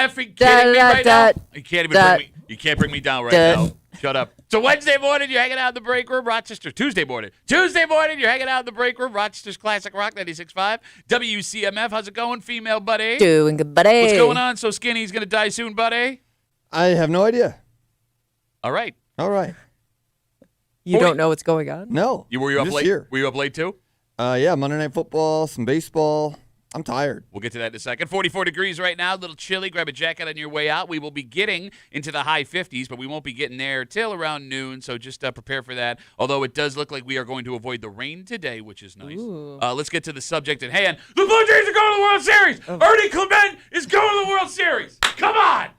effing kidding me right now? You can't even bring me. You can't bring me down right now. Shut up. So Wednesday morning, you're hanging out in the break room, Rochester. Tuesday morning, you're hanging out in the break room, Rochester's Classic Rock 96.5. WCMF, how's it going, female buddy? Doing good, buddy. What's going on? So Skinny's going to die soon, buddy? I have no idea. All right. You don't know what's going on? No. Were you up late? Here. Were you up late too? Yeah, Monday Night Football, some baseball. I'm tired. We'll get to that in a second. 44 degrees right now, a little chilly. Grab a jacket on your way out. We will be getting into the high 50s, but we won't be getting there till around noon, so just prepare for that. Although it does look like we are going to avoid the rain today, which is nice. Let's get to the subject at hand. The Blue Jays are going to the World Series. Ernie Clement is going to the World Series. Come on.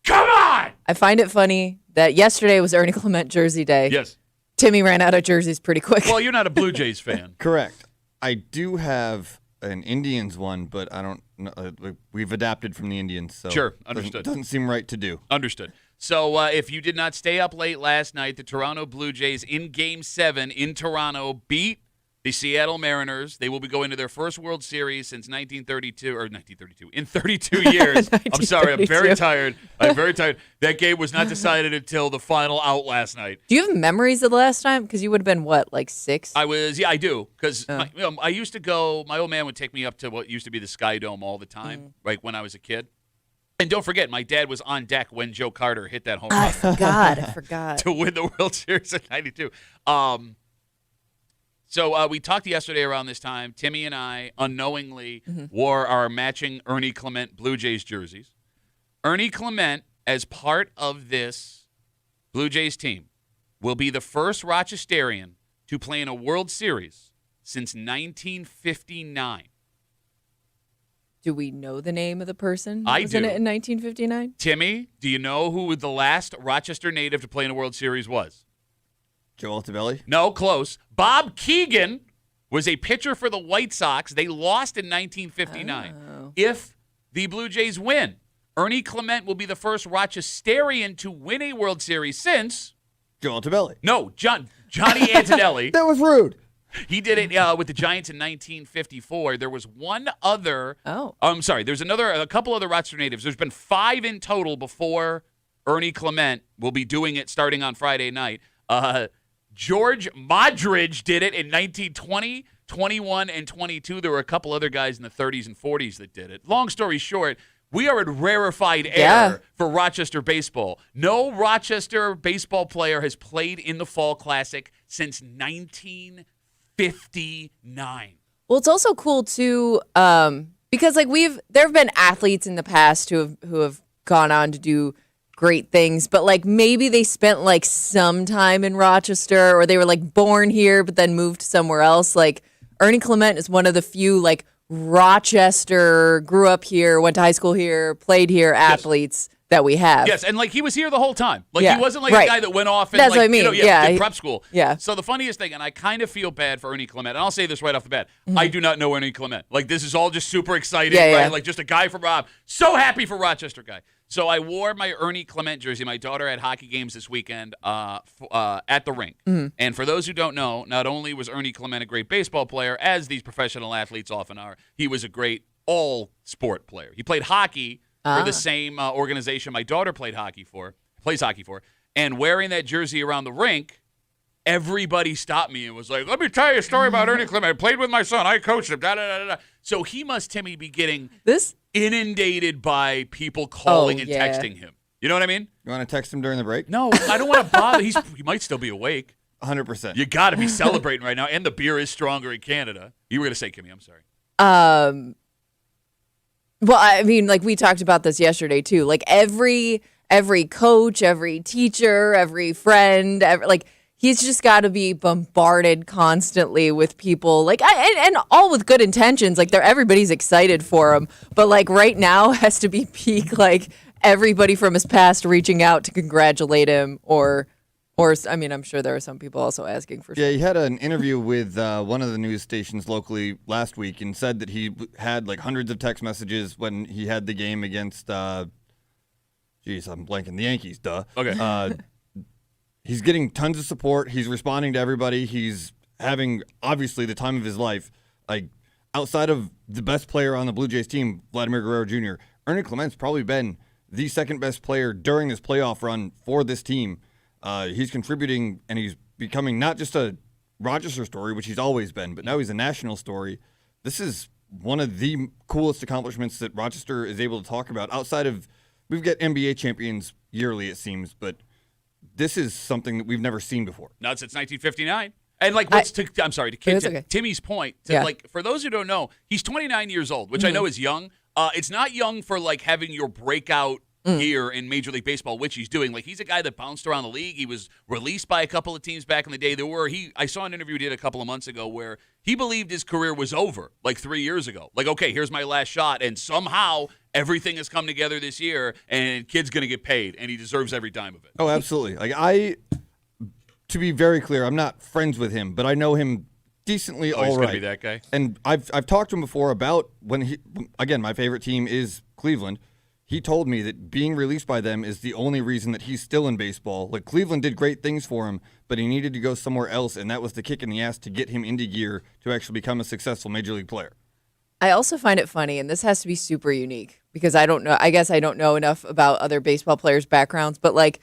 I find it funny that yesterday was Ernie Clement Jersey Day. Yes. Timmy ran out of jerseys pretty quick. Well, you're not a Blue Jays fan. Correct. I do have an Indians one, but I don't know. We've adapted from the Indians. So sure, understood. Doesn't seem right to do. Understood. So if you did not stay up late last night, the Toronto Blue Jays in Game 7 in Toronto beat the Seattle Mariners. They will be going to their first World Series since 1932, in 32 years. I'm sorry, I'm very tired. That game was not decided until the final out last night. Do you have memories of the last time? Because you would have been, what, like 6? I do. Because I used to go, my old man would take me up to what used to be the Sky Dome all the time, like when I was a kid. And don't forget, my dad was on deck when Joe Carter hit that home run. I forgot. To win the World Series in 92. So we talked yesterday around this time. Timmy and I unknowingly wore our matching Ernie Clement Blue Jays jerseys. Ernie Clement, as part of this Blue Jays team, will be the first Rochesterian to play in a World Series since 1959. Do we know the name of the person I who was do. in it in 1959? Timmy, do you know who the last Rochester native to play in a World Series was? Joe Altobelli? No, close. Bob Keegan was a pitcher for the White Sox. They lost in 1959. Oh. If the Blue Jays win, Ernie Clement will be the first Rochesterian to win a World Series since... Joe Altobelli. No, Johnny Antonelli. That was rude. He did it with the Giants in 1954. There was one other... I'm sorry. There's a couple other Rochester natives. There's been 5 in total before Ernie Clement will be doing it starting on Friday night. George Modridge did it in 1920, 21, and 22. There were a couple other guys in the 30s and 40s that did it. Long story short, we are in rarefied air for Rochester baseball. No Rochester baseball player has played in the Fall Classic since 1959. Well, it's also cool too, because like there have been athletes in the past who have gone on to do great things, but like maybe they spent like some time in Rochester, or they were like born here but then moved somewhere else. Like Ernie Clement is one of the few like Rochester, grew up here, went to high school here, played here athletes that we have. Yes, and like he was here the whole time. Like he wasn't like a guy that went off and That's what I mean. Did prep school. Yeah. So the funniest thing, and I kind of feel bad for Ernie Clement, and I'll say this right off the bat, I do not know Ernie Clement. Like this is all just super exciting, right? Like just a guy from Rob. So happy for Rochester guy. So I wore my Ernie Clement jersey. My daughter had hockey games this weekend at the rink. And for those who don't know, not only was Ernie Clement a great baseball player, as these professional athletes often are, he was a great all-sport player. He played hockey for the same organization my daughter plays hockey for. And wearing that jersey around the rink, everybody stopped me and was like, let me tell you a story about Ernie Clement. I played with my son. I coached him. So he must, Timmy, be getting inundated by people calling and texting him. You know what I mean? You want to text him during the break? No, I don't want to bother. He might still be awake. 100%. You got to be celebrating right now, and the beer is stronger in Canada. You were going to say, Kimmy, I'm sorry. Well, I mean, like we talked about this yesterday too. Like every coach, every teacher, every friend, he's just got to be bombarded constantly with people, like, and all with good intentions. Like everybody's excited for him, but like right now has to be peak. Like everybody from his past reaching out to congratulate him, or I mean, I'm sure there are some people also asking for. Yeah, he had an interview with one of the news stations locally last week and said that he had like hundreds of text messages when he had the game against. I'm blanking. The Yankees. Duh. Okay. He's getting tons of support. He's responding to everybody. He's having, obviously, the time of his life. Like, outside of the best player on the Blue Jays team, Vladimir Guerrero Jr., Ernie Clement's probably been the second best player during this playoff run for this team. He's contributing, and he's becoming not just a Rochester story, which he's always been, but now he's a national story. This is one of the coolest accomplishments that Rochester is able to talk about outside of, we've got NBA champions yearly, it seems, but this is something that we've never seen before. Not since 1959. And to Timmy's point, for those who don't know, he's 29 years old, which I know is young. It's not young for like having your breakout year in Major League Baseball, which he's doing. Like, he's a guy that bounced around the league. He was released by a couple of teams back in the day. I saw an interview he did a couple of months ago where he believed his career was over like 3 years ago. Like, okay, here's my last shot, and somehow everything has come together this year, and kid's going to get paid, and he deserves every dime of it. Oh, absolutely. To be very clear, I'm not friends with him, but I know him decently all right. He's going to be that guy? And I've talked to him before about again, my favorite team is Cleveland. He told me that being released by them is the only reason that he's still in baseball. Like, Cleveland did great things for him, but he needed to go somewhere else, and that was the kick in the ass to get him into gear to actually become a successful Major League player. I also find it funny, and this has to be super unique because I guess I don't know enough about other baseball players' backgrounds, but like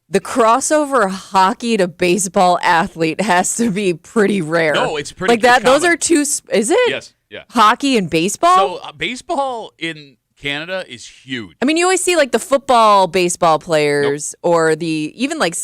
the crossover hockey to baseball athlete has to be pretty rare. No, it's pretty like that. common. Those are two. Is it? Yes. Yeah. Hockey and baseball. So baseball in Canada is huge. I mean, you always see like the football baseball players or even like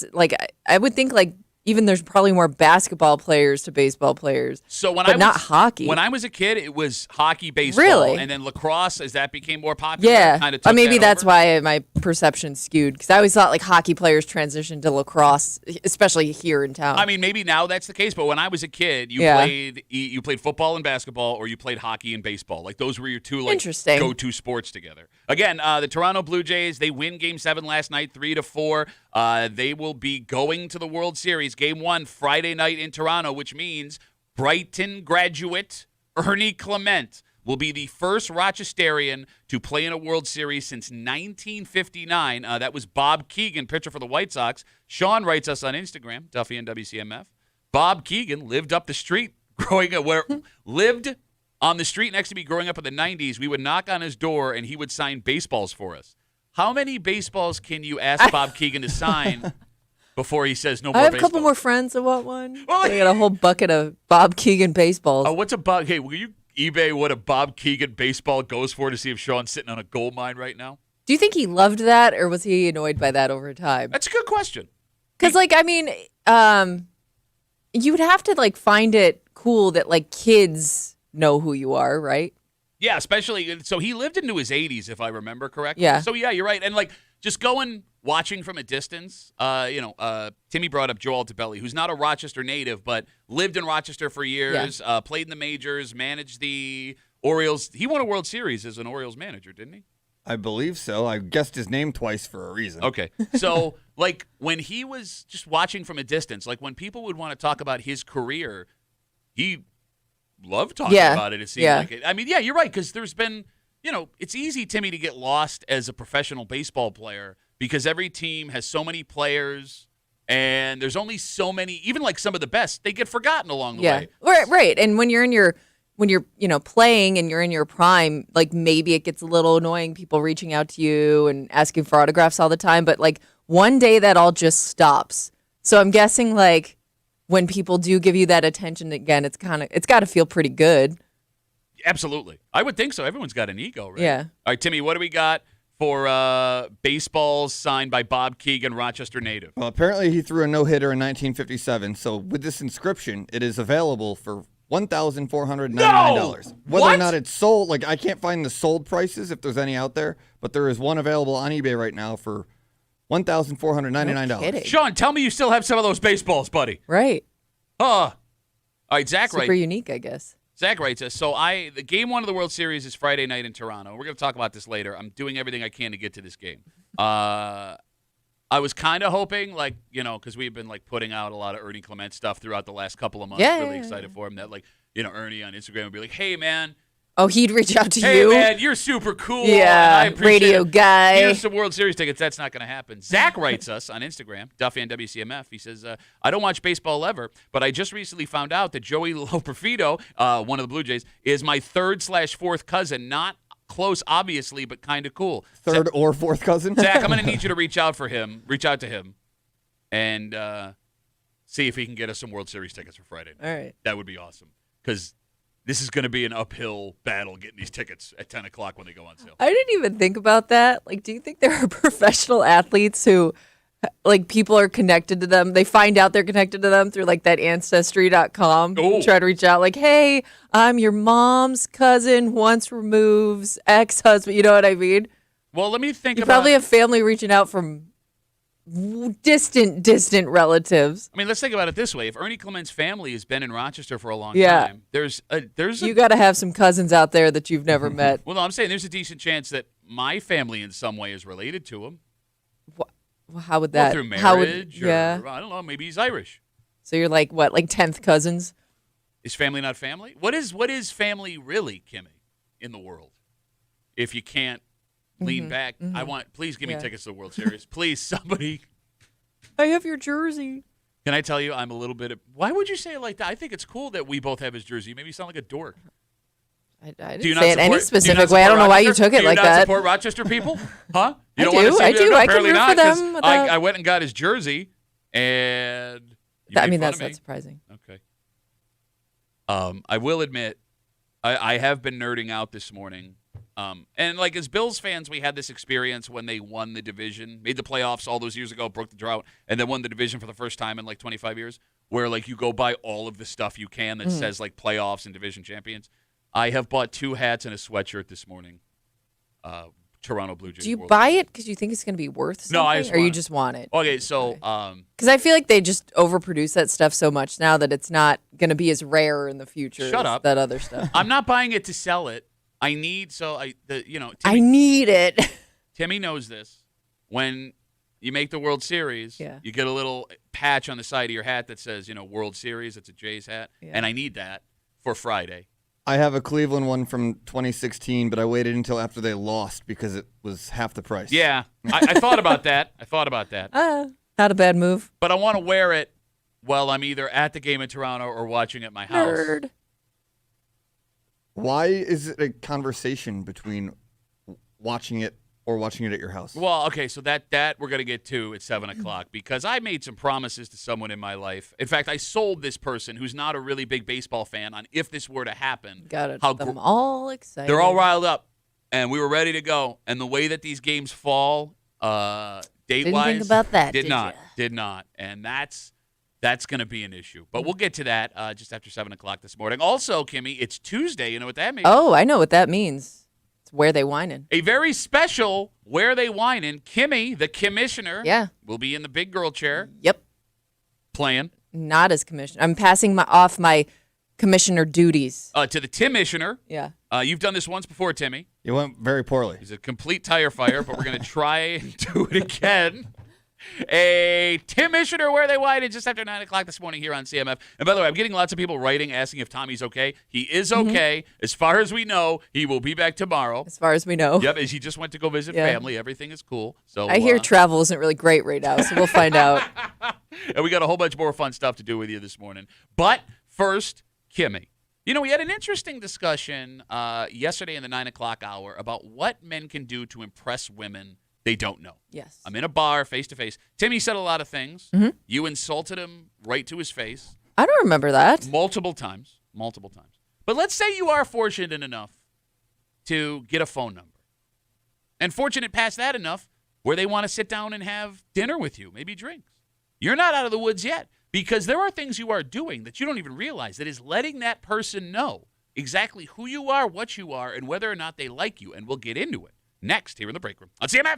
I would think like even there's probably more basketball players to baseball players. So not hockey. When I was a kid, it was hockey, baseball, really? And then lacrosse as that became more popular. Yeah, kind of maybe that's why my perception skewed because I always thought like hockey players transitioned to lacrosse, especially here in town. I mean, maybe now that's the case, but when I was a kid, you played football and basketball, or you played hockey and baseball. Like those were your two go-to sports together. Again, the Toronto Blue Jays, they win Game 7 last night, 3-4. They will be going to the World Series. Game 1 Friday night in Toronto, which means Brighton graduate Ernie Clement will be the first Rochesterian to play in a World Series since 1959. That was Bob Keegan, pitcher for the White Sox. Sean writes us on Instagram, Duffy and WCMF. Bob Keegan lived up the street lived on the street next to me growing up in the 90s. We would knock on his door, and he would sign baseballs for us. How many baseballs can you ask Bob Keegan to sign before he says no more baseballs? I have a couple more friends that want one. Well, I got a whole bucket of Bob Keegan baseballs. What's a Bob? Hey, will you eBay what a Bob Keegan baseball goes for to see if Sean's sitting on a gold mine right now? Do you think he loved that, or was he annoyed by that over time? That's a good question. Because, you would have to like find it cool that like kids know who you are, right? Yeah, especially, so he lived into his 80s, if I remember correctly. Yeah. So, yeah, you're right. And, like, just watching from a distance, Timmy brought up Joe Altobelli, who's not a Rochester native, but lived in Rochester for years, played in the majors, managed the Orioles. He won a World Series as an Orioles manager, didn't he? I believe so. I guessed his name twice for a reason. Okay. So, like, when he was just watching from a distance, like, when people would want to talk about his career, he love talking about it. It seems like it. I mean, yeah, you're right, because there's been, it's easy, Timmy, to get lost as a professional baseball player because every team has so many players and there's only so many, even like some of the best, they get forgotten along the way. Right. And when you're playing and you're in your prime, like maybe it gets a little annoying, people reaching out to you and asking for autographs all the time, but like one day that all just stops. So I'm guessing like when people do give you that attention again, it's got to feel pretty good. Absolutely. I would think so. Everyone's got an ego, right? Yeah. All right, Timmy, what do we got for baseballs signed by Bob Keegan, Rochester native? Well, apparently he threw a no-hitter in 1957, so with this inscription, it is available for $1,499. No! Whether What? or not it's sold, like I can't find the sold prices if there's any out there, but there is one available on eBay right now for $1,499. No kidding. Sean, tell me you still have some of those baseballs, buddy. Right. All right, Zach Super unique, I guess. Zach writes us, so the game 1 of the World Series is Friday night in Toronto. We're going to talk about this later. I'm doing everything I can to get to this game. I was kind of hoping, like, because we've been, like, putting out a lot of Ernie Clement stuff throughout the last couple of months. Really excited for him that, like, Ernie on Instagram would be like, hey, man. Oh, he'd reach out to you? Hey, man, you're super cool. Yeah, I appreciate radio it. guy. Here's some World Series tickets. That's not going to happen. Zach writes us on Instagram, Duffy and WCMF. He says, I don't watch baseball ever, but I just recently found out that Joey Loperfido, one of the Blue Jays, is my 3rd/4th cousin, not close, obviously, but kind of cool. Third or fourth cousin. Zach, I'm going to need you to reach out to him, and see if he can get us some World Series tickets for Friday. All right. That would be awesome, because this is going to be an uphill battle getting these tickets at 10 o'clock when they go on sale. I didn't even think about that. Like, do you think there are professional athletes who, like, people are connected to them? They find out they're connected to them through, like, that Ancestry.com. Ooh. Try to reach out, like, hey, I'm your mom's cousin, once removes, ex-husband. You know what I mean? Well, let me think You about probably have family reaching out from distant relatives. I mean, let's think about it this way. If Ernie Clement's family has been in Rochester for a long Yeah. time, there's a You got to have some cousins out there that you've never met. well, no, I'm saying there's a decent chance that my family in some way is related to him. Well, how would Well, that? through how marriage, would, yeah. or I don't know, maybe he's Irish. So you're like what, like 10th cousins? Is family not family? What is family really, Kimmy, in the world? If you can't lean back, please give me tickets to the World Series. Please, somebody. I have your jersey. Can I tell you, I'm a little bit of, why would you say it like that? I think it's cool that we both have his jersey. You made me sound like a dork. I Do you didn't not say it any support- specific do way. you I not don't know why you Rochester? took it like Do you not that. support Rochester people? Huh? You I don't wanna do, see I me- do. No, I can apparently root for not, 'cause them without- I went and got his jersey, and you I made mean, fun that's of me. not surprising. Okay. I will admit, I have been nerding out this morning. And like as Bills fans, we had this experience when they won the division, made the playoffs all those years ago, broke the drought, and then won the division for the first time in like 25 years, where like you go buy all of the stuff you can that says like playoffs and division champions. I have bought 2 hats and a sweatshirt this morning. Toronto Blue Jays. Do you World buy Series. it because you think it's going to be worth something? No, I just or you want it. just want it? Okay, so Because I feel like they just overproduce that stuff so much now that it's not going to be as rare in the future Shut as up. that other stuff. I'm not buying it to sell it. I need I Timmy, need it. Timmy knows this. When you make the World Series, Yeah. you get a little patch on the side of your hat that says, World Series. It's a Jays hat. Yeah. And I need that for Friday. I have a Cleveland one from 2016, but I waited until after they lost because it was half the price. Yeah, I thought about that. Not a bad move. But I want to wear it while I'm either at the game in Toronto or watching at my house. Nerd. Why is it a conversation between watching it or watching it at your house? Well, okay, so that we're going to get to at 7 o'clock because I made some promises to someone in my life. In fact, I sold this person who's not a really big baseball fan on if this were to happen. Got it. how Them all excited. They're all riled up, and we were ready to go. And the way that these games fall, date-wise, Didn't think about that, did ya? Did not. And that's going to be an issue. But we'll get to that just after 7 o'clock this morning. Also, Kimmy, it's Tuesday. You know what that means? Oh, I know what that means. It's where they whining. A very special Where They Whinin'. Kimmy, the commissioner, Yeah. will be in the big girl chair Yep. playing Not as commissioner. I'm passing off my commissioner duties. to the Timmissioner. Yeah. You've done this once before, Timmy. It went very poorly. He's a complete tire fire, but we're going to try and do it again. A Timmissioner Where They Whinin' just after 9 o'clock this morning here on CMF. And by the way, I'm getting lots of people writing asking if Tommy's okay. He is okay. As far as we know, he will be back tomorrow. As far as we know. Yep, as he just went to go visit Yeah. family. Everything is cool. So I hear travel isn't really great right now, so we'll find out. and we got a whole bunch more fun stuff to do with you this morning. But first, Kimmy. We had an interesting discussion yesterday in the 9 o'clock hour about what men can do to impress women they don't know. Yes. I'm in a bar, face-to-face. Timmy said a lot of things. Mm-hmm. You insulted him right to his face. I don't remember that. Multiple times. But let's say you are fortunate enough to get a phone number. And fortunate past that enough where they want to sit down and have dinner with you, maybe drinks. You're not out of the woods yet because there are things you are doing that you don't even realize that is letting that person know exactly who you are, what you are, and whether or not they like you. And we'll get into it next here in the break room on CMF.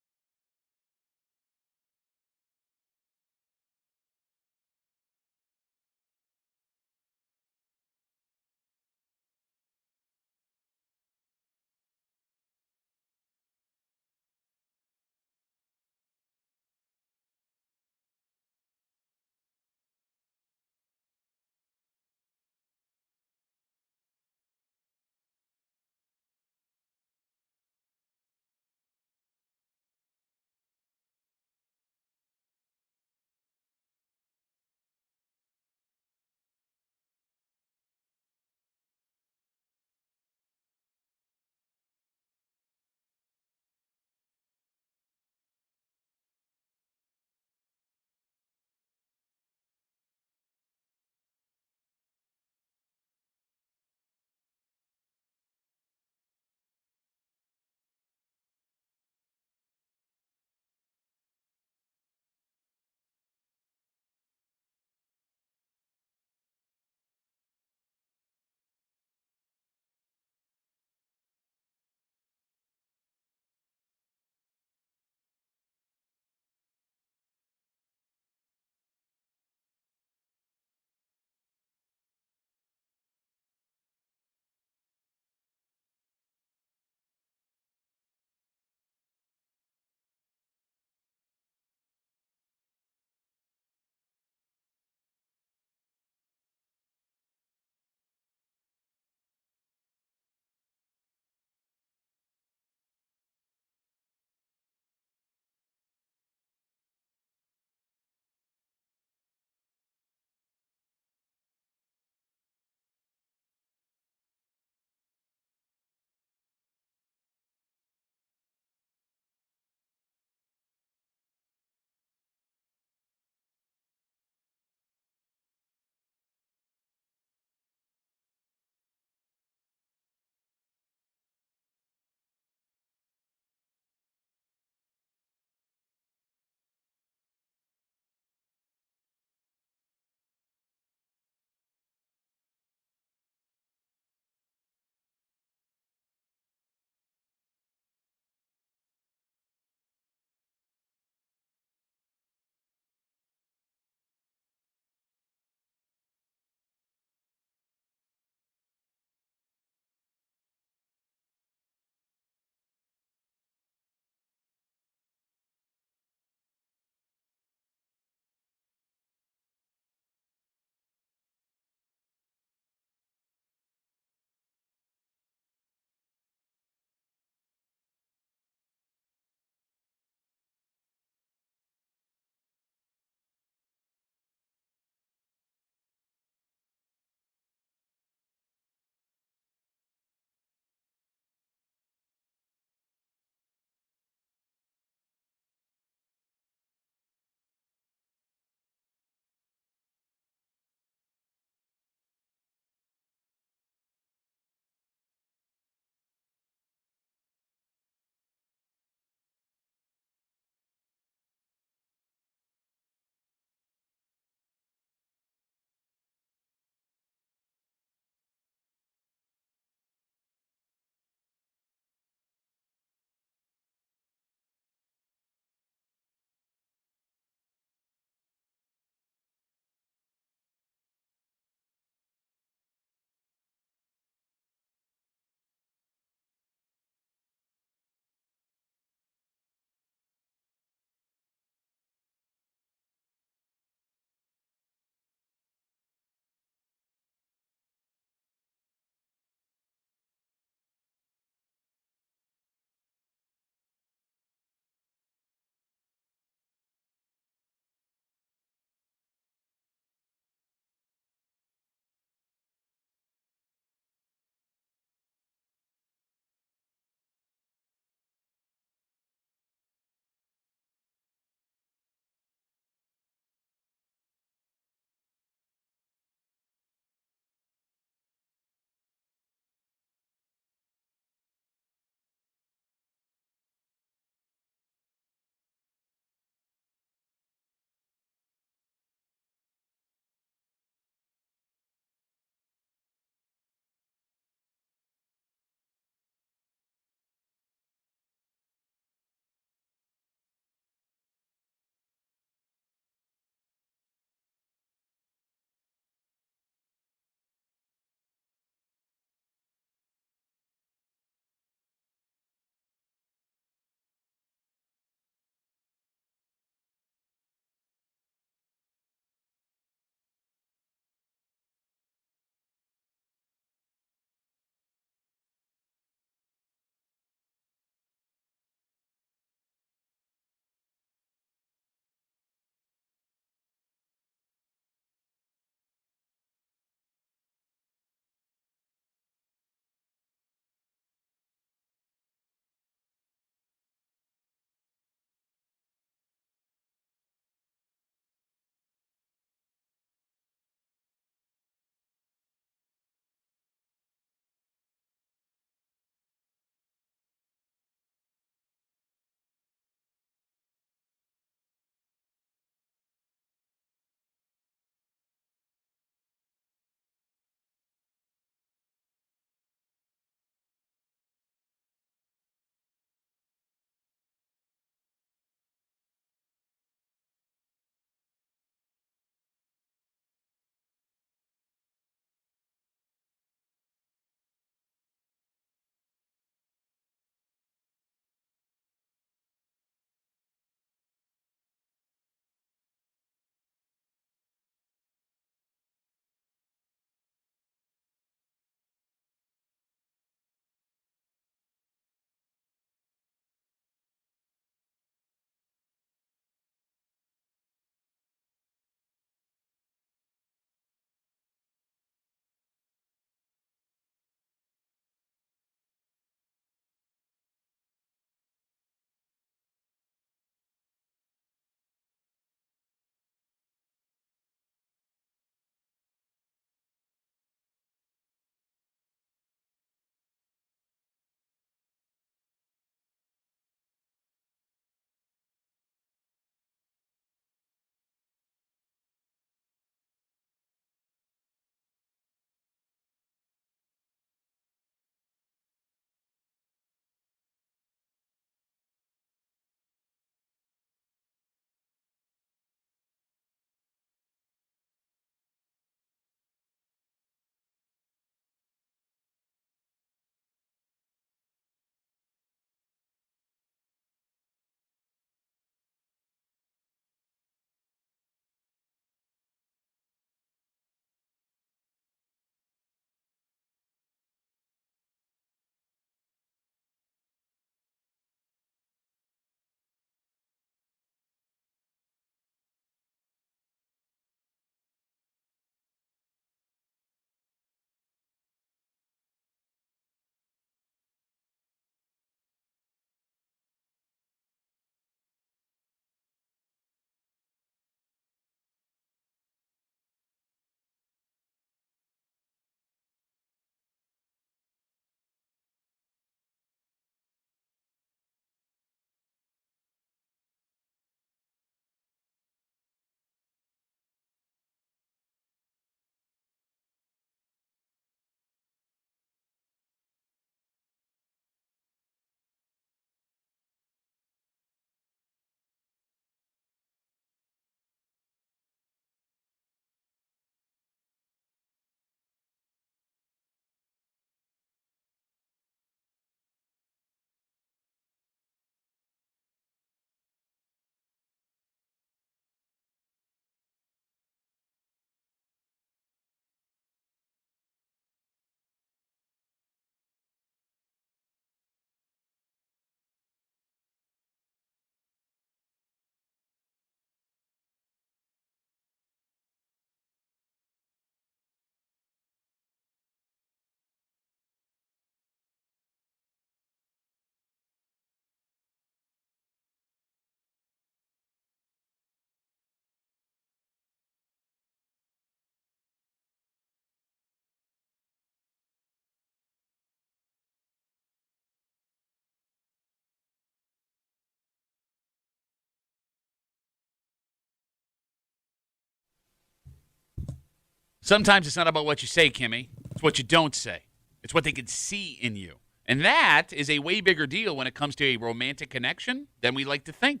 Sometimes it's not about what you say, Kimmy. It's what you don't say. It's what they can see in you. And that is a way bigger deal when it comes to a romantic connection than we like to think.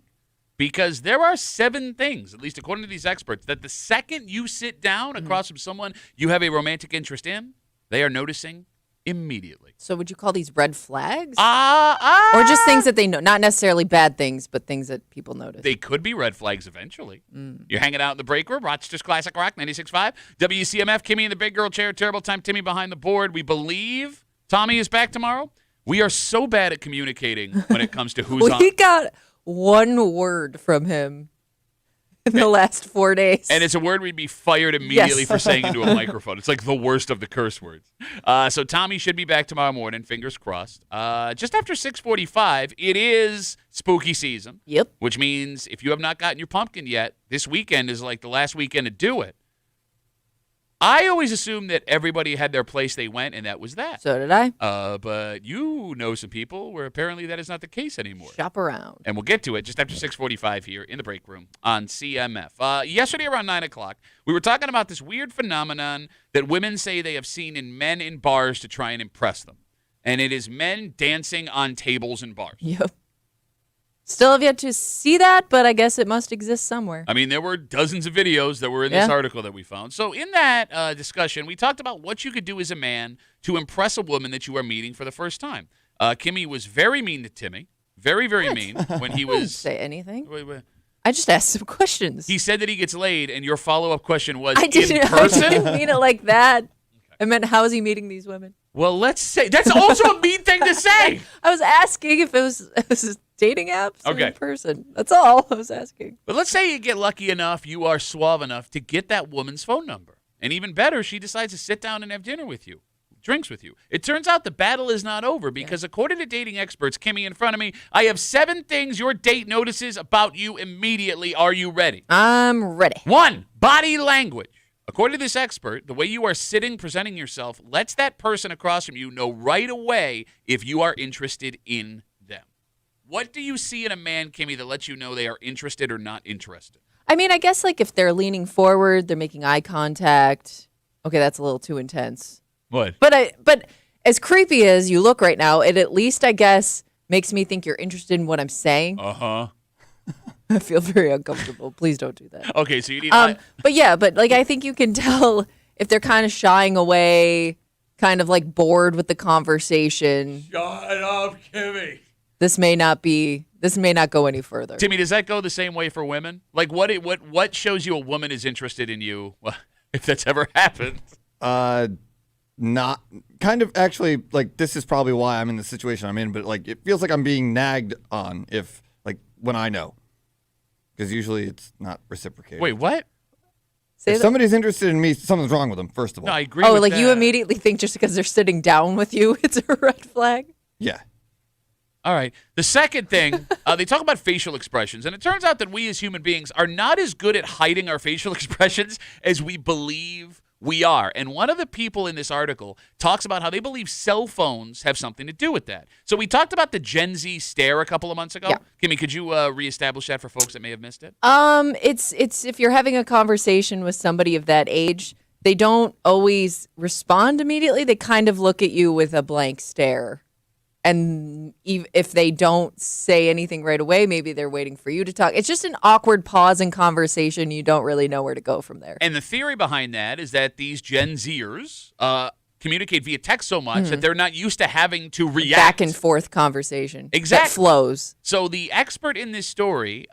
Because there are 7 things, at least according to these experts, that the second you sit down across from someone you have a romantic interest in, they are noticing immediately. So would you call these red flags? Or just things that they know, not necessarily bad things, but things that people notice? They could be red flags eventually. You're hanging out in the break room, Rochester's Classic Rock, 96.5. WCMF, Kimmy in the big girl chair, terrible time, Timmy behind the board. We believe Tommy is back tomorrow. We are so bad at communicating when it comes to who's on. We got one word from him in the last 4 days. And it's a word we'd be fired immediately for saying into a microphone. It's like the worst of the curse words. So Tommy should be back tomorrow morning, fingers crossed. Just after 6:45, it is spooky season. Yep. Which means if you have not gotten your pumpkin yet, this weekend is like the last weekend to do it. I always assumed that everybody had their place they went, and that was that. So did I. But you know some people where apparently that is not the case anymore. Shop around. And we'll get to it just after 6:45 here in the break room on CMF. Yesterday around 9 o'clock, we were talking about this weird phenomenon that women say they have seen in men in bars to try and impress them. And it is men dancing on tables in bars. Yep. Still have yet to see that, but I guess it must exist somewhere. I mean, there were dozens of videos that were in this article that we found. So in that discussion, we talked about what you could do as a man to impress a woman that you are meeting for the first time. Kimmy was very mean to Timmy. Very, very mean when he I didn't was... say anything. Wait. I just asked some questions. He said that he gets laid, and your follow-up question was I in didn't person? mean it like that. I meant, how is he meeting these women? Well, let's say... That's also a mean thing to say! I was asking if it was dating apps or Okay. in person. That's all I was asking. But let's say you get lucky enough, you are suave enough to get that woman's phone number. And even better, she decides to sit down and have dinner with you, drinks with you. It turns out the battle is not over because according to dating experts, Kimmy in front of me, I have 7 things your date notices about you immediately. Are you ready? I'm ready. 1, body language. According to this expert, the way you are sitting, presenting yourself, lets that person across from you know right away if you are interested in them. What do you see in a man, Kimmy, that lets you know they are interested or not interested? I mean, I guess like if they're leaning forward, they're making eye contact. Okay, that's a little too intense. What? But as creepy as you look right now, it at least, I guess, makes me think you're interested in what I'm saying. Uh-huh. I feel very uncomfortable. Please don't do that. Okay, so you need... But like I think you can tell if they're kind of shying away, kind of like bored with the conversation. Shut up, Kimmy. This may not go any further. Timmy, does that go the same way for women? Like, what shows you a woman is interested in you? Well, if that's ever happened. Not kind of actually, like, this is probably why I'm in the situation I'm in, but like it feels like I'm being nagged on if like when I know, because usually it's not reciprocated. Wait, what? Say If that- somebody's interested in me, something's wrong with them. First of all, No, I agree. Oh, with like that. you immediately think just because they're sitting down with you, it's a red flag? yeah. All right. The second thing, they talk about facial expressions, and it turns out that we as human beings are not as good at hiding our facial expressions as we believe we are. And one of the people in this article talks about how they believe cell phones have something to do with that. So we talked about the Gen Z stare a couple of months ago. Yeah. Kimmy, could you reestablish that for folks that may have missed it? It's if you're having a conversation with somebody of that age, they don't always respond immediately. They kind of look at you with a blank stare. And if they don't say anything right away, maybe they're waiting for you to talk. It's just an awkward pause in conversation. You don't really know where to go from there. And the theory behind that is that these Gen Zers communicate via text so much that they're not used to having to react. Back and forth conversation. Exactly. That flows. So the expert in this story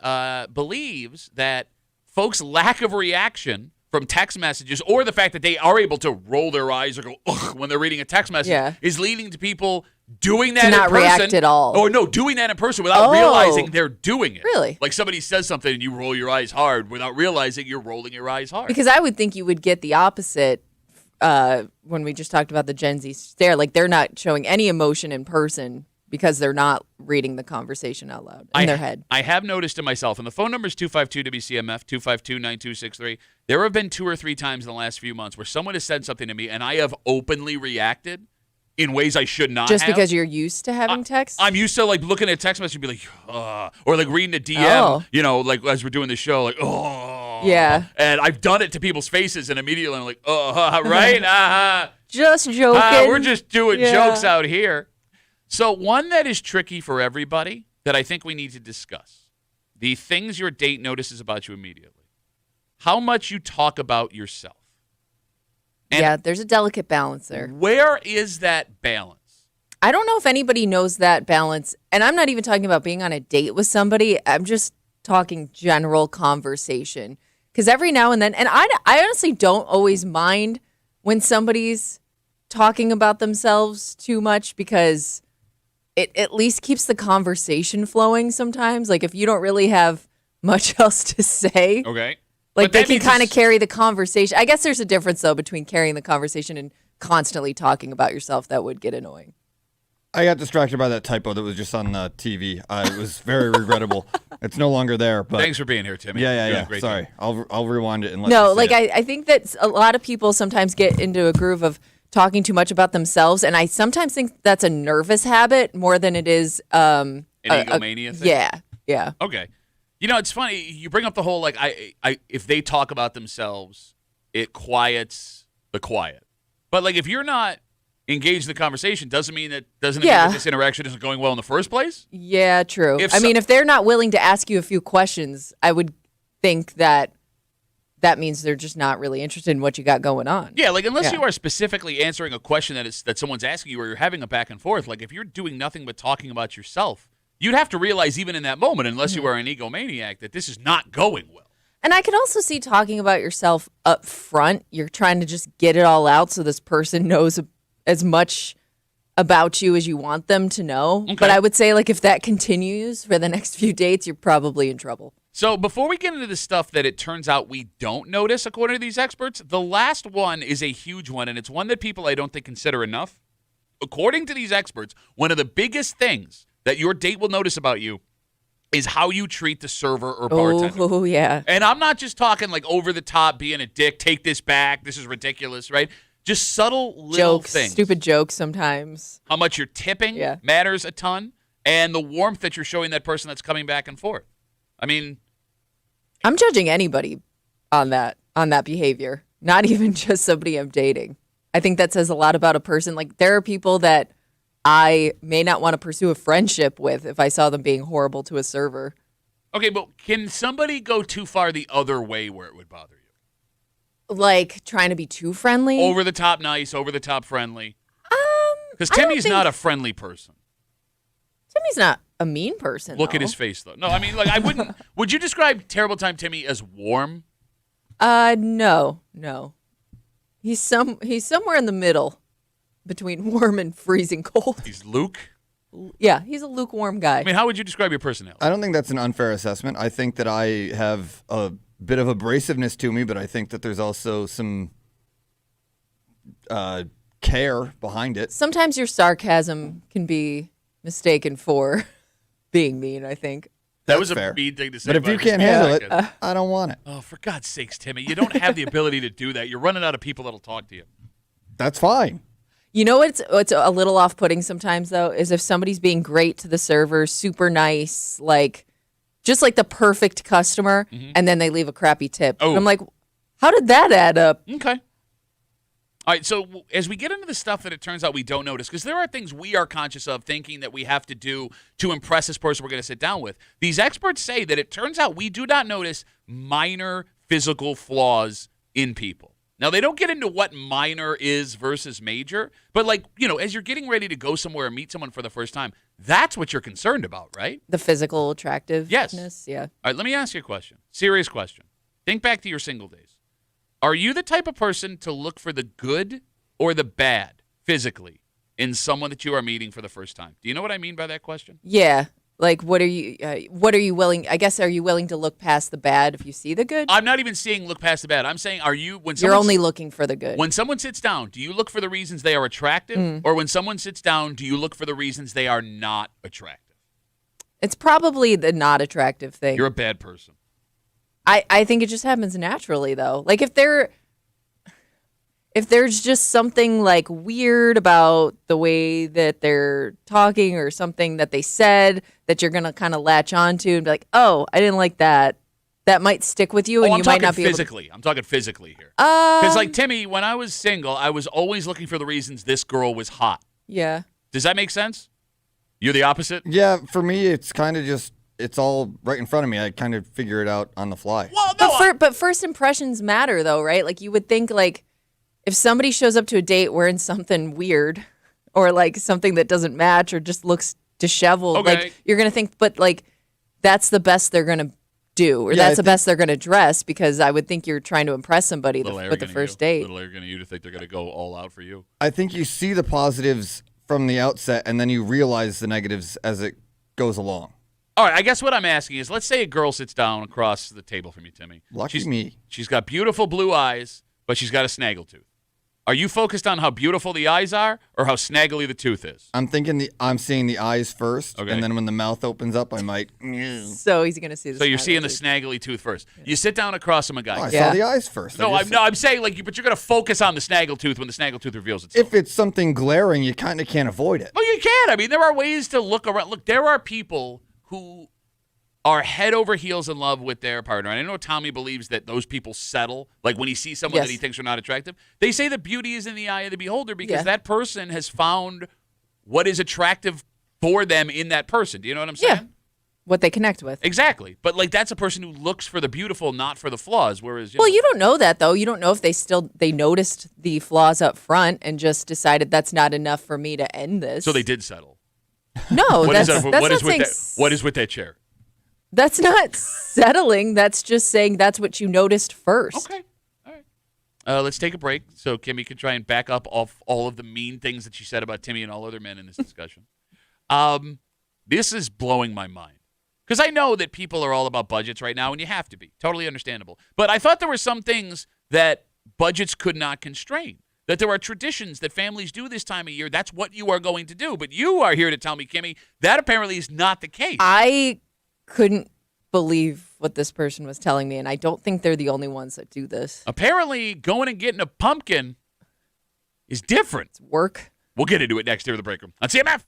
believes that folks' lack of reaction from text messages or the fact that they are able to roll their eyes or go ugh when they're reading a text message is leading to people doing that To not in person. react at all. Or no, doing that in person without Oh. realizing they're doing it. Really? Like somebody says something and you roll your eyes hard without realizing you're rolling your eyes hard. Because I would think you would get the opposite when we just talked about the Gen Z stare. Like they're not showing any emotion in person because they're not reading the conversation out loud in their head. I have noticed in myself, and the phone number is 252-WCMF, 252-9263. There have been 2 or 3 times in the last few months where someone has said something to me and I have openly reacted in ways I should not Just have. because you're used to having text? I'm used to like looking at a text message and be like, or like reading a DM, Oh. you know, like as we're doing the show, like, oh. Yeah. And I've done it to people's faces, and immediately I'm like, right? Just joking. We're just doing jokes out here. So one that is tricky for everybody that I think we need to discuss. The things your date notices about you immediately. How much you talk about yourself. And there's a delicate balance there. where is that balance? I don't know if anybody knows that balance. And I'm not even talking about being on a date with somebody. I'm just talking general conversation. Because every now and then, and I honestly don't always mind when somebody's talking about themselves too much because it at least keeps the conversation flowing sometimes. Like if you don't really have much else to say. Okay. Like they can kind of carry the conversation. I guess there's a difference though between carrying the conversation and constantly talking about yourself. That would get annoying. I got distracted by that typo that was just on TV. It was very regrettable. It's no longer there. But thanks for being here, Timmy. Yeah. Sorry, I'll rewind it and let No, you like say it. I think that a lot of people sometimes get into a groove of talking too much about themselves, and I sometimes think that's a nervous habit more than it is an egomania thing? Yeah. Okay. You know, it's funny. You bring up the whole, like, if they talk about themselves, it quiets the quiet. But, like, if you're not engaged in the conversation, doesn't mean that this interaction isn't going well in the first place? Yeah, true. I mean, if they're not willing to ask you a few questions, I would think that means they're just not really interested in what you got going on. Yeah, like, unless you are specifically answering a question that someone's asking you or you're having a back and forth, like, if you're doing nothing but talking about yourself, you'd have to realize even in that moment, unless you are an egomaniac, that this is not going well. And I could also see talking about yourself up front. You're trying to just get it all out so this person knows as much about you as you want them to know. Okay. But I would say, like, if that continues for the next few dates, you're probably in trouble. So before we get into the stuff that it turns out we don't notice, according to these experts, the last one is a huge one, and it's one that people I don't think consider enough. According to these experts, one of the biggest things that your date will notice about you is how you treat the server or bartender. Oh, yeah. And I'm not just talking like over the top, being a dick, take this back, this is ridiculous, right? Just subtle little jokes, things. Stupid jokes sometimes. How much you're tipping matters a ton, and the warmth that you're showing that person that's coming back and forth. I mean, I'm judging anybody on that behavior, not even just somebody I'm dating. I think that says a lot about a person. Like, there are people that I may not want to pursue a friendship with if I saw them being horrible to a server. Okay, but can somebody go too far the other way where it would bother you? Like trying to be too friendly? Over the top nice, over the top friendly? Because Timmy's not a friendly person. Timmy's not a mean person. Look at his face, though. No, I mean, like, I wouldn't. Would you describe Terrible Time Timmy as warm? No. He's somewhere in the middle between warm and freezing cold. He's Luke? Yeah, he's a lukewarm guy. I mean, how would you describe your personality? I don't think that's an unfair assessment. I think that I have a bit of abrasiveness to me, but I think that there's also some care behind it. Sometimes your sarcasm can be mistaken for being mean, I think. That was fair. A mean thing to say. But if you can't handle it, I don't want it. Oh, for God's sakes, Timmy. You don't have the ability to do that. You're running out of people that'll talk to you. That's fine. You know what's a little off-putting sometimes, though, is if somebody's being great to the server, super nice, like just like the perfect customer, and then they leave a crappy tip. Oh. I'm like, how did that add up? Okay. All right, so as we get into the stuff that it turns out we don't notice, because there are things we are conscious of thinking that we have to do to impress this person we're going to sit down with. These experts say that it turns out we do not notice minor physical flaws in people. Now, they don't get into what minor is versus major, but, like, you know, as you're getting ready to go somewhere and meet someone for the first time, that's what you're concerned about, right? The physical attractiveness? Yes. Yeah. All right, let me ask you a question. Serious question. Think back to your single days. Are you the type of person to look for the good or the bad physically in someone that you are meeting for the first time? Do you know what I mean by that question? Yeah. Like, what are you willing, I guess, are you willing to look past the bad if you see the good? I'm not even saying look past the bad. I'm saying, you're only looking for the good. When someone sits down, do you look for the reasons they are attractive? Or when someone sits down, do you look for the reasons they are not attractive? It's probably the not attractive thing. You're a bad person. I think it just happens naturally, though. Like, if there's just something like weird about the way that they're talking or something that they said that you're going to kind of latch onto and be like, oh, I didn't like that. that might stick with you, and I'm you might talking not be physically. I'm talking physically here. able to. Because like Timmy, when I was single, I was always looking for the reasons this girl was hot. Yeah. Does that make sense? You're the opposite? Yeah, for me, it's kind of just, it's all right in front of me. I kind of figure it out on the fly. Well, no. But first impressions matter, though, right? Like, you would think, like, if somebody shows up to a date wearing something weird or, like, something that doesn't match or just looks disheveled, Okay. like, you're going to think, but, like, that's the best they're going to do, or Yeah, that's the best they're going to dress, because I would think you're trying to impress somebody with the first date. Little arrogant of you to think they're going to go all out for you. I think you see the positives from the outset, and then you realize the negatives as it goes along. All right, I guess what I'm asking is, let's say a girl sits down across the table from you, Timmy. Lucky me. She's got beautiful blue eyes, but she's got a snaggletooth. Are you focused on how beautiful the eyes are or how snaggly the tooth is? I'm seeing the eyes first, Okay. and then when the mouth opens up, I might. So he's going to see the So you're seeing the snaggletooth. snaggly tooth first. You sit down across from a guy. Oh, I Yeah. saw the eyes first. No, I'm saying but you're going to focus on the snaggletooth when the snaggletooth reveals itself. If it's something glaring, you kind of can't avoid it. Well, you can. I mean, there are ways to look around. Look, there are people who are head over heels in love with their partner. And I know Tommy believes that those people settle. Like when he sees someone Yes. that he thinks are not attractive, they say that beauty is in the eye of the beholder because Yeah. that person has found what is attractive for them in that person. Do you know what I'm saying? Yeah. What they connect with. Exactly. But like that's a person who looks for the beautiful, not for the flaws. Whereas, Well, you don't know that, though. You don't know if they noticed the flaws up front and just decided that's not enough for me to end this. so they did settle. No, What that's, is that? that's What not is with saying that? What is with that chair? That's not settling. That's just saying that's what you noticed first. Okay. All right. Let's take a break so Kimmy can try and back up off all of the mean things that she said about Timmy and all other men in this discussion. This is blowing my mind because I know that people are all about budgets right now, and you have to be. Totally understandable. But I thought there were some things that budgets could not constrain, that there are traditions that families do this time of year. That's what you are going to do. But you are here to tell me, Kimmy, that apparently is not the case. I couldn't believe what this person was telling me, and I don't think they're the only ones that do this. Apparently, going and getting a pumpkin is different. It's work. We'll get into it next here in the break room on CMF.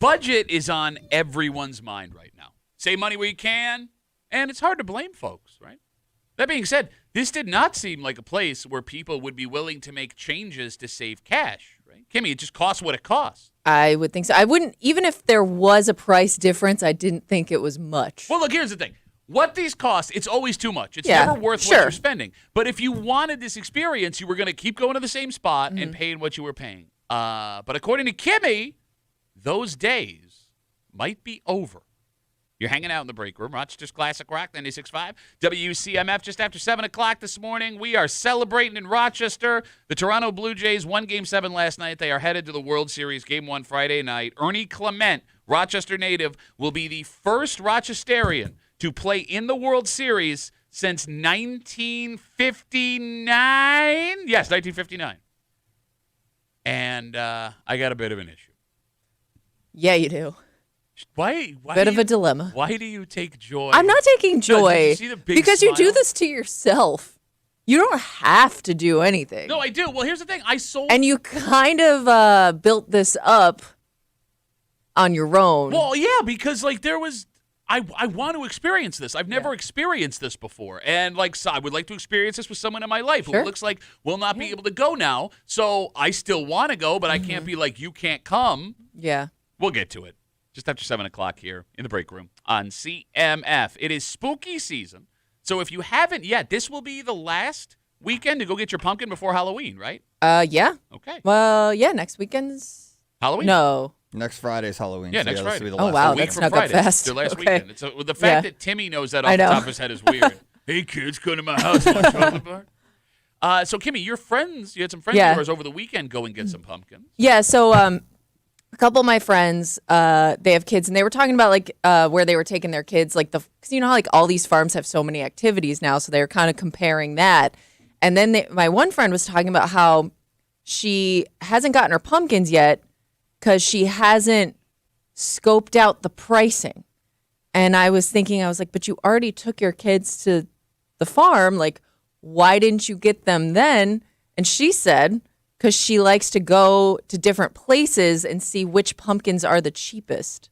budget is on everyone's mind right now. Save money where you can, and it's hard to blame folks, right? That being said, this did not seem like a place where people would be willing to make changes to save cash, right? Kimmy, it just costs what it costs. I would think so. I wouldn't, even if there was a price difference, I didn't think it was much. Well, look, here's the thing. What these cost, it's always too much. It's never worth what you're spending. But if you wanted this experience, you were going to keep going to the same spot and paying what you were paying. But according to Kimmy, those days might be over. You're hanging out in the break room. Rochester's Classic Rock, 96.5. WCMF just after 7 o'clock this morning. We are celebrating in Rochester. The Toronto Blue Jays won Game 7 last night. They are headed to the World Series Game 1 Friday night. Ernie Clement, Rochester native, will be the first Rochesterian to play in the World Series since 1959. Yes, 1959. And I got a bit of an issue. Yeah, you do. Why Bit of a dilemma. Why do you take joy? I'm not taking joy you see the big because smile? you do this to yourself. You don't have to do anything. No, I do. Well, here's the thing. And you kind of built this up on your own. Well, yeah, because like there was. I want to experience this. I've never experienced this before. And like so I would like to experience this with someone in my life who looks like will not be able to go now. So I still want to go, but I can't be like, you can't come. Yeah. We'll get to it. Just after 7 o'clock here in the break room on CMF. It is spooky season. So if you haven't yet, this will be the last weekend to go get your pumpkin before Halloween, right? Yeah. Okay. Well, yeah, next weekend's Halloween? No. Next Friday's Halloween. Yeah, so next Friday. This will be the Oh, last wow, week. week that's from not that Friday. fast. Their last Okay. weekend. It's the fact that Timmy knows that off I the know. top of his head is weird. Hey, kids, come to my house. Want a chocolate bar? So, Kimmy, you had some friends of yours over the weekend go and get some pumpkins. Yeah, so a couple of my friends, they have kids, and they were talking about like where they were taking their kids, like because you know how like all these farms have so many activities now, so they were kind of comparing that. And then my one friend was talking about how she hasn't gotten her pumpkins yet because she hasn't scoped out the pricing. And I was like, but you already took your kids to the farm, like why didn't you get them then? And she said, because she likes to go to different places and see which pumpkins are the cheapest.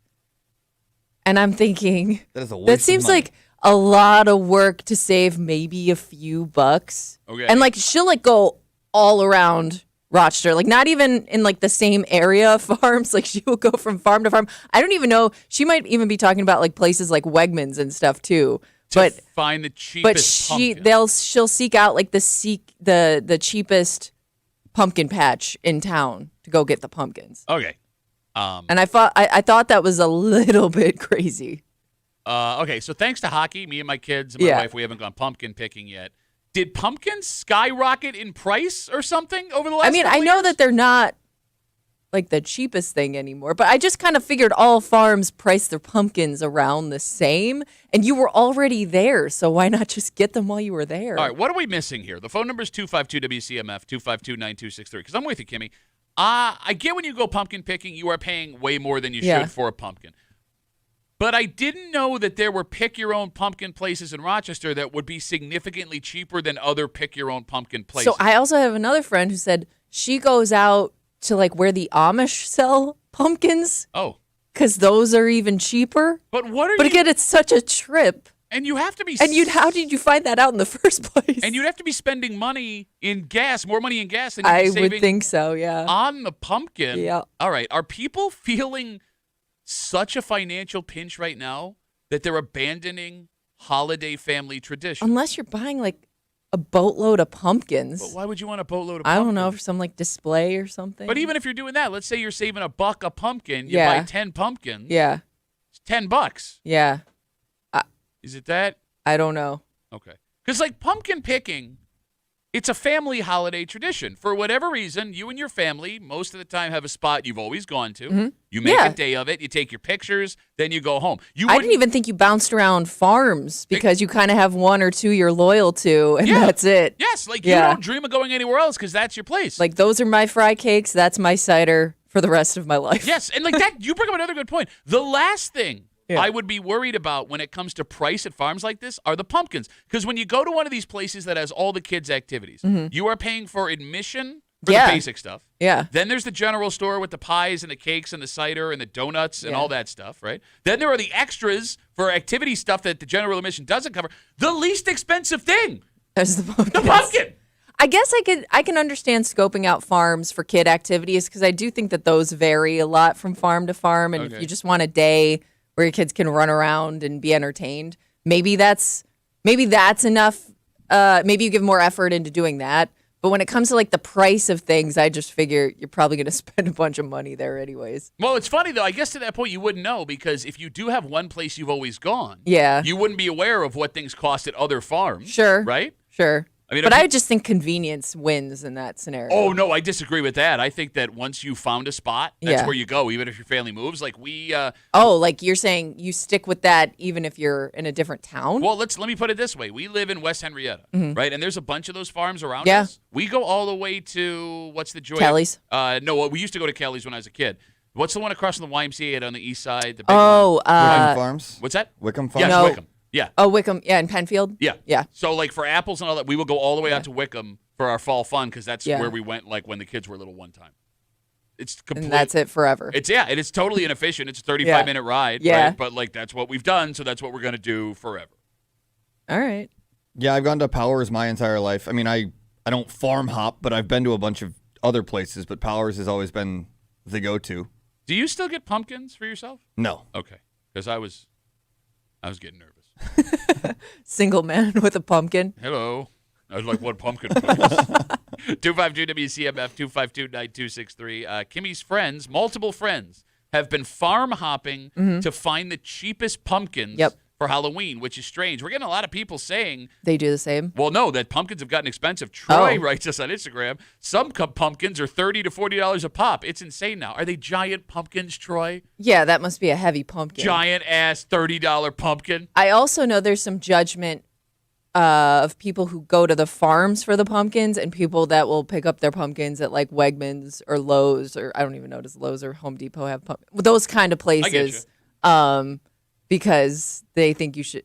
And I'm thinking, that seems like a lot of work to save maybe a few bucks. Okay. And like she'll like go all around Rochester, like not even in like the same area of farms. Like she will go from farm to farm. I don't even know. She might even be talking about like places like Wegmans and stuff too. To find the cheapest pumpkin. She'll seek out like the cheapest pumpkin patch in town to go get the pumpkins. Okay. And I thought that was a little bit crazy. Okay, so thanks to hockey, me and my kids and my wife, we haven't gone pumpkin picking yet. Did pumpkins skyrocket in price or something over the last couple I know years? that they're not like the cheapest thing anymore, but I just kind of figured all farms price their pumpkins around the same, and you were already there, so why not just get them while you were there? All right, what are we missing here? The phone number is 252-WCMF, 252-9263, because I'm with you, Kimmy. I get when you go pumpkin picking, you are paying way more than you should for a pumpkin. But I didn't know that there were pick-your-own pumpkin places in Rochester that would be significantly cheaper than other pick-your-own pumpkin places. So I also have another friend who said she goes out to like where the Amish sell pumpkins. Oh. Because those are even cheaper. But again, it's such a trip. And you have to be... how did you find that out in the first place? And you'd have to be spending money in gas, more money in gas than you'd be saving would think so, yeah. on the pumpkin. Yeah. All right, are people feeling such a financial pinch right now that they're abandoning holiday family tradition? Unless you're buying like a boatload of pumpkins. But why would you want a boatload of I pumpkins? don't know, for some like display or something. But even if you're doing that, let's say you're saving $1 a pumpkin, you buy 10 pumpkins. Yeah. It's $10. Yeah. Is it that? I don't know. Okay. Because like pumpkin picking, it's a family holiday tradition. For whatever reason, you and your family most of the time have a spot you've always gone to. Mm-hmm. You make a day of it. You take your pictures. Then you go home. I didn't even think you bounced around farms because you kind of have one or two you're loyal to, and that's it. Yes, like you don't dream of going anywhere else because that's your place. Like those are my fry cakes. That's my cider for the rest of my life. Yes, and like that, you bring up another good point. The last thing I would be worried about when it comes to price at farms like this are the pumpkins. Because when you go to one of these places that has all the kids' activities, you are paying for admission, for Yeah. the basic stuff. Yeah. Then there's the general store with the pies and the cakes and the cider and the donuts and all that stuff, right? Then there are the extras for activity stuff that the general admission doesn't cover. The least expensive thing, There's the pumpkin. the pumpkin. I guess I can understand scoping out farms for kid activities because I do think that those vary a lot from farm to farm. And if you just want a day where your kids can run around and be entertained, maybe that's enough. Maybe you give more effort into doing that. But when it comes to like the price of things, I just figure you're probably going to spend a bunch of money there anyways. Well, it's funny, though. I guess to that point, you wouldn't know because if you do have one place you've always gone, you wouldn't be aware of what things cost at other farms. Sure. Right? Sure. I mean, but I just think convenience wins in that scenario. Oh, no, I disagree with that. I think that once you found a spot, that's where you go, even if your family moves. Like we like you're saying you stick with that even if you're in a different town? Well, let me put it this way. We live in West Henrietta, right? And there's a bunch of those farms around Yeah. us. We go all the way to, what's the joy? Kelly's? No, we used to go to Kelly's when I was a kid. What's the one across from the YMCA on the east side? The big Oh, one? Wickham Farms. What's that? Wickham Farms. Yes, No. Wickham. Yeah. Oh, Wickham. Yeah, in Penfield? Yeah. Yeah. So, like, for apples and all that, we will go all the way out to Wickham for our fall fun because that's Yeah. where we went, like, when the kids were little one time. It's complete. And that's it forever. It is totally inefficient. It's a 35-minute ride. Yeah. Right? But, like, that's what we've done, so that's what we're going to do forever. All right. Yeah, I've gone to Powers my entire life. I mean, I don't farm hop, but I've been to a bunch of other places, but Powers has always been the go-to. Do you still get pumpkins for yourself? No. Okay. Because I was getting nervous. Single man with a pumpkin. Hello. I was like, what pumpkin, please? 252-WCMF, 252-9263. Kimmy's friends, multiple friends, have been farm hopping to find the cheapest pumpkins for Halloween, which is strange. We're getting a lot of people saying, They do the same. well, no, that pumpkins have gotten expensive. Troy writes us on Instagram, some pumpkins are $30 to $40 a pop. It's insane now. Are they giant pumpkins, Troy? Yeah, that must be a heavy pumpkin. Giant-ass $30 pumpkin? I also know there's some judgment of people who go to the farms for the pumpkins and people that will pick up their pumpkins at like Wegmans or Lowe's or I don't even know, does Lowe's or Home Depot have those kind of places. Because they think you should.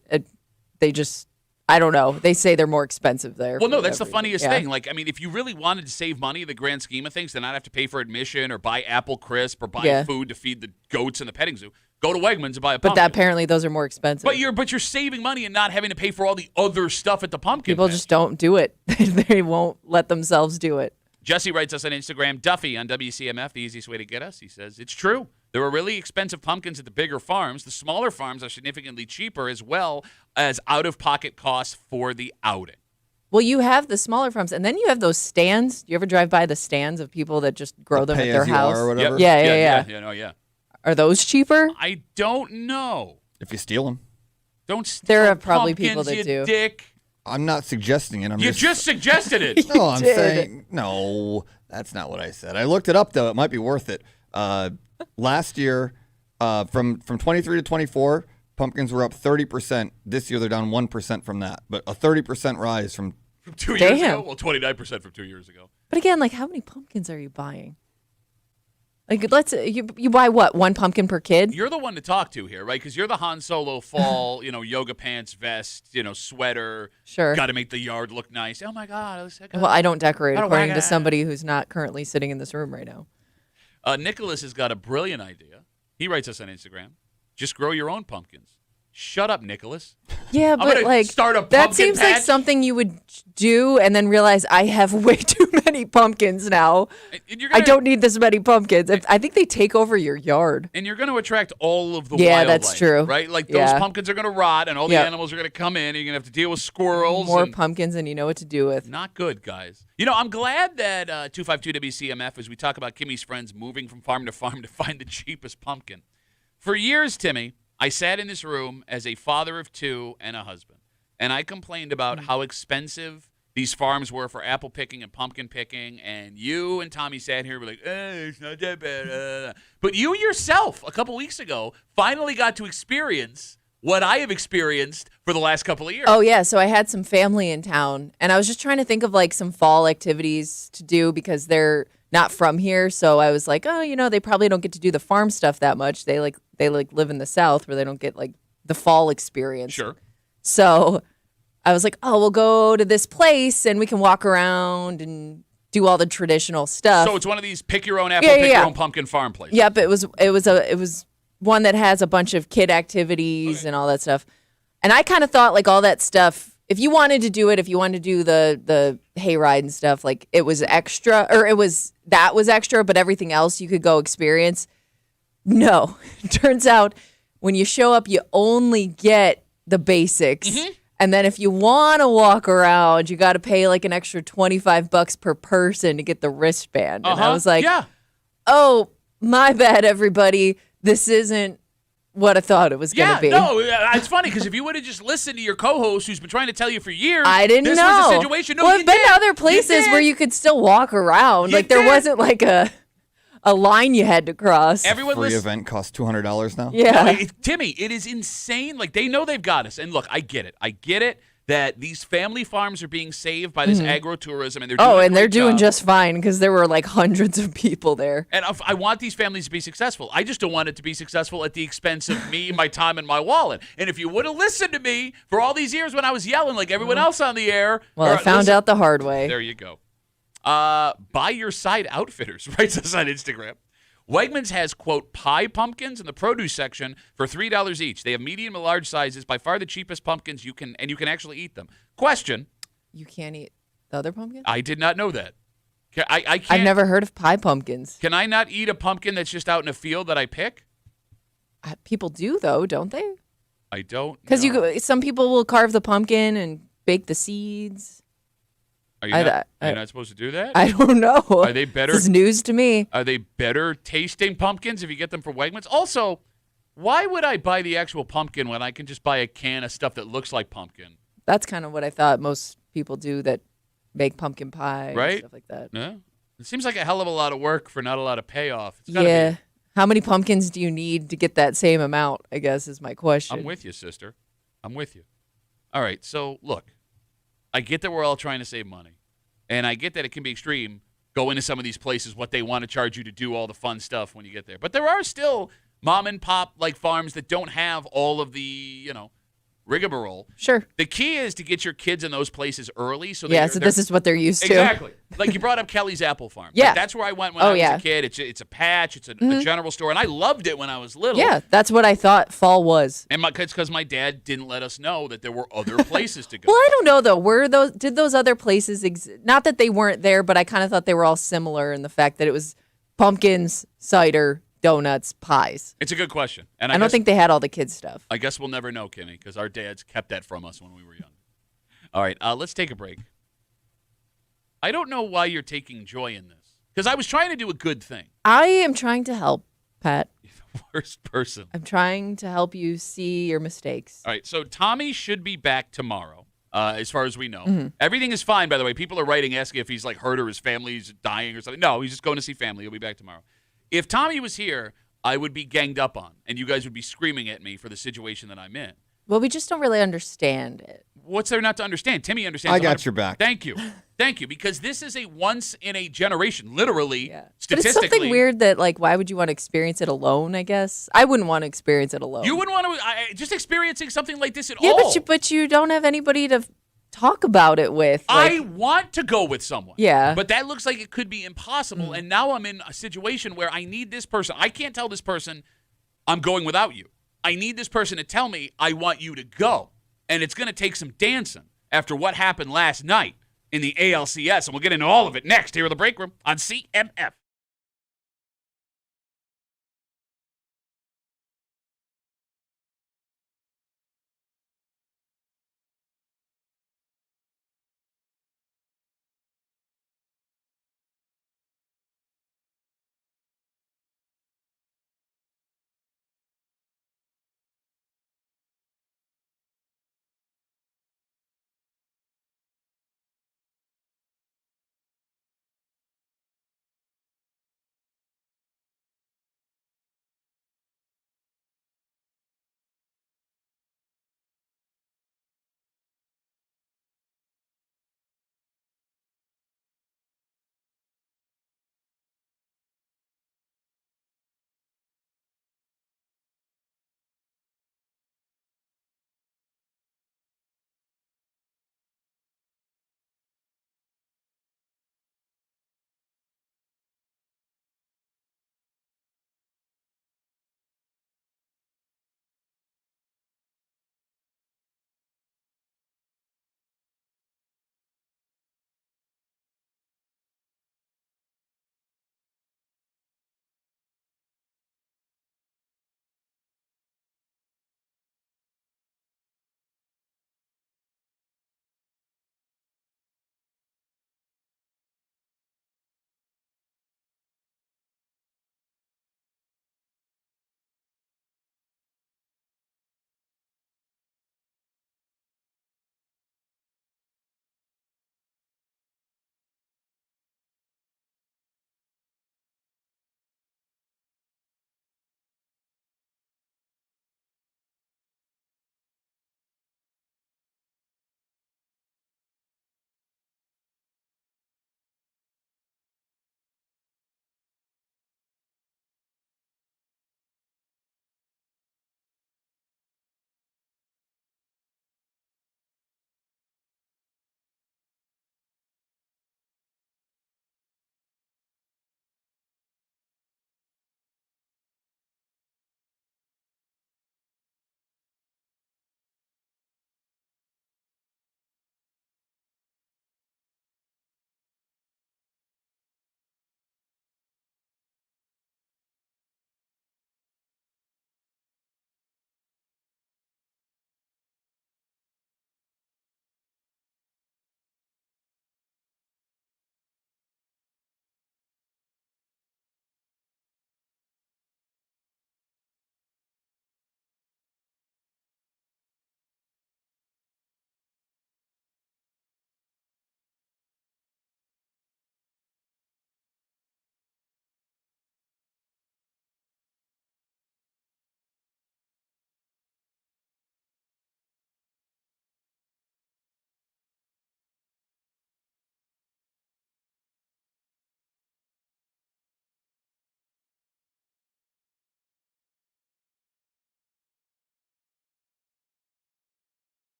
They just, I don't know. They say they're more expensive there. Well, no, that's the funniest thing. Like, I mean, if you really wanted to save money in the grand scheme of things, to not have to pay for admission or buy apple crisp or buy food to feed the goats in the petting zoo, go to Wegmans and buy a pumpkin. But apparently those are more expensive. But you're saving money and not having to pay for all the other stuff at the pumpkin People patch. just don't do it. They won't let themselves do it. Jesse writes us on Instagram, Duffy on WCMF, the easiest way to get us. He says, it's true. There are really expensive pumpkins at the bigger farms. The smaller farms are significantly cheaper as well as out-of-pocket costs for the outing. Well, you have the smaller farms, and then you have those stands. Do you ever drive by the stands of people that just grow them at their house? Or whatever. Yeah. Yeah. Are those cheaper? I don't know. If you steal them. Don't steal There are probably pumpkins, people that you do. dick. I'm not suggesting it. You just suggested it. No, I'm did. saying no. That's not what I said. I looked it up though. It might be worth it. Last year, from 23 to 24, pumpkins were up 30%. This year they're down 1% from that, but a 30% rise from 2 years Damn. ago? Well, 29% from 2 years ago. But again, like how many pumpkins are you buying? Like you buy what, one pumpkin per kid? You're the one to talk to here, right? Because you're the Han Solo fall, yoga pants, vest, sweater. Sure. Got to make the yard look nice. Oh my God! Well, I don't decorate I don't according like to that. somebody who's not currently sitting in this room right now. Nicholas has got a brilliant idea. He writes us on Instagram. Just grow your own pumpkins. Shut up, Nicholas. Yeah, I'm gonna but like start a that pumpkin seems like patch. something you would do and then realize I have way too many pumpkins now. And you're I gonna- don't need this many pumpkins. I think they take over your yard. And you're going to attract all of the Yeah, wildlife. that's true. Right? Like those Yeah. pumpkins are going to rot, and all the Yep. animals are going to come in. And you're going to have to deal with squirrels. More and pumpkins than you know what to do with. Not good, guys. I'm glad that 252 WCMF, as we talk about Kimmy's friends moving from farm to find the cheapest pumpkin. For years, Timmy, I sat in this room as a father of two and a husband, and I complained about how expensive these farms were for apple picking and pumpkin picking, and you and Tommy sat here and were like, it's not that bad. But you yourself, a couple weeks ago, finally got to experience what I have experienced for the last couple of years. Oh yeah, so I had some family in town, and I was just trying to think of like some fall activities to do because they're not from here. So I was like, they probably don't get to do the farm stuff that much. They live in the South where they don't get like the fall experience. Sure. So I was like, we'll go to this place and we can walk around and do all the traditional stuff. So it's one of these pick your own apple, pick your own pumpkin farm places. Yep, it was one that has a bunch of kid activities and all that stuff. And I kind of thought like all that stuff, if you wanted to do it, if you wanted to do the hayride and stuff, like it was extra, or that was extra, but everything else you could go experience. No, it turns out when you show up, you only get the basics. Mm-hmm. And then if you want to walk around, you got to pay like an extra $25 per person to get the wristband. And I was like, oh, my bad, everybody. This isn't what I thought it was going to be. No, it's funny because if you would have just listened to your co-host who's been trying to tell you for years, I didn't know. This was the situation. No, I've been to other places where you could still walk around. There wasn't like a line you had to cross. Free event costs $200 now? Yeah. No, Timmy, it is insane. Like, they know they've got us. And look, I get it. I get it that these family farms are being saved by this agro-tourism, and they're doing just fine because there were like hundreds of people there. And I want these families to be successful. I just don't want it to be successful at the expense of me, my time, and my wallet. And if you would have listened to me for all these years when I was yelling like everyone else on the air. Well, I found out the hard way. There you go. Buy Your Side Outfitters writes us on Instagram. Wegmans has, quote, pie pumpkins in the produce section for $3 each. They have medium and large sizes, by far the cheapest pumpkins you can actually eat them. Question. You can't eat the other pumpkins? I did not know that. I can't. I've never heard of pie pumpkins. Can I not eat a pumpkin that's just out in a field that I pick? People do, though, don't they? I don't. Because some people will carve the pumpkin and bake the seeds. Are you not supposed to do that? I don't know. Are they better? This is news to me. Are they better tasting pumpkins if you get them from Wegmans? Also, why would I buy the actual pumpkin when I can just buy a can of stuff that looks like pumpkin? That's kind of what I thought most people do that make pumpkin pie right? and stuff like that. Yeah. It seems like a hell of a lot of work for not a lot of payoff. Yeah. How many pumpkins do you need to get that same amount, I guess, is my question. I'm with you, sister. I'm with you. All right, so look. I get that we're all trying to save money, and I get that it can be extreme going to some of these places, what they want to charge you to do all the fun stuff when you get there. But there are still mom and pop like farms that don't have all of the, rigmarole. Sure. The key is to get your kids in those places early. So this is what they're used to. Exactly. Like you brought up Kelly's Apple Farm. Yeah. Like that's where I went when I was a kid. It's a patch. It's a general store. And I loved it when I was little. Yeah, that's what I thought fall was. And it's because my dad didn't let us know that there were other places to go. Well, I don't know, though. Did those other places exist? Not that they weren't there, but I kind of thought they were all similar in the fact that it was pumpkins, cider, donuts, pies. It's a good question. And I don't think they had all the kids' stuff. I guess we'll never know, Kimmy, because our dads kept that from us when we were young. All right, let's take a break. I don't know why you're taking joy in this, because I was trying to do a good thing. I am trying to help, Pat. You're the worst person. I'm trying to help you see your mistakes. All right, so Tommy should be back tomorrow, as far as we know. Everything is fine, by the way. People are writing, asking if he's like hurt or his family's dying or something. No, he's just going to see family. He'll be back tomorrow. If Tommy was here, I would be ganged up on, and you guys would be screaming at me for the situation that I'm in. Well, we just don't really understand it. What's there not to understand? Timmy understands. I got your back. Thank you. Thank you, because this is a once-in-a-generation, literally, statistically. But it's something weird that, like, why would you want to experience it alone, I guess? I wouldn't want to experience it alone. You wouldn't want to just experiencing something like this at all. Yeah, but you don't have anybody to talk about it with. I want to go with someone. Yeah. But that looks like it could be impossible, and now I'm in a situation where I need this person. I can't tell this person I'm going without you. I need this person to tell me I want you to go. And it's going to take some dancing after what happened last night in the ALCS. And we'll get into all of it next here in the break room on CMF.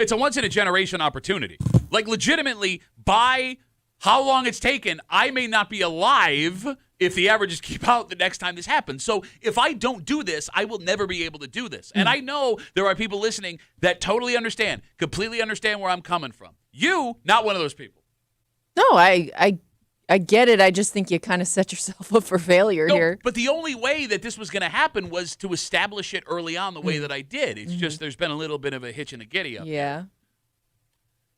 It's a once-in-a-generation opportunity. Like, legitimately, by how long it's taken, I may not be alive if the averages keep out the next time this happens. So if I don't do this, I will never be able to do this. And I know there are people listening that totally understand, completely understand where I'm coming from. You, not one of those people. No, I get it. I just think you kind of set yourself up for failure here. But the only way that this was going to happen was to establish it early on the way that I did. It's just there's been a little bit of a hitch and a giddy up. Yeah.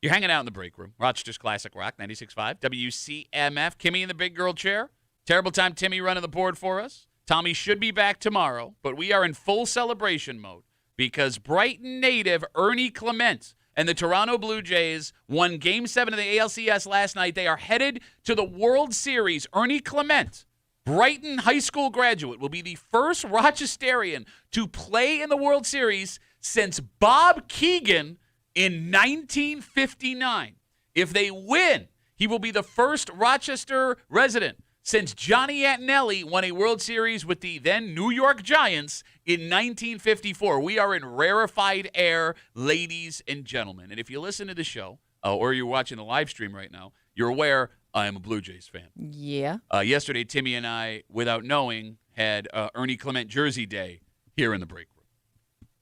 You're hanging out in the break room. Rochester's Classic Rock, 96.5. WCMF. Kimmy in the big girl chair. Terrible time Timmy running the board for us. Tommy should be back tomorrow, but we are in full celebration mode because Brighton native Ernie Clement and the Toronto Blue Jays won Game 7 of the ALCS last night. They are headed to the World Series. Ernie Clement, Brighton high school graduate, will be the first Rochesterian to play in the World Series since Bob Keegan in 1959. If they win, he will be the first Rochester resident since Johnny Antonelli won a World Series with the then New York Giants in 1954. We are in rarefied air, ladies and gentlemen. And if you listen to the show, or you're watching the live stream right now, you're aware I am a Blue Jays fan. Yeah. Yesterday, Timmy and I, without knowing, had Ernie Clement Jersey Day here in the break room.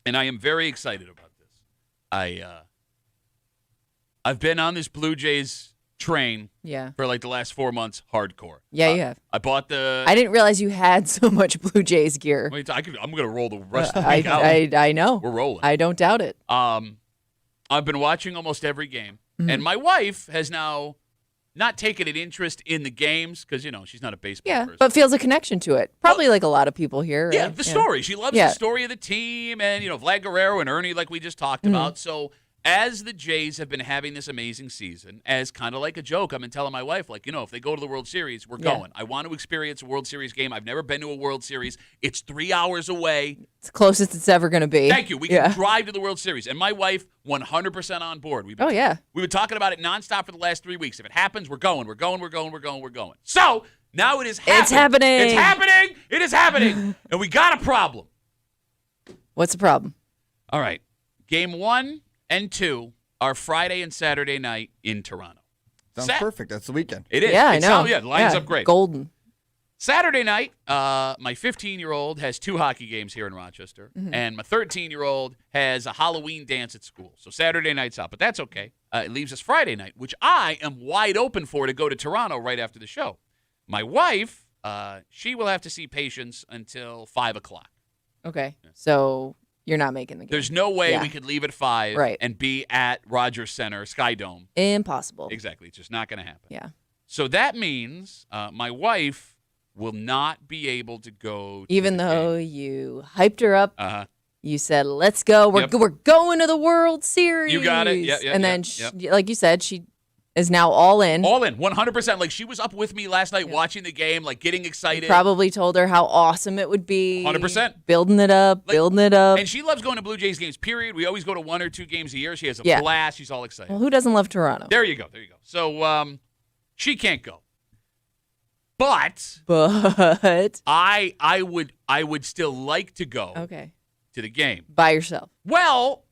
And I am very excited about this. I've been on this Blue Jays train for like the last 4 months, hardcore. Yeah, you have. I bought the... I didn't realize you had so much Blue Jays gear. I'm going to roll the rest of the week out. I know. We're rolling. I don't doubt it. I've been watching almost every game, and my wife has now not taken an interest in the games because, she's not a baseball person. But feels a connection to it. Probably like a lot of people here, right? Yeah, the story. She loves the story of the team and, Vlad Guerrero and Ernie like we just talked about. So as the Jays have been having this amazing season, as kind of like a joke, I've been telling my wife, like, if they go to the World Series, we're going. I want to experience a World Series game. I've never been to a World Series. It's 3 hours away. It's the closest it's ever going to be. Thank you. We can drive to the World Series. And my wife, 100% on board. We've been talking about it nonstop for the last 3 weeks. If it happens, we're going. We're going. We're going. We're going. We're going. So now it is happening. It's happening. It's happening. It is happening. And we got a problem. What's the problem? All right. Game 1 and 2 are Friday and Saturday night in Toronto. Sounds perfect. That's the weekend. It is. Yeah, I know. It lines up great. Golden. Saturday night, my 15-year-old has 2 hockey games here in Rochester, and my 13-year-old has a Halloween dance at school. So Saturday night's out, but that's okay. It leaves us Friday night, which I am wide open for to go to Toronto right after the show. My wife, she will have to see patients until 5 o'clock. Okay. So you're not making the game. There's no way we could leave at 5 Right. and be at Rogers Center, Sky Dome. Impossible. Exactly. It's just not going to happen. Yeah. So that means my wife will not be able to go to Even the though game. you hyped her up, Uh-huh. you said, let's go. We're going to the World Series. You got it. Yeah, and then, like you said, she is now all in. All in, 100%. Like, she was up with me last night watching the game, like, getting excited. Probably told her how awesome it would be. 100%. Building it up. And she loves going to Blue Jays games, period. We always go to 1 or 2 games a year. She has a blast. She's all excited. Well, who doesn't love Toronto? There you go. So, she can't go. But I would still like to go to the game. By yourself. Well,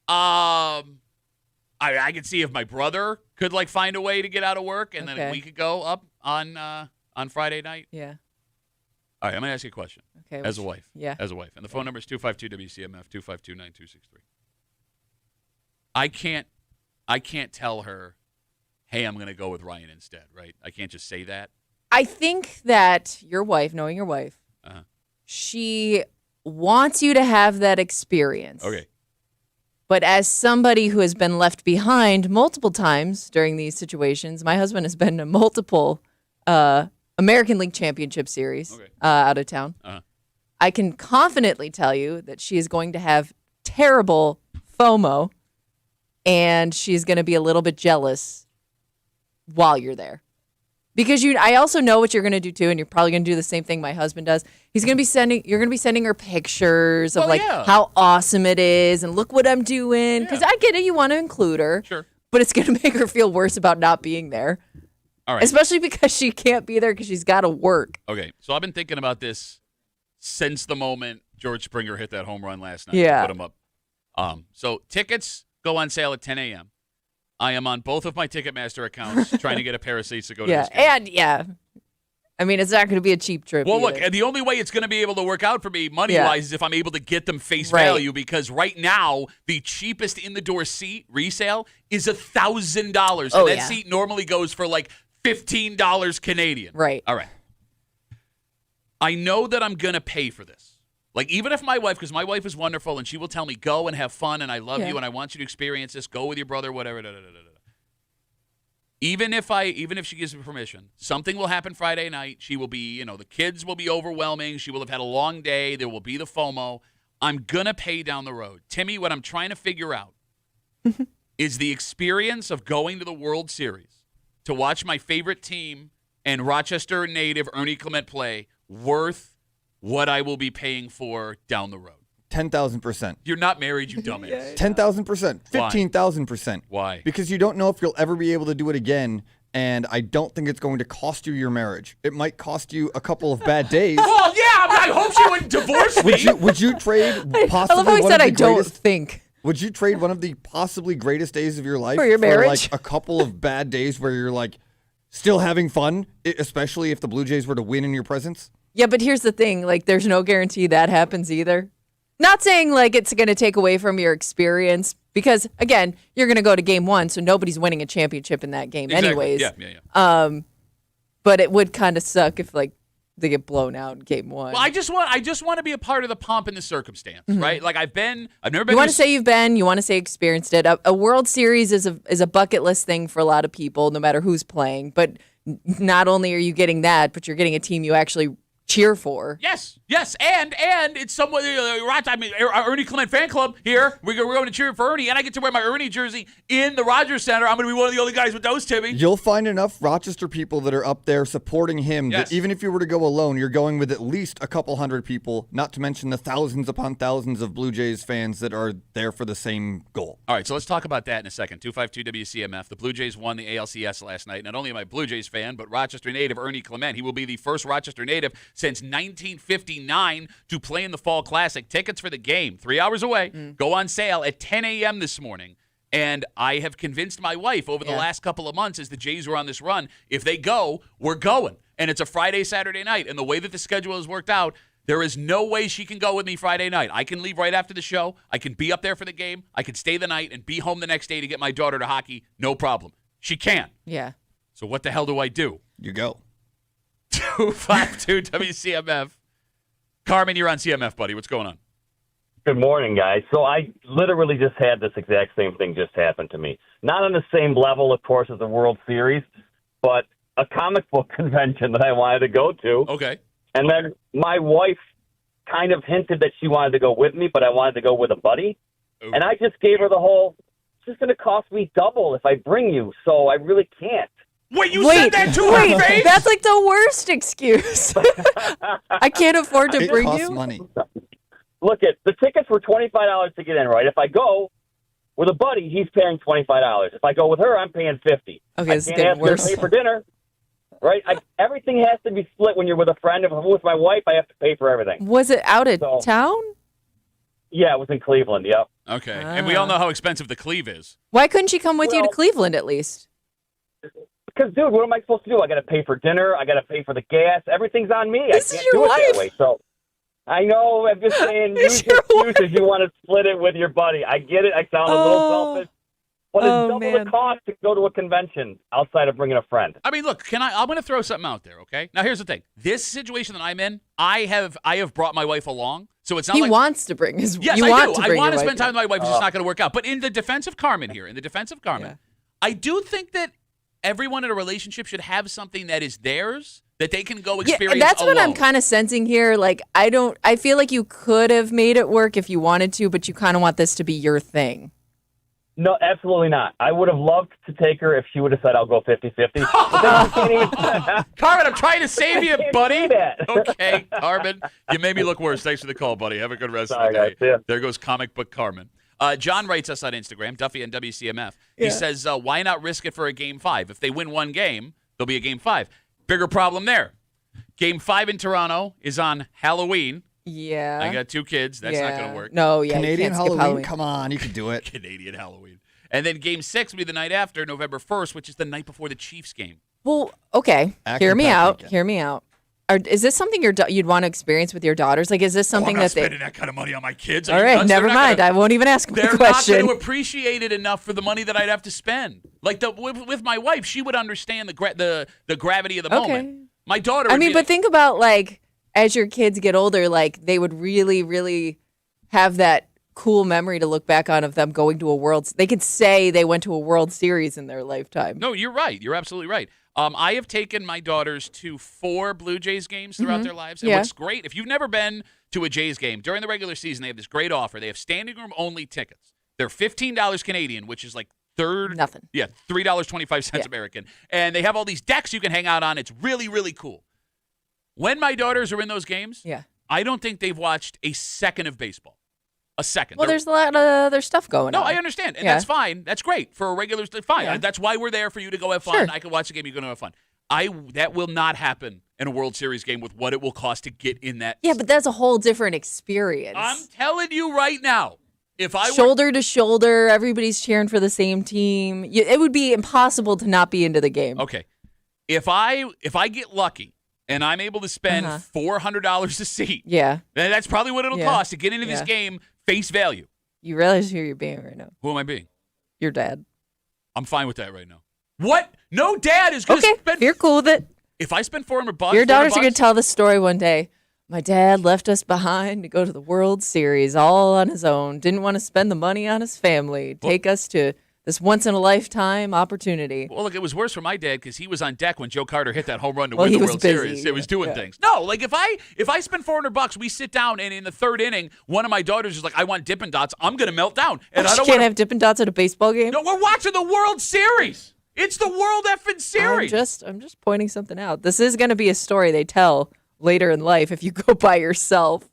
I could see if my brother could like find a way to get out of work, and then we could go up on Friday night. Yeah. All right, I'm gonna ask you a question. Okay. As a wife. Yeah. As a wife, and the phone number is 252-WCMF 252-9263. I can't tell her, hey, I'm gonna go with Ryan instead, right? I can't just say that. I think that your wife, knowing your wife, she wants you to have that experience. Okay. But as somebody who has been left behind multiple times during these situations, my husband has been to multiple American League Championship Series out of town. I can confidently tell you that she is going to have terrible FOMO, and she's going to be a little bit jealous while you're there. Because I also know what you're going to do too, and you're probably going to do the same thing my husband does. You're going to be sending her pictures of how awesome it is, and look what I'm doing. Because I get it, you want to include her. Sure. But it's going to make her feel worse about not being there. All right. Especially because she can't be there because she's got to work. Okay, so I've been thinking about this since the moment George Springer hit that home run last night. Yeah. To put him up. So tickets go on sale at 10 a.m. I am on both of my Ticketmaster accounts trying to get a pair of seats to go to this game. I mean, it's not going to be a cheap trip. Well, either. look, and the only way it's going to be able to work out for me money-wise is if I'm able to get them face value, because right now the cheapest in-the-door seat resale is $1,000. And that seat normally goes for like $15 Canadian. Right. All right. I know that I'm going to pay for this. Like, even if my wife, because my wife is wonderful, and she will tell me, go and have fun, and I love you, and I want you to experience this, go with your brother, whatever, Even if she gives me permission, something will happen Friday night. She will be, the kids will be overwhelming. She will have had a long day. There will be the FOMO. I'm going to pay down the road. Timmy, what I'm trying to figure out is the experience of going to the World Series to watch my favorite team and Rochester native Ernie Clement play worth what I will be paying for down the road. 10,000%. You're not married, you dumbass. 10,000%. 15,000%. Why? Because you don't know if you'll ever be able to do it again, and I don't think it's going to cost you your marriage. It might cost you a couple of bad days. Well, yeah, I hope she wouldn't divorce me. Would you trade possibly I love how he one said, of the I don't greatest, think. Would you trade one of the possibly greatest days of your life For your marriage? like a couple of bad days where you're like still having fun, especially if the Blue Jays were to win in your presence? Yeah, but here's the thing. Like, there's no guarantee that happens either. Not saying, like, it's going to take away from your experience because, again, you're going to go to game one, so nobody's winning a championship in that game anyways. Yeah. But it would kind of suck if, like, they get blown out in game one. Well, I just want to be a part of the pomp and the circumstance, right? Like, I've never been. You want to say you've been, you want to say experienced it. A World Series is a bucket list thing for a lot of people, no matter who's playing. But not only are you getting that, but you're getting a team you actually cheer for. Yes, and it's somewhat. Ernie Clement fan club here. We're going to cheer for Ernie, and I get to wear my Ernie jersey in the Rogers Center. I'm going to be one of the only guys with those, Timmy. You'll find enough Rochester people that are up there supporting him that even if you were to go alone, you're going with at least a couple hundred people, not to mention the thousands upon thousands of Blue Jays fans that are there for the same goal. All right, so let's talk about that in a second. 252 WCMF. The Blue Jays won the ALCS last night. Not only am I a Blue Jays fan, but Rochester native Ernie Clement. He will be the first Rochester native since 1959 to play in the Fall Classic. Tickets for the game, 3 hours away, go on sale at 10 a.m. this morning. And I have convinced my wife over the last couple of months as the Jays were on this run, if they go, we're going. And it's a Friday, Saturday night. And the way that the schedule has worked out, there is no way she can go with me Friday night. I can leave right after the show. I can be up there for the game. I can stay the night and be home the next day to get my daughter to hockey. No problem. She can. Yeah. So what the hell do I do? You go. 252 WCMF. Carmen, you're on CMF, buddy. What's going on? Good morning, guys. So I literally just had this exact same thing just happen to me. Not on the same level, of course, as the World Series, but a comic book convention that I wanted to go to. Okay. And then my wife kind of hinted that she wanted to go with me, but I wanted to go with a buddy. Ooh. And I just gave her the whole, it's just going to cost me double if I bring you, so I really can't. Wait, you said that to her face? That's like the worst excuse. I can't afford to bring costs you. money. Look, the tickets were $25 to get in, right? If I go with a buddy, he's paying $25. If I go with her, I'm paying $50. Okay, I it's can't getting ask her worse. to pay for dinner, right? Everything has to be split when you're with a friend. If I'm with my wife, I have to pay for everything. Was it out of town? Yeah, it was in Cleveland, yep. Okay. And we all know how expensive the Cleve is. Why couldn't she come with you to Cleveland at least? Because, dude, what am I supposed to do? I got to pay for dinner. I got to pay for the gas. Everything's on me. This I is can't your do it wife. that way. So I know. I'm just saying, use your excuses. You want to split it with your buddy. I get it. I sound a little selfish. But it's double the cost to go to a convention outside of bringing a friend. I mean, look, I'm going to throw something out there, okay? Now, here's the thing. This situation that I'm in, I have brought my wife along, so it's not He like... wants to bring his Yes, you I want do. To I bring want to your spend wife time with my wife. It's just not going to work out. But in the defense of Carmen here, I do think that everyone in a relationship should have something that is theirs that they can go experience that's alone. what I'm kind of sensing here. Like, I feel like you could have made it work if you wanted to, but you kind of want this to be your thing. No, absolutely not. I would have loved to take her if she would have said, I'll go 50-50. Carmen, I'm trying to save you, buddy. that. Okay, Carmen, you made me look worse. Thanks for the call, buddy. Have a good rest Sorry, of the day. guys. Yeah. There goes comic book Carmen. John writes us on Instagram, Duffy and WCMF. He says, why not risk it for a Game 5? If they win one game, there'll be a Game 5. Bigger problem there. Game 5 in Toronto is on Halloween. Yeah. I got 2 kids. That's not going to work. No, yeah. Canadian you can't skip Halloween. Come on, you can do it. Canadian Halloween. And then Game 6 will be the night after, November 1st, which is the night before the Chiefs game. Well, okay. Hear me Action-packed out. weekend. Hear me out. Is this something you'd want to experience with your daughters? Like, is this something I'm not that spending that kind of money on my kids. All right, never mind. I won't even ask my They're question. not going to appreciate it enough for the money that I'd have to spend. Like with my wife, she would understand the gravity of the moment. My daughter. I mean, but think about like as your kids get older, like they would really, really have that cool memory to look back on of them going to a World. They could say they went to a World Series in their lifetime. No, you're right. You're absolutely right. I have taken my daughters to 4 Blue Jays games throughout their lives. And what's great, if you've never been to a Jays game, during the regular season, they have this great offer. They have standing room only tickets. They're $15 Canadian, which is like Nothing. Yeah, $3.25 American. And they have all these decks you can hang out on. It's really, really cool. When my daughters are in those games, I don't think they've watched a second of baseball. A second. Well, there's a lot of other stuff going on. No, I understand. And that's fine. That's great. For a regular, fine. Yeah. That's why we're there, for you to go have fun. Sure. I can watch the game. You're going to have fun. That will not happen in a World Series game with what it will cost to get in that. Yeah, but that's a whole different experience. I'm telling you right now, if I shoulder to shoulder, everybody's cheering for the same team. It would be impossible to not be into the game. Okay. If I get lucky and I'm able to spend $400 a seat, then that's probably what it'll cost to get into this game face value. You realize who you're being right now. Who am I being? Your dad. I'm fine with that right now. What? No dad is going to spend. If you're cool with it. If I spend $400, your daughters are going to tell the story one day. My dad left us behind to go to the World Series all on his own. Didn't want to spend the money on his family. Take us to this once-in-a-lifetime opportunity. Well, look, it was worse for my dad because he was on deck when Joe Carter hit that home run to win the World busy, Series. It was doing things. No, like if I spend $400, we sit down and in the 3rd inning, one of my daughters is like, "I want Dippin' Dots." I'm going to melt down. And I don't can't have Dippin' Dots at a baseball game. No, we're watching the World Series. It's the World Effing Series. I'm just pointing something out. This is going to be a story they tell later in life if you go by yourself.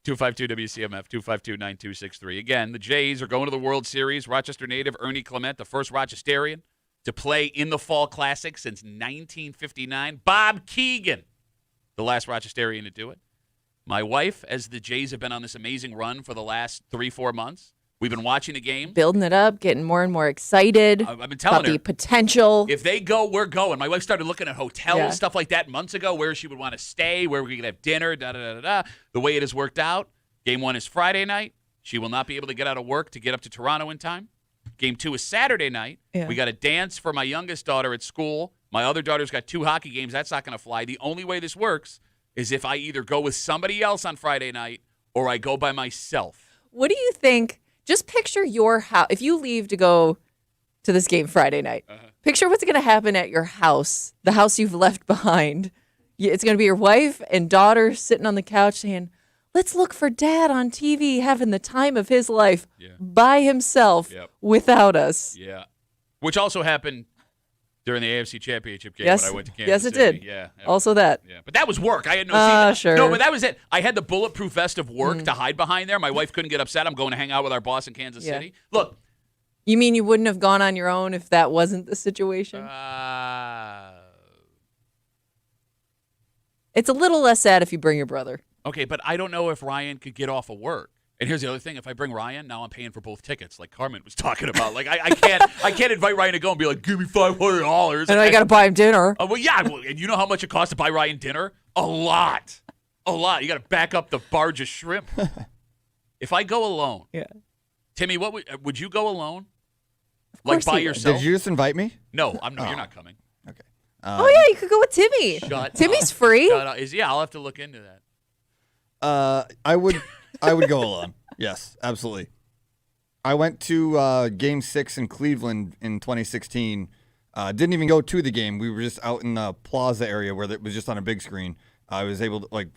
252-WCMF, 252-9263. Again, the Jays are going to the World Series. Rochester native Ernie Clement, the first Rochesterian to play in the Fall Classic since 1959. Bob Keegan, the last Rochesterian to do it. My wife, as the Jays have been on this amazing run for the last 3-4 months, we've been watching the game. Building it up, getting more and more excited. I've been telling her. The potential. If they go, we're going. My wife started looking at hotels, stuff like that months ago, where she would want to stay, where we could have dinner, da-da-da-da-da. The way it has worked out, Game 1 is Friday night. She will not be able to get out of work to get up to Toronto in time. Game 2 is Saturday night. We got a dance for my youngest daughter at school. My other daughter's got 2 hockey games. That's not going to fly. The only way this works is if I either go with somebody else on Friday night or I go by myself. What do you think? Just picture your house. If you leave to go to this game Friday night, picture what's going to happen at your house, the house you've left behind. It's going to be your wife and daughter sitting on the couch saying, "Let's look for Dad on TV having the time of his life by himself without us." Yeah. Which also happened during the AFC Championship game when I went to Kansas City. Yes, it did. Yeah. Also that. Yeah. But that was work. I had no sure. No, but that was it. I had the bulletproof vest of work to hide behind there. My wife couldn't get upset. I'm going to hang out with our boss in Kansas City. Look. You mean you wouldn't have gone on your own if that wasn't the situation? It's a little less sad if you bring your brother. Okay, but I don't know if Ryan could get off of work. And here's the other thing: if I bring Ryan, now I'm paying for both tickets, like Carmen was talking about. Like I can't invite Ryan to go and be like, "Give me $500." And I got to buy him dinner. Well, yeah, and you know how much it costs to buy Ryan dinner? A lot. You got to back up the barge of shrimp. If I go alone, Timmy, what would you go alone? Like by yourself? Did you just invite me? No, I'm not. You're not coming. Okay. Oh yeah, you could go with Timmy. Timmy's free. I'll have to look into that. I would go alone. Yes, absolutely. I went to Game 6 in Cleveland in 2016. Didn't even go to the game. We were just out in the plaza area where it was just on a big screen. I was able to,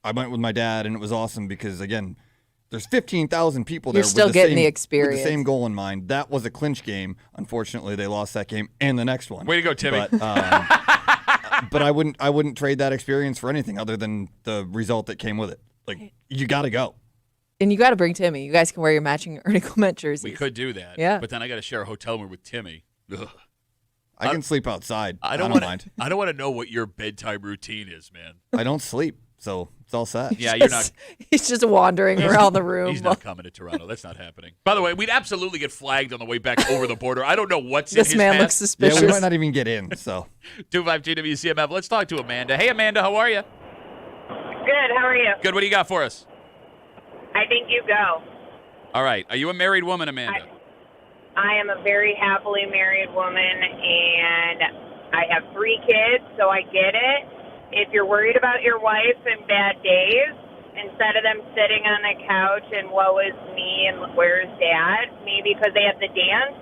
I went with my dad, and it was awesome because, again, there's 15,000 people there. You're still getting the experience. With the same goal in mind. That was a clinch game. Unfortunately, they lost that game and the next one. Way to go, Timmy. But I wouldn't trade that experience for anything other than the result that came with it. Like, you got to go. And you got to bring Timmy. You guys can wear your matching Ernie Clement jerseys. We could do that. Yeah. But then I got to share a hotel room with Timmy. Ugh. I can sleep outside. I don't mind. I don't want to know what your bedtime routine is, man. I don't sleep, so It's all set. Yeah, you're not. He's just wandering around the room. He's not coming to Toronto. That's not happening. By the way, we'd absolutely get flagged on the way back over the border. I don't know what's in his This man looks past. suspicious. Yeah, we might not even get in. So 252 WCMF. Let's talk to Amanda. Hey, Amanda, how are you? Good. How are you? Good. What do you got for us? I think you go. All right. Are you a married woman, Amanda? I am a very happily married woman, and I have 3 kids, so I get it. If you're worried about your wife and bad days, instead of them sitting on the couch and woe is me and where's dad, maybe because they have to dance,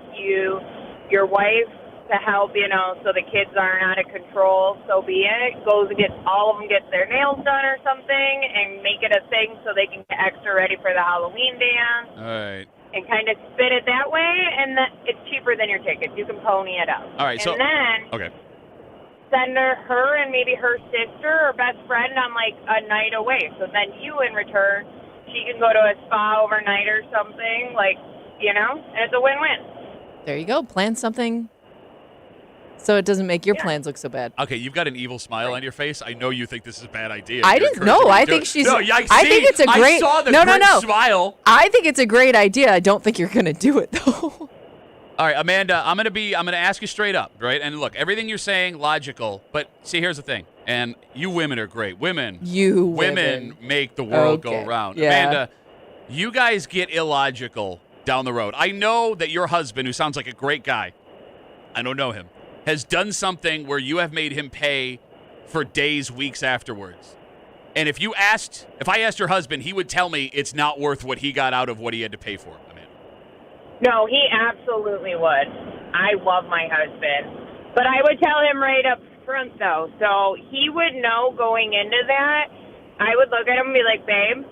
your wife to help, so the kids aren't out of control, so be it. Goes and gets, all of them gets their nails done or something and make it a thing so they can get extra ready for the Halloween dance. All right. And kind of spin it that way, and it's cheaper than your tickets. You can pony it up. All right. And then okay. send her and maybe her sister or best friend on like a night away. So then you, in return, she can go to a spa overnight or something, and it's a win-win. There you go. Plan something so it doesn't make your plans look so bad. Okay, you've got an evil smile on your face. I know you think this is a bad idea. I You're didn't encouraging know. me to I do think it. she's. No, yeah, I think it's a great. I saw the no, great smile. I think it's a great idea. I don't think you're gonna do it though. All right, Amanda, I'm gonna ask you straight up, right? And look, everything you're saying, logical. But see, here's the thing. And you women are great. Women make the world go round. Yeah. Amanda, you guys get illogical down the road. I know that your husband, who sounds like a great guy, I don't know him, has done something where you have made him pay for days, weeks afterwards. And if I asked your husband, he would tell me it's not worth what he got out of what he had to pay for. Amanda. No, he absolutely would. I love my husband. But I would tell him right up front, though. So he would know going into that. I would look at him and be like, babe,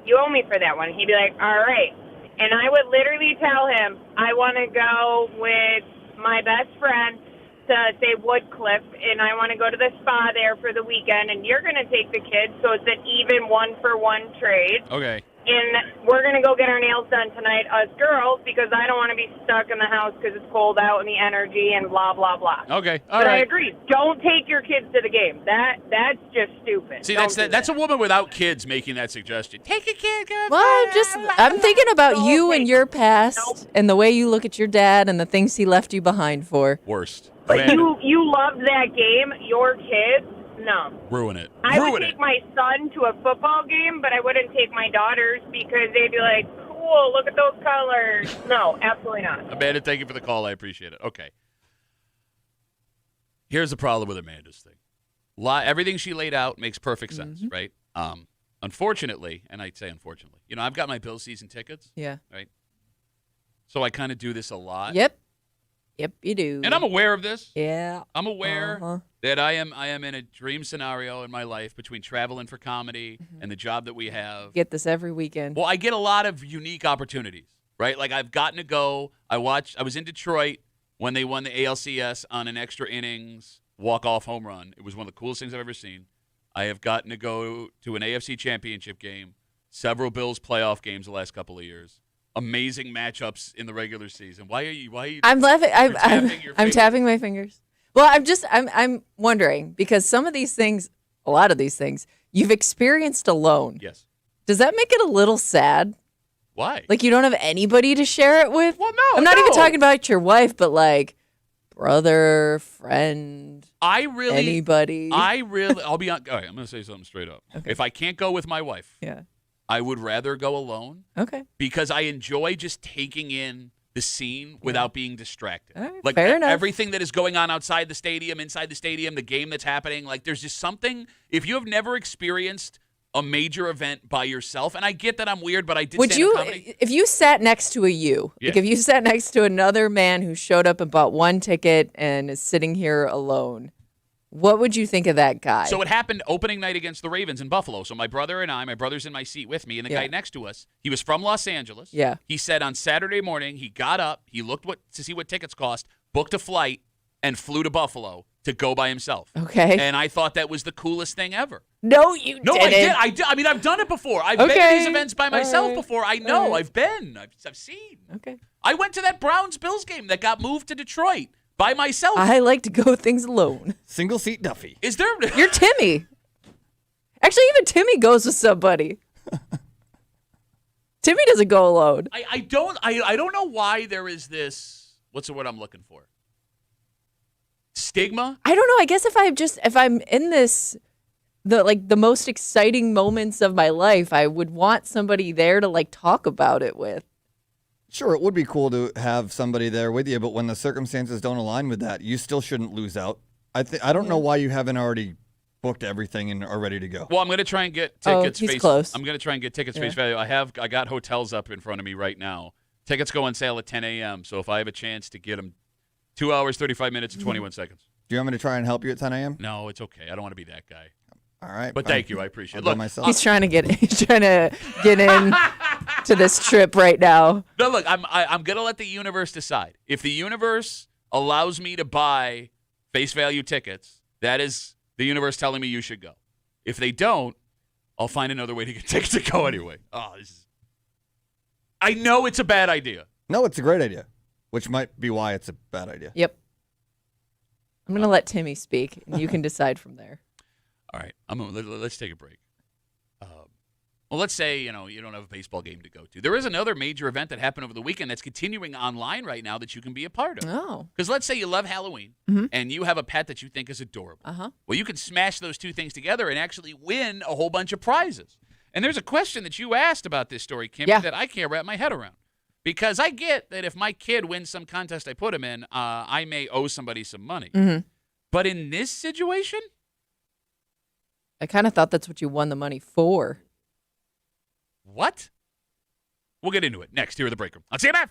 you owe me for that one. He'd be like, all right. And I would literally tell him, I want to go with my best friend to, say, Woodcliff, and I want to go to the spa there for the weekend, and you're going to take the kids, so it's an even one-for-one trade. Okay. And we're going to go get our nails done tonight, us girls, because I don't want to be stuck in the house because it's cold out and the energy and blah, blah, blah. Okay, all but right. I agree. Don't take your kids to the game. That's just stupid. See, that's a woman without kids making that suggestion. Take a kid. Well, I'm thinking about you and your past and the way you look at your dad and the things he left you behind for. Worst. But Amanda, you loved that game. Your kids, no. ruin it. I would Ruin take it. my son to a football game, but I wouldn't take my daughters because they'd be like, cool, look at those colors. No, absolutely not. Amanda, thank you for the call. I appreciate it. Okay. Here's the problem with Amanda's thing. Everything she laid out makes perfect sense, right? Unfortunately, and I'd say unfortunately, I've got my Bill season tickets. Yeah. Right? So I kind of do this a lot. Yep, you do. And I'm aware of this. Yeah. I'm aware that I am in a dream scenario in my life between traveling for comedy and the job that we have. Get this every weekend. Well, I get a lot of unique opportunities, right? Like I've gotten to go. I was in Detroit when they won the ALCS on an extra innings walk-off home run. It was one of the coolest things I've ever seen. I have gotten to go to an AFC championship game, several Bills playoff games the last couple of years. Amazing matchups in the regular season. Why are you? I'm laughing. I'm fingers. tapping my fingers. Well, I'm wondering because some of these things, a lot of these things, you've experienced alone. Yes. Does that make it a little sad? Why? Like you don't have anybody to share it with? Well, no. I'm not even talking about your wife, but like brother, friend, anybody. I'll be on. All right, I'm going to say something straight up. Okay. If I can't go with my wife, Yeah. I would rather go alone. Okay. Because I enjoy just taking in the scene without being distracted. All right, Like fair enough. everything that is going on outside the stadium, inside the stadium, the game that's happening. Like there's just something. If you have never experienced a major event by yourself, and I get that I'm weird, but I did. Would you, if you sat next to like if you sat next to another man who showed up and bought one ticket and is sitting here alone, what would you think of that guy? So it happened opening night against the Ravens in Buffalo. So my brother and my brother's in my seat with me, and the guy next to us, he was from Los Angeles. Yeah. He said on Saturday morning, he got up, he looked to see what tickets cost, booked a flight, and flew to Buffalo to go by himself. Okay. And I thought that was the coolest thing ever. No, you didn't. No, I did. I mean, I've done it before. I've been to these events by myself before. I know. I've been. I've seen. Okay. I went to that Browns-Bills game that got moved to Detroit by myself. I like to go things alone. Single seat Duffy. Is there? You're Timmy. Actually, even Timmy goes with somebody. Timmy doesn't go alone. I don't know why there is this. What's the word I'm looking for? Stigma. I don't know. I guess if I'm in this, the most exciting moments of my life, I would want somebody there to like talk about it with. Sure, it would be cool to have somebody there with you, but when the circumstances don't align with that, you still shouldn't lose out. I don't know why you haven't already booked everything and are ready to go. Well, I'm going to try and get tickets. He's close. I'm going to try and get tickets face value. I got hotels up in front of me right now. Tickets go on sale at 10 a.m. So if I have a chance to get them, 2 hours, 35 minutes, and 21 seconds. Do you want me to try and help you at 10 a.m.? No, it's okay. I don't want to be that guy. All right. But thank you. I appreciate it. Look, Look, myself. He's trying to get in to this trip right now. no, look, I'm going to let the universe decide. If the universe allows me to buy face value tickets, that is the universe telling me you should go. If they don't, I'll find another way to get tickets to go anyway. I know it's a bad idea. No, it's a great idea, which might be why it's a bad idea. Yep. I'm going to let Timmy speak, and you can decide from there. All right, let's take a break. Well, let's say you don't have a baseball game to go to. There is another major event that happened over the weekend that's continuing online right now that you can be a part of. Oh. Because let's say you love Halloween and you have a pet that you think is adorable. Uh-huh. Well, you can smash those two things together and actually win a whole bunch of prizes. And there's a question that you asked about this story, Kim, that I can't wrap my head around. Because I get that if my kid wins some contest I put him in, I may owe somebody some money. Mm-hmm. But in this situation, I kind of thought that's what you won the money for. what? We'll get into it next here at the Break Room on CMF.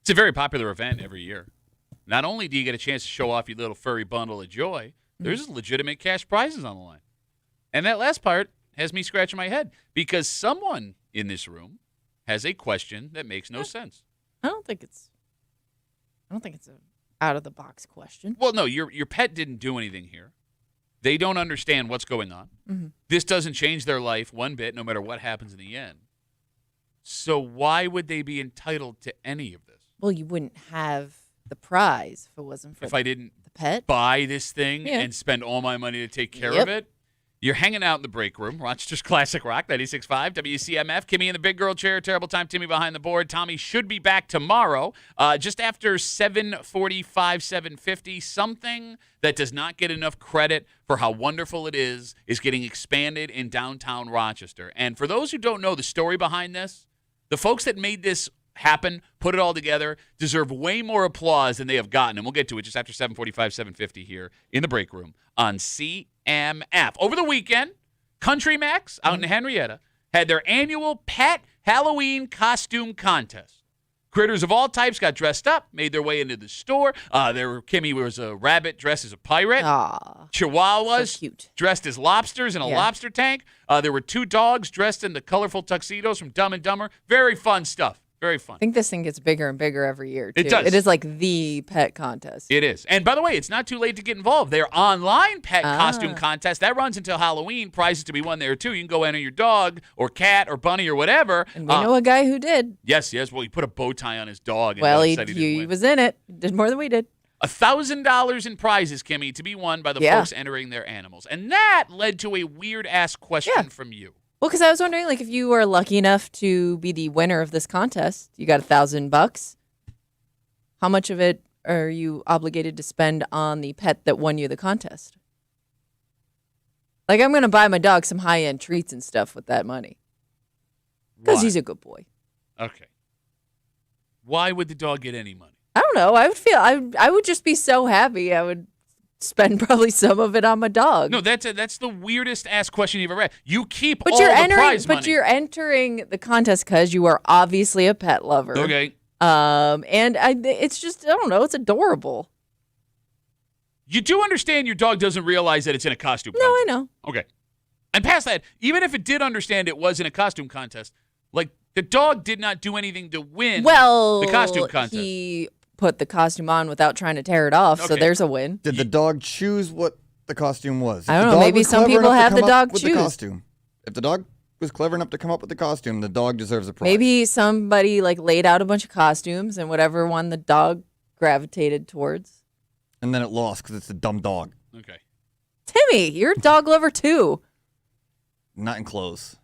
It's a very popular event every year. Not only do you get a chance to show off your little furry bundle of joy, there's legitimate cash prizes on the line. And that last part has me scratching my head because someone in this room has a question that makes no sense. I don't think it's a out of the box question. Well, no, your pet didn't do anything here. They don't understand what's going on. Mm-hmm. This doesn't change their life one bit, no matter what happens in the end. So why would they be entitled to any of this? Well, you wouldn't have the prize if it wasn't for I didn't the pet. buy this thing Yeah. and spend all my money to take care Yep. of it. You're hanging out in the break room. Rochester's Classic Rock, 96.5, WCMF. Kimmy in the big girl chair. Terrible time, Timmy behind the board. Tommy should be back tomorrow, just after 7:45, 7:50. Something that does not get enough credit for how wonderful it is getting expanded in downtown Rochester. And for those who don't know the story behind this, the folks that made this happen, put it all together, deserve way more applause than they have gotten. And we'll get to it just after 7:45, 7:50 here in the break room on CMF. Over the weekend, Country Max out in Henrietta had their annual pet Halloween costume contest. Critters of all types got dressed up, made their way into the store. Kimmy was a rabbit dressed as a pirate. Aw, Chihuahuas so cute. dressed as lobsters in a lobster tank. There were 2 dogs dressed in the colorful tuxedos from Dumb and Dumber. Very fun stuff. Very fun. I think this thing gets bigger and bigger every year, too. It does. It is like the pet contest. It is. And by the way, it's not too late to get involved. Their online pet costume contest, that runs until Halloween. Prizes to be won there, too. You can go enter your dog or cat or bunny or whatever. And we know a guy who did. Yes. Well, he put a bow tie on his dog. And Well, said he didn't he win. was in it. Did more than we did. $1,000 in prizes, Kimmy, to be won by the folks entering their animals. And that led to a weird-ass question from you. Well, because I was wondering, like, if you were lucky enough to be the winner of this contest, you got $1,000. How much of it are you obligated to spend on the pet that won you the contest? Like, I'm going to buy my dog some high-end treats and stuff with that money because Why? he's a good boy. Okay. Why would the dog get any money? I don't know. I would just be so happy. I would spend probably some of it on my dog. No, that's the weirdest ass question you've ever had. You keep But all you're the entering. prize But money. you're entering the contest because you are obviously a pet lover. Okay. It's just, I don't know. It's adorable. You do understand your dog doesn't realize that it's in a costume No, contest. I know. Okay. And past that, even if it did understand it was in a costume contest, like the dog did not do anything to win Well, the costume contest. he put the costume on without trying to tear it off, so Okay. there's a win. Did the dog choose what the costume was? I If don't the know, dog maybe was some clever people enough to have the come up dog with choose. the costume. If the dog was clever enough to come up with the costume, the dog deserves a prize. Maybe somebody like laid out a bunch of costumes, and whatever one the dog gravitated towards. And then it lost because it's a dumb dog. Okay. Timmy, you're a dog lover too. Not in clothes.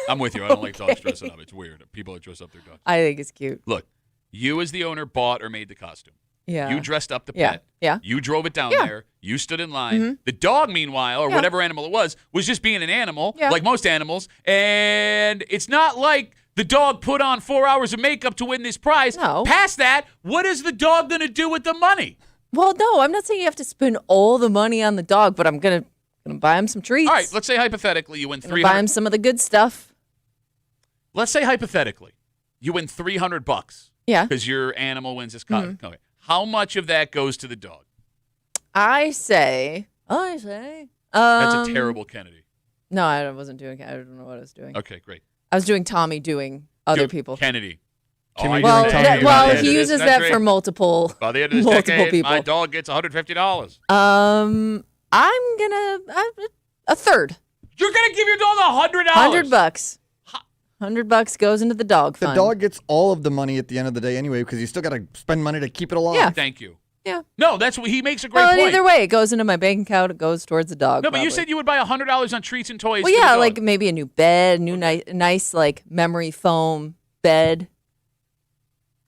I'm with you. I don't like dogs dressing up. It's weird. People that dress up their dogs. I think it's cute. Look, you as the owner bought or made the costume. Yeah. You dressed up the Yeah. pet. Yeah. You drove it down Yeah. there. You stood in line. The dog, meanwhile, or whatever animal it was just being an animal, Yeah. like most animals. And it's not like the dog put on 4 hours of makeup to win this prize. No. Past that, what is the dog going to do with the money? Well, no, I'm not saying you have to spend all the money on the dog, but I'm gonna buy him some treats. All right, let's say hypothetically you win Gonna buy him $300. some of the good stuff. Let's say hypothetically you win $300 Yeah. because your animal wins this contest. Okay. How much of that goes to the dog? I say. That's a terrible Kennedy. No, I wasn't doing it. I don't know what I was doing. Okay, great. I was doing Tommy doing other people. Kennedy. Timmy I doing say, Tommy by doing the end Well, of he this uses that century, for multiple by the end of this multiple decade, people. my dog gets $150. I'm gonna a third. You're gonna give your dog $100? $100. $100 goes into the dog The fund. dog gets all of the money at the end of the day anyway because you still got to spend money to keep it alive. Yeah. Thank you. Yeah. No, that's what he makes a great Well, point. either way, it goes into my bank account. It goes towards the dog. No, but you probably. said you would buy $100 on treats and toys. Well, to the yeah, dog. like maybe a new bed, new nice like memory foam bed.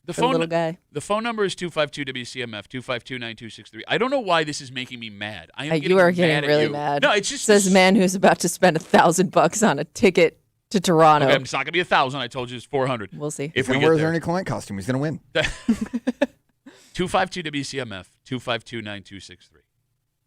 the for the little phone. guy. The phone number is 252-WCMF 252-9263. I don't know why this is making me mad. I am You are mad getting at really you. mad. No, it's just Says the man who's about to spend $1,000 on a ticket to Toronto. Okay, it's not gonna be 1,000. I told you it's 400. We'll see. If He's we going to get wear his there. Ernie Clement costume. He's going to win. 252-WCMF 252-9263.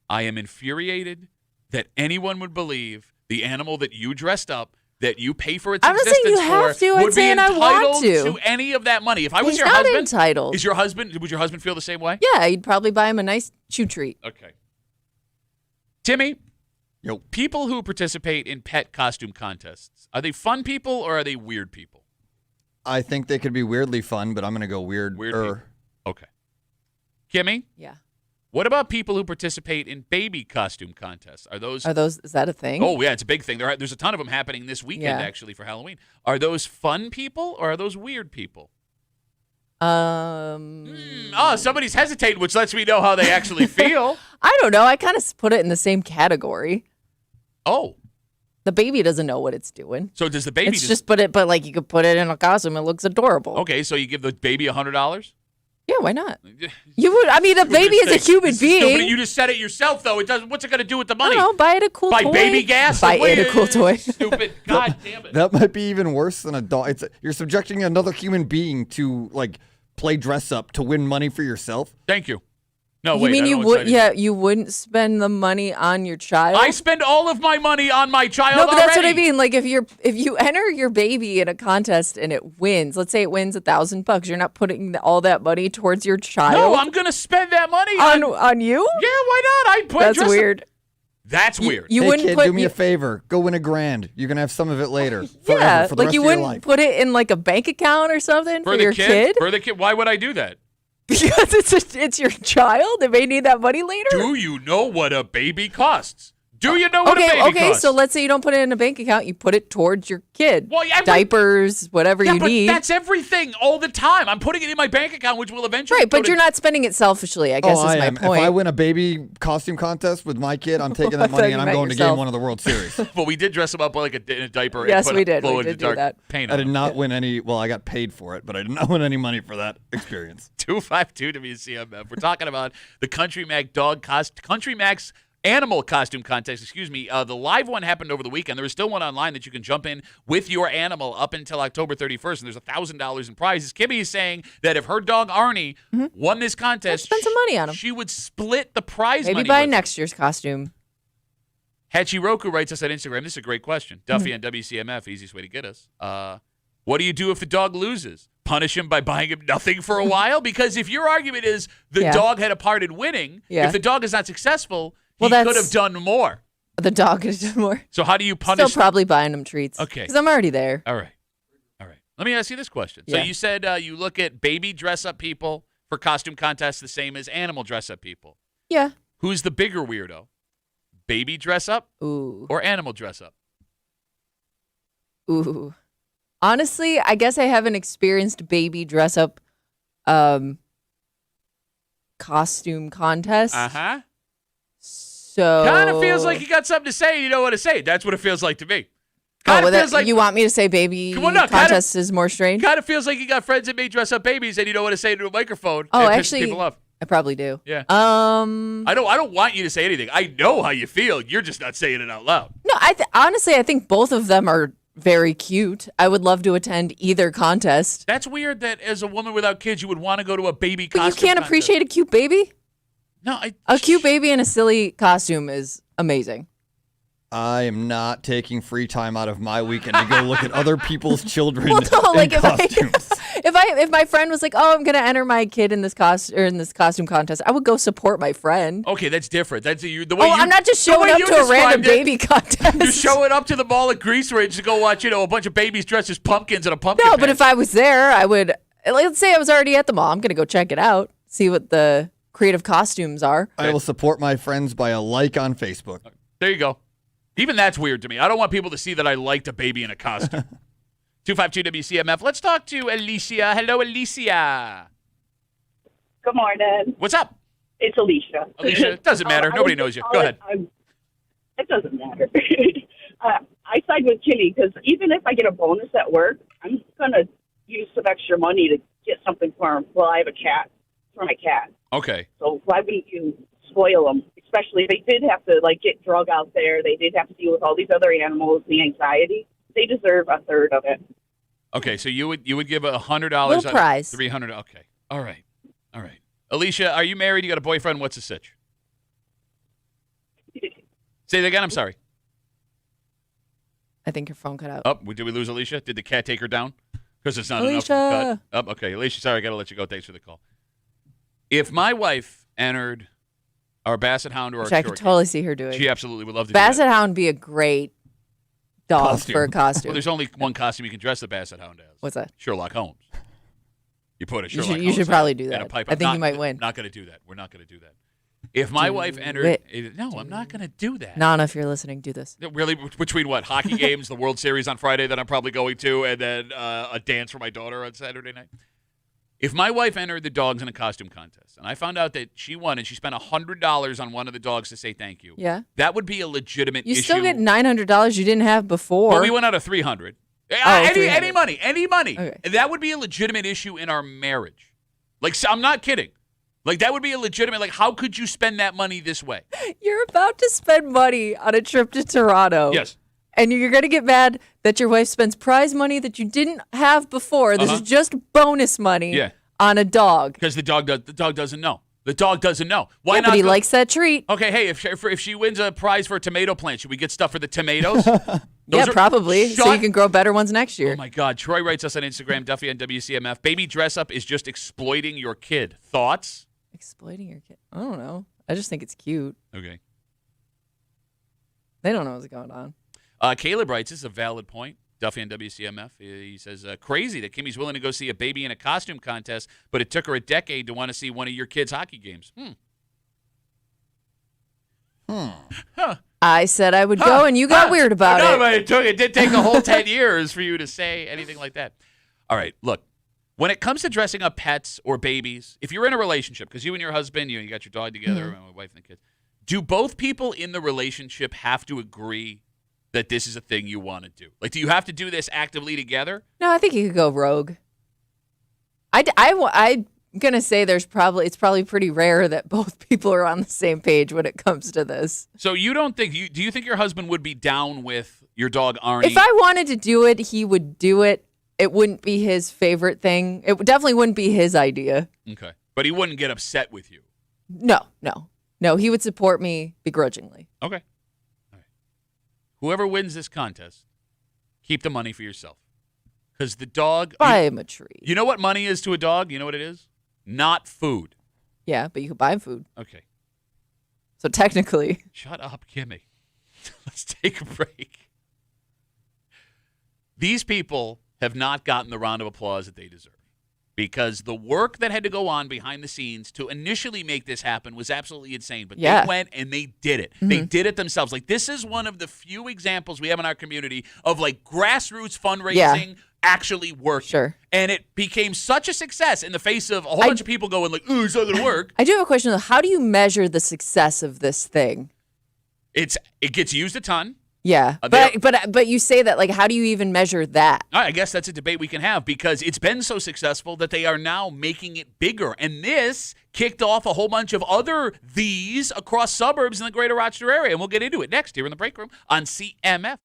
I am infuriated that anyone would believe the animal that you dressed up that you pay for its I'm not saying existence you have for to. I'm would be saying I want entitled to. any of that money. If I was He's your not husband, entitled. would your husband feel the same way? Yeah, you'd probably buy him a nice chew treat. Okay. Timmy, Yo. people who participate in pet costume contests, are they fun people or are they weird people? I think they could be weirdly fun, but I'm going to go weird. Weird people. Okay. Kimmy, Yeah. what about people who participate in baby costume contests? Is that a thing? Oh, yeah, it's a big thing. There's a ton of them happening this weekend, Yeah. actually, for Halloween. Are those fun people or are those weird people? Somebody's hesitating, which lets me know how they actually feel. I don't know. I kind of put it in the same category. Oh, The baby doesn't know what it's doing. so does the baby It's just but like you could put it in a costume. It looks adorable. Okay, so you give the baby $100? Yeah, why not? You would. I mean, the baby is a human being. You just said it yourself, though. It doesn't. What's it going to do with the I money? don't know. Buy it a cool Buy toy. baby gas? Buy What it a cool toy. Stupid. God damn it. That might be even worse than a dog. You're subjecting another human being to like play dress up to win money for yourself. Thank you. No, You wait. mean I you don't know would? what's Yeah, you wouldn't spend the money on your child. I spend all of my money on my child No, but that's what I already. mean. Like if you enter your baby in a contest and it wins, let's say it wins $1,000, you're not putting all that money towards your child. No, I'm going to spend that money on you. Yeah, why not? I put That's dress up- weird. That's weird. You Hey wouldn't kid, put do me you- a favor. Go win $1,000. You can have some of it later. Forever, Yeah, for the like rest you of your wouldn't life. put it in like a bank account or something for your kid. For the kid. Why would I do that? Because it's your child. They may need that money later. Do you know what a baby costs? Do you know what a baby Okay. costs? So let's say you don't put it in a bank account. You put it towards your kid. Well, yeah, diapers, whatever yeah, you but need. that's everything all the time. I'm putting it in my bank account, which will eventually Right, go but to- you're not spending it selfishly. I guess is I my am. point. If I win a baby costume contest with my kid, I'm taking that I thought money you and I'm meant going to yourself. Game 1 of the World Series. Well, we did dress him up like in a diaper. Yes, and put we did. Blow We into did do dark that. paint I on did him. not win any. Well, I got paid for it, but I did not win any money for that experience. 252 WCMF. We're talking about the Country Max Animal Costume Contest. Excuse me. The live one happened over the weekend. There is still one online that you can jump in with your animal up until October 31st, and there's $1,000 in prizes. Kimmy is saying that if her dog Arnie won this contest, spend some money on him. She would split the prize Maybe money. buy with next year's costume. Hachiroku writes us on Instagram. This is a great question. Duffy on WCMF, easiest way to get us. What do you do if the dog loses? Punish him by buying him nothing for a while? Because if your argument is the Yeah. dog had a part in winning, Yeah. if the dog is not successful, Well, he could that's- have done more. The dog could have done more. So how do you punish? Still probably buying them treats. Okay. Because I'm already there. All right. Let me ask you this question. So Yeah. you said you look at baby dress-up people for costume contests the same as animal dress-up people. Yeah. Who's the bigger weirdo? Baby dress-up Ooh. or animal dress-up? Ooh. Honestly, I guess I haven't experienced baby dress up costume contest. Uh-huh. So Kind of feels like you got something to say. You don't want to say it. That's what it feels like to me. Oh, Kind of well, feels like you want me to say baby Come on, no, contest is more strange? Kind of feels like you got friends that may dress up babies and you don't want to say it into a microphone. Oh, and piss actually, people off. I probably do. Yeah. No, I don't want you to say anything. I know how you feel. You're just not saying it out loud. honestly, I think both of them are very cute. I would love to attend either contest. That's weird that as a woman without kids, you would want to go to a baby But you costume can't contest. appreciate a cute baby? No, A cute baby in a silly costume is amazing. I am not taking free time out of my weekend to go look at other people's children Well, no, in like costumes. if my friend was like, "Oh, I'm gonna enter my kid in this costume contest," I would go support my friend. Okay, that's different. That's the way Oh, you. I'm not just the showing way up you to a random described it. baby contest. You're showing up to the mall at Grease Ridge to go watch, a bunch of babies dressed as pumpkins and a pumpkin. No, but patch. if I was there, I would. Let's say I was already at the mall. I'm gonna go check it out, see what the creative costumes are. I will support my friends by a like on Facebook. There you go. Even that's weird to me. I don't want people to see that I liked a baby in a costume. 252 WCMF. Let's talk to Alicia. Hello, Alicia. Good morning. What's up? It's Alicia. Alicia, it doesn't matter. Nobody knows you. Go ahead. It doesn't matter. I side with Kimmy because even if I get a bonus at work, I'm going to use some extra money to get something for him. Well, I have a cat for my cat. Okay. So why wouldn't you spoil them? Especially if they did have to get drug out there. They did have to deal with all these other animals, the anxiety. They deserve a third of it. Okay, so you would give $100 Little prize. $300. Okay. All right. Alicia, are you married? You got a boyfriend? What's the sitch? Say that again. I'm sorry. I think your phone cut out. Oh, did we lose Alicia? Did the cat take her down? Because it's not Alicia. enough to cut. Oh, okay, Alicia, sorry, I got to let you go. Thanks for the call. If my wife entered our Basset Hound or our Which I Short could totally see her doing. she absolutely would love to do Basset that. Hound would be a great dog Costume. for a costume. Well, there's only one costume you can dress the Basset Hound as. What's that? Sherlock Holmes. You put a You Sherlock should- you Holmes should probably hat do and that. a pipe. I think you might win. Not going to do that. We're not going to do that. If my wife entered, no, I'm not going to do that. Nana, if you're listening, do this. Really, between what? Hockey games, the World Series on Friday that I'm probably going to, and then a dance for my daughter on Saturday night. If my wife entered the dogs in a costume contest, and I found out that she won and she spent $100 on one of the dogs to say thank you, Yeah. that would be a legitimate You issue. still get $900 you didn't have before. But we went out of $300. Oh, Any money. Okay. That would be a legitimate issue in our marriage. Like, so I'm not kidding. Like, that would be a legitimate, like, how could you spend that money this way? You're about to spend money on a trip to Toronto. Yes. And you're going to get mad that your wife spends prize money that you didn't have before. This is just bonus money on a dog. Because the dog doesn't know. The dog doesn't know. Why Yeah, not? but he likes that treat. Okay, hey, if she wins a prize for a tomato plant, should we get stuff for the tomatoes? Yeah, probably. So you can grow better ones next year. Oh, my God. Troy writes us on Instagram, Duffy on WCMF. Baby dress up is just exploiting your kid. Thoughts? Exploiting your kid. I don't know. I just think it's cute. Okay. They don't know what's going on. Caleb writes, this is a valid point. Duffy on WCMF. He says, crazy that Kimmy's willing to go see a baby in a costume contest, but it took her a decade to want to see one of your kids' hockey games. I said I would go, and you got weird about No, it. but it did take a whole 10 years for you to say anything like that. All right, look. When it comes to dressing up pets or babies, if you're in a relationship, because you and your husband, you got your dog together, and my wife and the kids, do both people in the relationship have to agree that this is a thing you want to do? Like, do you have to do this actively together? No, I think you could go rogue. I'm going to say it's probably pretty rare that both people are on the same page when it comes to this. So you don't think, do you think your husband would be down with your dog Arnie? If I wanted to do it, he would do it. It wouldn't be his favorite thing. It definitely wouldn't be his idea. Okay. But he wouldn't get upset with you. No, he would support me begrudgingly. Okay. All right. Whoever wins this contest, keep the money for yourself. Because the dog... Buy him a treat. You know what money is to a dog? You know what it is? Not food. Yeah, but you could buy him food. Okay. So technically... Shut up, Kimmy. Let's take a break. These people have not gotten the round of applause that they deserve. Because the work that had to go on behind the scenes to initially make this happen was absolutely insane. But they went and they did it. They did it themselves. Like, this is one of the few examples we have in our community of, like, grassroots fundraising actually working. Sure. And it became such a success in the face of a whole bunch of people going, like, ooh, it's not going to work. I do have a question, though. How do you measure the success of this thing? It gets used a ton. Yeah, but you say that, like, how do you even measure that? I guess that's a debate we can have because it's been so successful that they are now making it bigger. And this kicked off a whole bunch of other these across suburbs in the greater Rochester area. And we'll get into it next here in the break room on CMF.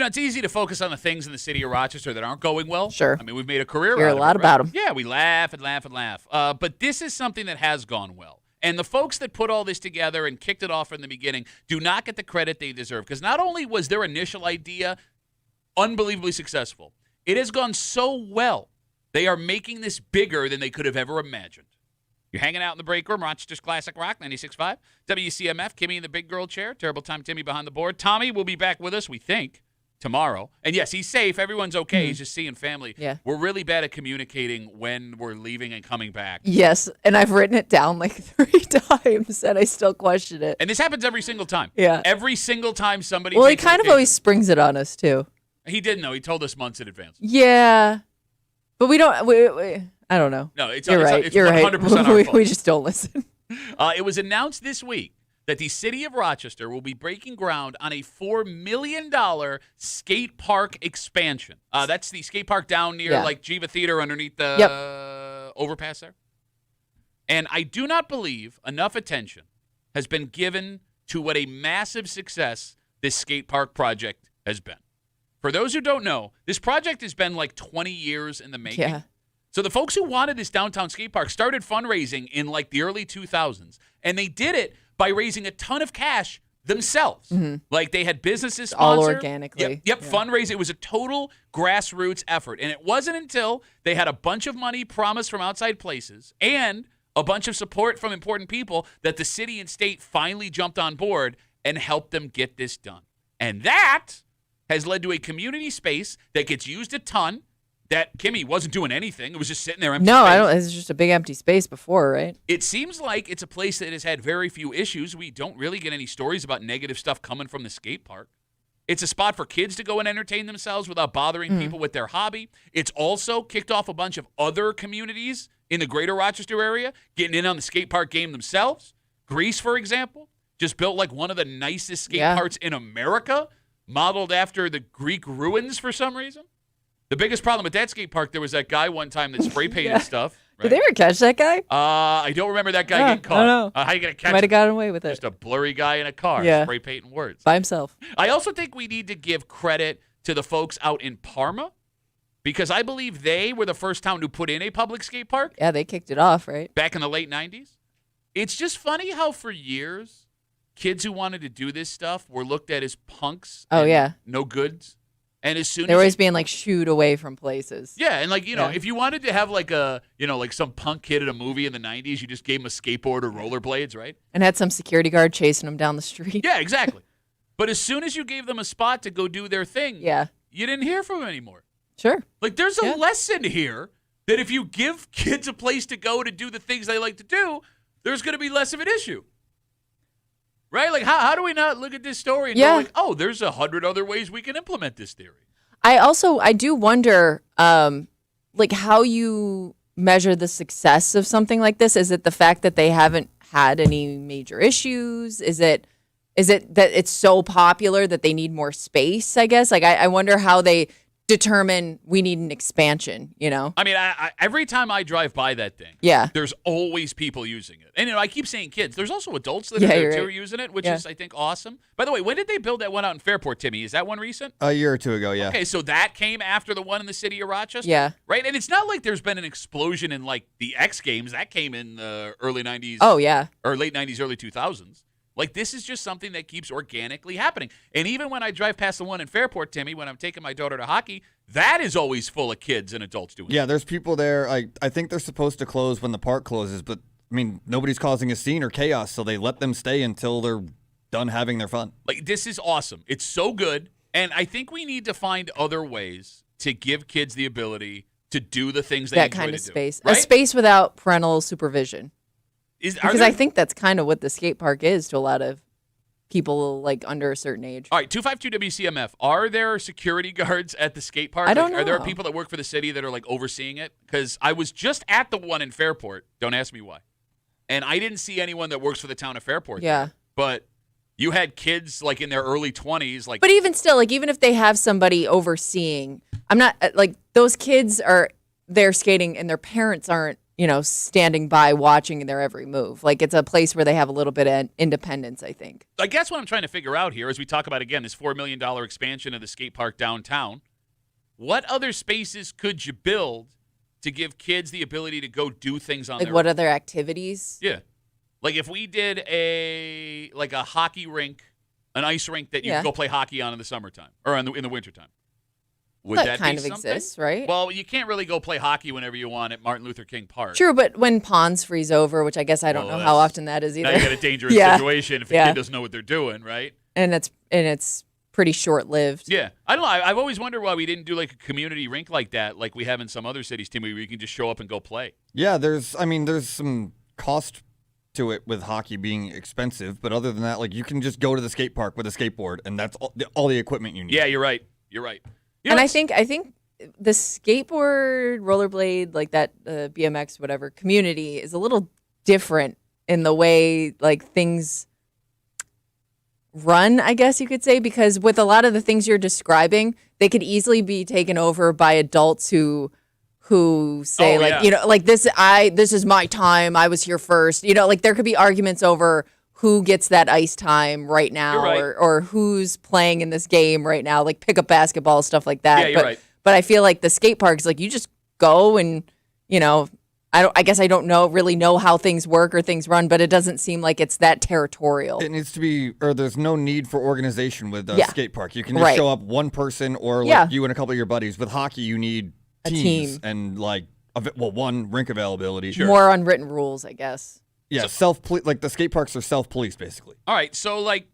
It's easy to focus on the things in the city of Rochester that aren't going well. Sure. I mean, we've made a career Hear out a of lot it, about right? 'em. Yeah, we laugh and laugh and laugh. But this is something that has gone well. And the folks that put all this together and kicked it off from the beginning do not get the credit they deserve. Because not only was their initial idea unbelievably successful, it has gone so well, they are making this bigger than they could have ever imagined. You're hanging out in the break room, Rochester's Classic Rock, 96.5. WCMF, Kimmy in the big girl chair. Terrible time, Timmy behind the board. Tommy will be back with us, we think, tomorrow. And yes, he's safe. Everyone's okay. He's just seeing family. Yeah. We're really bad at communicating when we're leaving and coming back. Yes, and I've written it down like 3 times, and I still question it. And this happens every single time. Yeah. Every single time somebody Well, he takes kind of vacation. always springs it on us, too. He didn't know. He told us months in advance. Yeah, but we don't. I don't know. No, it's You're right. It's You're 100% right. our fault. We just don't listen. It was announced this week that the city of Rochester will be breaking ground on a $4 million skate park expansion. That's the skate park down near like Jiva Theater underneath the overpass there. And I do not believe enough attention has been given to what a massive success this skate park project has been. For those who don't know, this project has been like 20 years in the making. Yeah. So the folks who wanted this downtown skate park started fundraising in like the early 2000s, and they did it by raising a ton of cash themselves. Like they had businesses sponsor. All organically. Yep, fundraise. It was a total grassroots effort, and it wasn't until they had a bunch of money promised from outside places and a bunch of support from important people that the city and state finally jumped on board and helped them get this done. And that has led to a community space that gets used a ton. That Kimmy wasn't doing anything. It was just sitting there empty No, space. I don't. It's just a big empty space before, right? It seems like it's a place that has had very few issues. We don't really get any stories about negative stuff coming from the skate park. It's a spot for kids to go and entertain themselves without bothering people with their hobby. It's also kicked off a bunch of other communities in the greater Rochester area getting in on the skate park game themselves. Greece, for example, just built like one of the nicest skate parks in America, modeled after the Greek ruins for some reason. The biggest problem with that skate park, there was that guy one time that spray painted stuff. Right? Did they ever catch that guy? I don't remember that guy getting caught. I don't know. How you going to catch Might him? have gotten away with it. Just a blurry guy in a car spray painting words. By himself. I also think we need to give credit to the folks out in Parma because I believe they were the first town to put in a public skate park. Yeah, they kicked it off, right? Back in the late 90s. It's just funny how for years, kids who wanted to do this stuff were looked at as punks. Oh, and yeah. no goods. And as soon They're as always being like shooed away from places. yeah, and like, Yeah. if you wanted to have like a, like some punk kid in a movie in the 90s, you just gave him a skateboard or rollerblades, right? And had some security guard chasing them down the street. Yeah, exactly. But as soon as you gave them a spot to go do their thing, Yeah. you didn't hear from them anymore. Sure. Like there's a Yeah. lesson here that if you give kids a place to go to do the things they like to do, there's going to be less of an issue. Right? Like how do we not look at this story and go like, oh, there's 100 other ways we can implement this theory? I do wonder, like how you measure the success of something like this. Is it the fact that they haven't had any major issues? Is it that it's so popular that they need more space? I guess. Like I wonder how they determine we need an expansion. I mean, I every time I drive by that thing, there's always people using it. And I keep saying kids. There's also adults that are there too using it, which is, I think, awesome. By the way, when did they build that one out in Fairport, Timmy? Is that one recent? A year or two ago, yeah. Okay, so that came after the one in the city of Rochester? Yeah. Right? And it's not like there's been an explosion in, like, the X Games. That came in the early 90s. Oh, yeah. Or late 90s, early 2000s. Like, this is just something that keeps organically happening. And even when I drive past the one in Fairport, Timmy, when I'm taking my daughter to hockey, that is always full of kids and adults doing it. Yeah, there's people there. I think they're supposed to close when the park closes, but, I mean, nobody's causing a scene or chaos, so they let them stay until they're done having their fun. Like, this is awesome. It's so good. And I think we need to find other ways to give kids the ability to do the things they That enjoy kind of to do, space. right? A space without parental supervision. Because I I think that's kind of what the skate park is to a lot of people like under a certain age. All right, 252 WCMF. Are there security guards at the skate park? I don't Are there know. people that work for the city that are like overseeing it? Because I was just at the one in Fairport. Don't ask me why. And I didn't see anyone that works for the town of Fairport. Yeah. there. But you had kids like in their early 20s. Like, But even still, like even if they have somebody overseeing, I'm not like those kids are there skating and their parents aren't standing by watching their every move. Like, it's a place where they have a little bit of independence, I think. I guess what I'm trying to figure out here as we talk about, again, this $4 million expansion of the skate park downtown, what other spaces could you build to give kids the ability to go do things on Like, their what own? other activities? Yeah. Like, if we did a hockey rink, an ice rink that you could go play hockey on in the summertime or in the wintertime. Would that kind be of something? exists, right? Well, you can't really go play hockey whenever you want at Martin Luther King Park. True, but when ponds freeze over, which I guess I don't know how often that is either. Now you got a dangerous situation if a kid doesn't know what they're doing, right? And it's pretty short-lived. Yeah. I don't know. I've always wondered why we didn't do like a community rink like that, like we have in some other cities, Tim, where you can just show up and go play. Yeah, there's some cost to it with hockey being expensive, but other than that, like, you can just go to the skate park with a skateboard, and that's all the equipment you need. Yeah, you're right. You're right. And I think the skateboard, rollerblade, like that BMX, whatever community is a little different in the way like things run, I guess you could say, because with a lot of the things you're describing, they could easily be taken over by adults who say like this is my time, I was here first. Like there could be arguments over who gets that ice time right now, right. or who's playing in this game right now, like pick up basketball, stuff like that. Yeah, you're right. But I feel like the skate parks, like you just go and, I guess I don't really know how things work or things run, but it doesn't seem like it's that territorial. It needs to be, or there's no need for organization with a skate park. You can just show up one person or like you and a couple of your buddies. With hockey, you need teams and like, one, rink availability. Sure. More unwritten rules, I guess. Yeah, like the skate parks are self-police basically. All right, so like,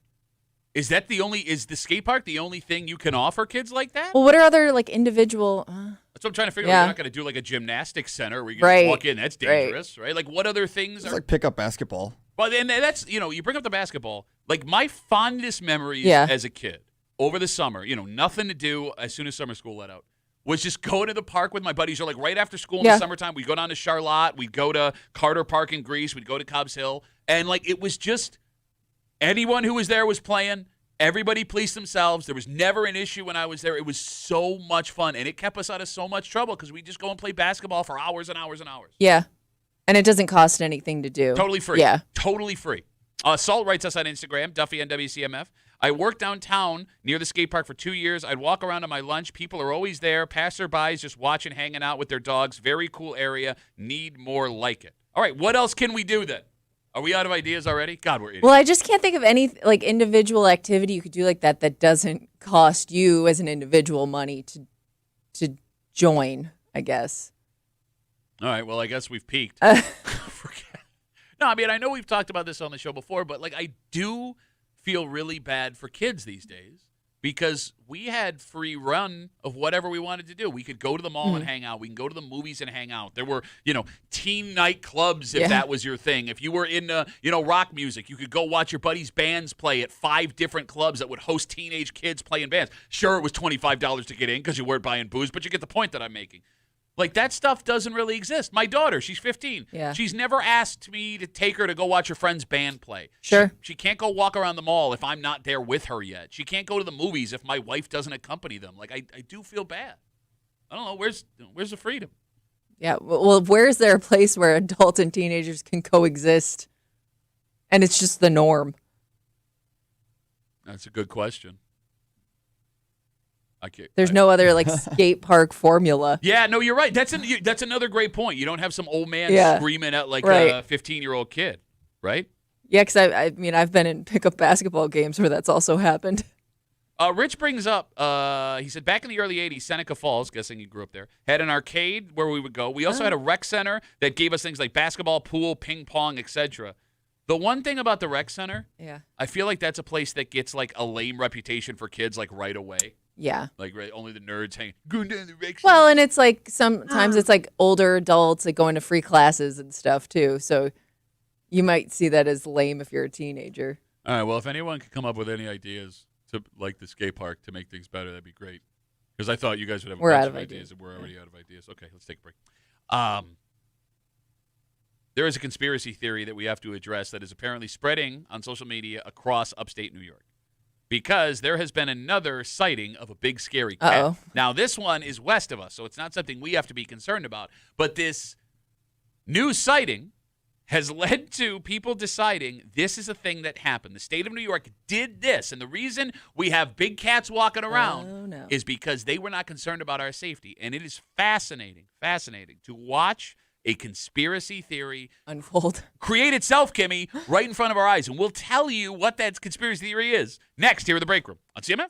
is the skate park the only thing you can offer kids like that? Well, what are other like individual? That's what I'm trying to figure out. You're not going to do like a gymnastics center where you can just walk in. That's dangerous, right? Like, what other things It's like pick up basketball. Well, and that's, you bring up the basketball. Like, my fondest memories as a kid over the summer, nothing to do as soon as summer school let out, was just going to the park with my buddies, or like right after school in the summertime, we'd go down to Charlotte, we'd go to Carter Park in Greece, we'd go to Cobbs Hill, and like it was just anyone who was there was playing. Everybody policed themselves. There was never an issue when I was there. It was so much fun, and it kept us out of so much trouble because we just go and play basketball for hours and hours and hours. Yeah, and it doesn't cost anything to do. Totally free. Yeah. Totally free. Salt writes us on Instagram, Duffy on WCMF. I worked downtown near the skate park for 2 years. I'd walk around on my lunch. People are always there. Passerbys just watching, hanging out with their dogs. Very cool area. Need more like it. All right, what else can we do then? Are we out of ideas already? God, we're idiots. Well, I just can't think of any like individual activity you could do like that doesn't cost you as an individual money to join, I guess. All right, well, I guess we've peaked. No, I mean, I know we've talked about this on the show before, but like I do feel really bad for kids these days because we had free run of whatever we wanted to do. We could go to the mall and hang out. We can go to the movies and hang out. There were, teen night clubs if that was your thing. If you were into, rock music, you could go watch your buddies' bands play at 5 different clubs that would host teenage kids playing bands. Sure, it was $25 to get in because you weren't buying booze, but you get the point that I'm making. Like, that stuff doesn't really exist. My daughter, she's 15. Yeah. She's never asked me to take her to go watch her friend's band play. Sure. She can't go walk around the mall if I'm not there with her yet. She can't go to the movies if my wife doesn't accompany them. Like, I do feel bad. I don't know. Where's the freedom? Yeah. Well, where's there a place where adults and teenagers can coexist and it's just the norm? That's a good question. There's no other like skate park formula. Yeah, no, you're right. That's another great point. You don't have some old man screaming at like a 15-year-old kid, right? Yeah, because I've been in pickup basketball games where that's also happened. Rich brings up, he said, back in the early 80s, Seneca Falls, guessing you grew up there, had an arcade where we would go. We also had a rec center that gave us things like basketball, pool, ping pong, etc. The one thing about the rec center, I feel like that's a place that gets like a lame reputation for kids like right away. Yeah. Like, right, only the nerds hang going down the rec center. Well, and it's like sometimes it's like older adults like going to free classes and stuff too. So you might see that as lame if you're a teenager. All right, well, if anyone could come up with any ideas to like the skate park to make things better, that'd be great. Because I thought you guys would have a bunch of ideas, and we're already out of ideas. Okay, let's take a break. There is a conspiracy theory that we have to address that is apparently spreading on social media across upstate New York. Because there has been another sighting of a big scary cat. Uh-oh. Now, this one is west of us, so it's not something we have to be concerned about. But this New sighting has led to people deciding this is a thing that happened. The state of New York did this, and the reason we have big cats walking around is because they were not concerned about our safety. And it is fascinating to watch a conspiracy theory unfold, create itself, Kimmy, right in front of our eyes. And we'll tell you what that conspiracy theory is next here in the break room on CMF.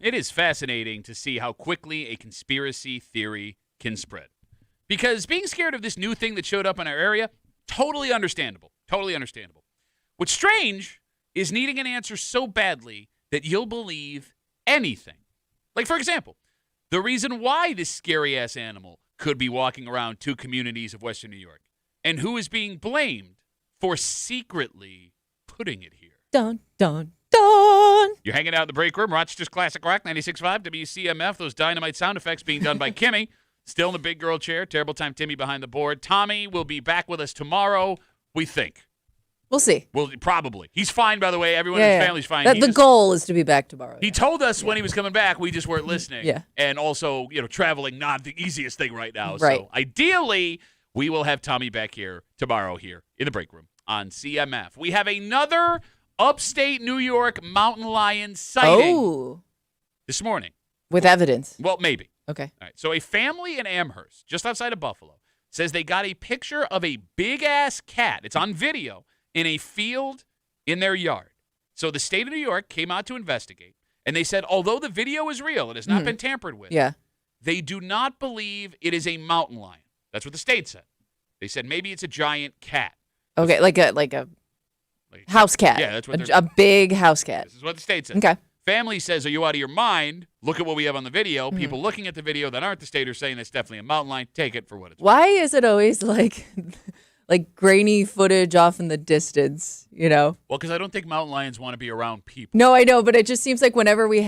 It is fascinating to see how quickly a conspiracy theory can spread. Because being scared of this new thing that showed up in our area, totally understandable. Totally understandable. What's strange is needing an answer so badly that you'll believe anything. Like, for example, the reason why this scary-ass animal could be walking around 2 communities of Western New York, and who is being blamed for secretly putting it here. Dun, dun, dun. You're hanging out in the break room, Rochester's Classic Rock, 96.5, WCMF, those dynamite sound effects being done by Kimmy. Still in the big girl chair. Terrible time Timmy behind the board. Tommy will be back with us tomorrow, we think. We'll see. Well, probably. He's fine, by the way. Everyone in his family's fine. The goal is to be back tomorrow. He told us when he was coming back. We just weren't listening. Yeah. And also, traveling not the easiest thing right now. Right. So ideally, we will have Tommy back here tomorrow here in the break room on CMF. We have another upstate New York mountain lion sighting this morning. With evidence. Well, maybe. Okay. All right. So a family in Amherst, just outside of Buffalo, says they got a picture of a big-ass cat. It's on video in a field in their yard. So the state of New York came out to investigate, and they said, although the video is real, it has not been tampered with, they do not believe it is a mountain lion. That's what the state said. They said maybe it's a giant cat. Okay, like a house cat. Yeah, that's what a big house cat. This is what the state said. Okay. Family says, are you out of your mind? Look at what we have on the video. People looking at the video that aren't the state are saying that's definitely a mountain lion. Take it for what it's worth. Why is it always like grainy footage off in the distance, Well, because I don't think mountain lions want to be around people. No, I know, but it just seems like whenever we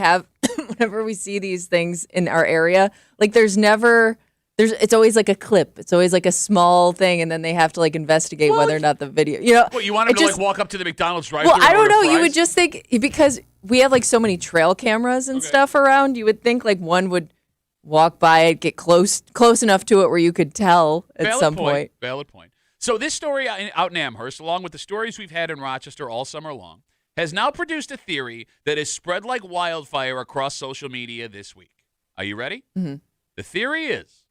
see these things in our area, like it's always like a clip. It's always like a small thing, and then they have to investigate whether or not the video, Well, you want them to walk up to the McDonald's drive-thru? Well, I don't know. You would just think, because we have so many trail cameras and stuff around, you would think one would walk by it, get close enough to it where you could tell at some point. Valid point. So this story out in Amherst, along with the stories we've had in Rochester all summer long, has now produced a theory that has spread like wildfire across social media this week. Are you ready? Mm-hmm. The theory is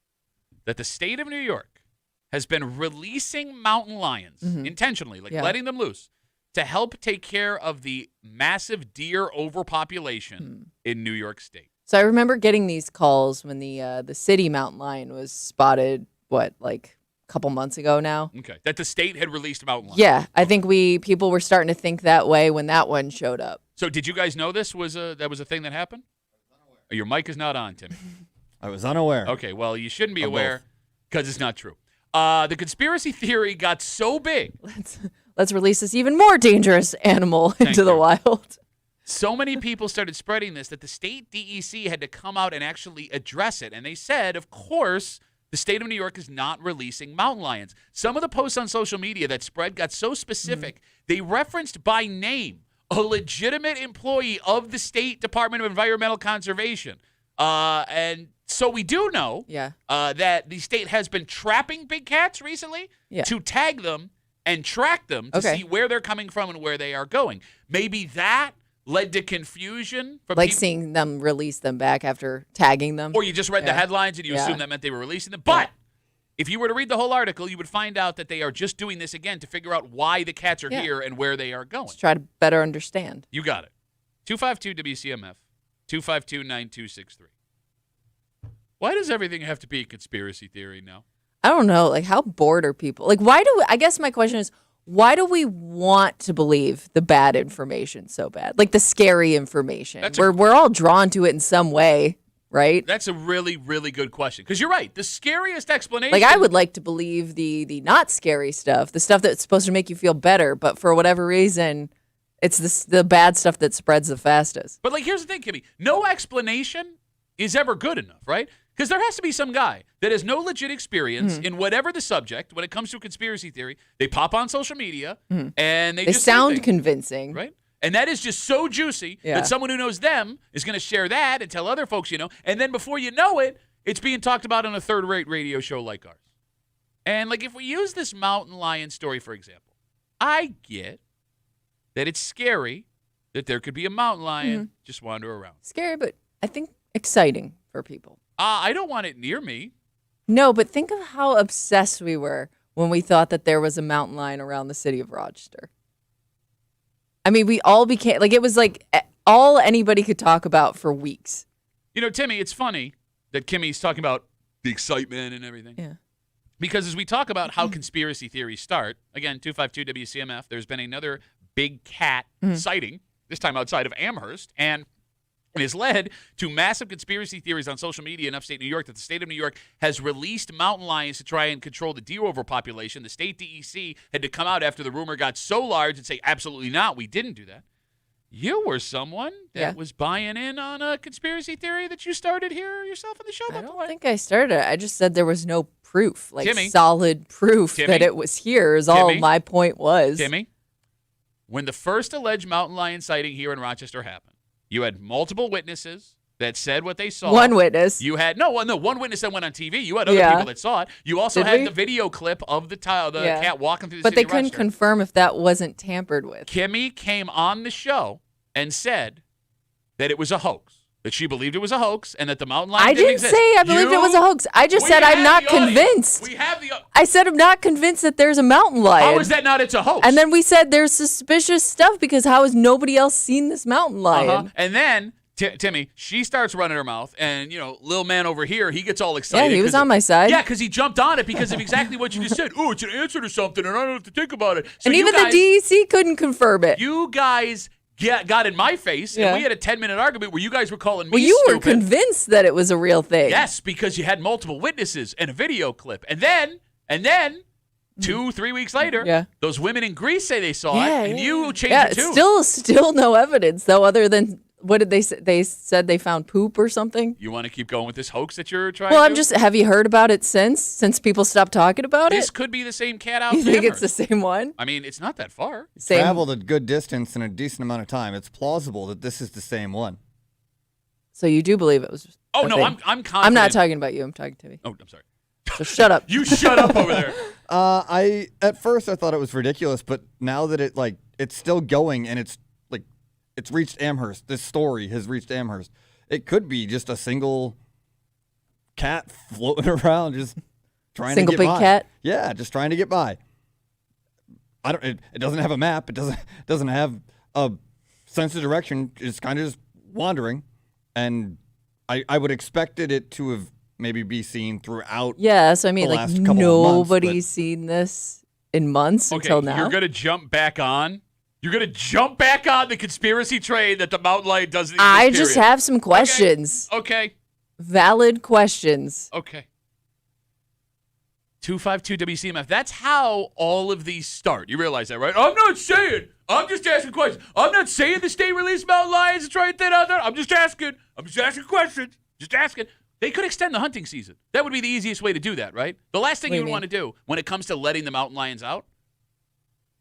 that the state of New York has been releasing mountain lions intentionally, letting them loose, to help take care of the massive deer overpopulation in New York State. So I remember getting these calls when the city mountain lion was spotted, a couple months ago now. Okay, that the state had released a mountain lion. Yeah, I think people were starting to think that way when that one showed up. So did you guys know this was a thing that happened? Oh, your mic is not on, Timmy. I was unaware. Okay, well, you shouldn't be aware because it's not true. The conspiracy theory got so big. Let's release this even more dangerous animal into the wild. So many people started spreading this that the state DEC had to come out and actually address it. And they said, of course, the state of New York is not releasing mountain lions. Some of the posts on social media that spread got so specific, they referenced by name a legitimate employee of the State Department of Environmental Conservation. And so we do know that the state has been trapping big cats recently to tag them and track them to see where they're coming from and where they are going. Maybe that led to confusion. From people. Seeing them release them back after tagging them. Or you just read the headlines and you assumed that meant they were releasing them. But if you were to read the whole article, you would find out that they are just doing this again to figure out why the cats are here and where they are going. Let's try to better understand. You got it. 252-WCMF, 252-9263. Why does everything have to be a conspiracy theory now? I don't know. How bored are people? I guess my question is, why do we want to believe the bad information so bad? The scary information. We're all drawn to it in some way, right? That's a really, really good question. Because you're right. The scariest explanation. I would like to believe the not scary stuff, the stuff that's supposed to make you feel better, but for whatever reason, it's the bad stuff that spreads the fastest. But here's the thing, Kimmy. No explanation is ever good enough, right? Because there has to be some guy that has no legit experience in whatever the subject when it comes to a conspiracy theory. They pop on social media and they just sound convincing. Right? And that is just so juicy that someone who knows them is going to share that and tell other folks, and then before you know it, it's being talked about on a third-rate radio show like ours. And if we use this mountain lion story, for example, I get that it's scary that there could be a mountain lion just wander around. Scary, but I think exciting for people. I don't want it near me. No, but think of how obsessed we were when we thought that there was a mountain lion around the city of Rochester. I mean, we all became it was all anybody could talk about for weeks. You know, Timmy, it's funny that Kimmy's talking about the excitement and everything. Yeah. Because as we talk about how conspiracy theories start, again, 252 WCMF, there's been another big cat sighting, this time outside of Amherst, and it has led to massive conspiracy theories on social media in upstate New York that the state of New York has released mountain lions to try and control the deer overpopulation. The state DEC had to come out after the rumor got so large and say, absolutely not, we didn't do that. You were someone that was buying in on a conspiracy theory that you started here yourself on the show. I don't think I started it. I just said there was no proof, like Timmy. solid proof that it was here is all Timmy. my point was. Timmy, when the first alleged mountain lion sighting here in Rochester happened, you had multiple witnesses that said what they saw. One witness. You had one witness that went on TV. You had other people that saw it. You also had the video clip of the cat walking through the but city they couldn't confirm if that wasn't tampered with. Kimmy came on the show and said that it was a hoax, that she believed it was a hoax, and that the mountain lion didn't exist. I didn't say I believed it was a hoax. I just said I'm not convinced. We have the. I said I'm not convinced that there's a mountain lion. How is that not? It's a hoax. And then we said there's suspicious stuff because how has nobody else seen this mountain lion? And then Timmy, she starts running her mouth, and little man over here, he gets all excited. Yeah, he was on my side. Yeah, because he jumped on it because of exactly what you just said. Oh, it's an answer to something, and I don't have to think about it. So and even the DEC couldn't confirm it. You guys got in my face, and we had a 10-minute argument where you guys were calling me Well, you stupid. were convinced that it was a real thing. Yes, because you had multiple witnesses and a video clip. And then 2-3 weeks later, those women in Greece say they saw it, and you changed it too. Still no evidence, though, other than, what did they say? They said they found poop or something? You want to keep going with this hoax that you're trying to have you heard about it since people stopped talking about it? This could be the same cat out You think it's the same one? I mean, it's not that far. Traveled a good distance in a decent amount of time. It's plausible that this is the same one. So you do believe it was I'm confident. I'm not talking about you. I'm talking to me. Oh, I'm sorry. So shut up. You shut up over there. At first I thought it was ridiculous, but now that it's still going and it's reached Amherst. This story has reached Amherst. It could be just a single cat floating around, just trying to get by. Single big cat? Yeah, just trying to get by. It doesn't have a map. It doesn't have a sense of direction. It's kind of just wandering, and I would expected it to have maybe be seen throughout. Yeah, so I mean, the like last couple of nobody's months, seen this in months until now. You're gonna jump back on. You're going to jump back on the conspiracy train that the mountain lion doesn't exist. I just have some questions. Okay. Valid questions. Okay. 252 WCMF. That's how all of these start. You realize that, right? I'm not saying. I'm just asking questions. I'm not saying the state released mountain lions and try to get out there. I'm just asking. I'm just asking questions. Just asking. They could extend the hunting season. That would be the easiest way to do that, right? The last thing you would want to do when it comes to letting the mountain lions out,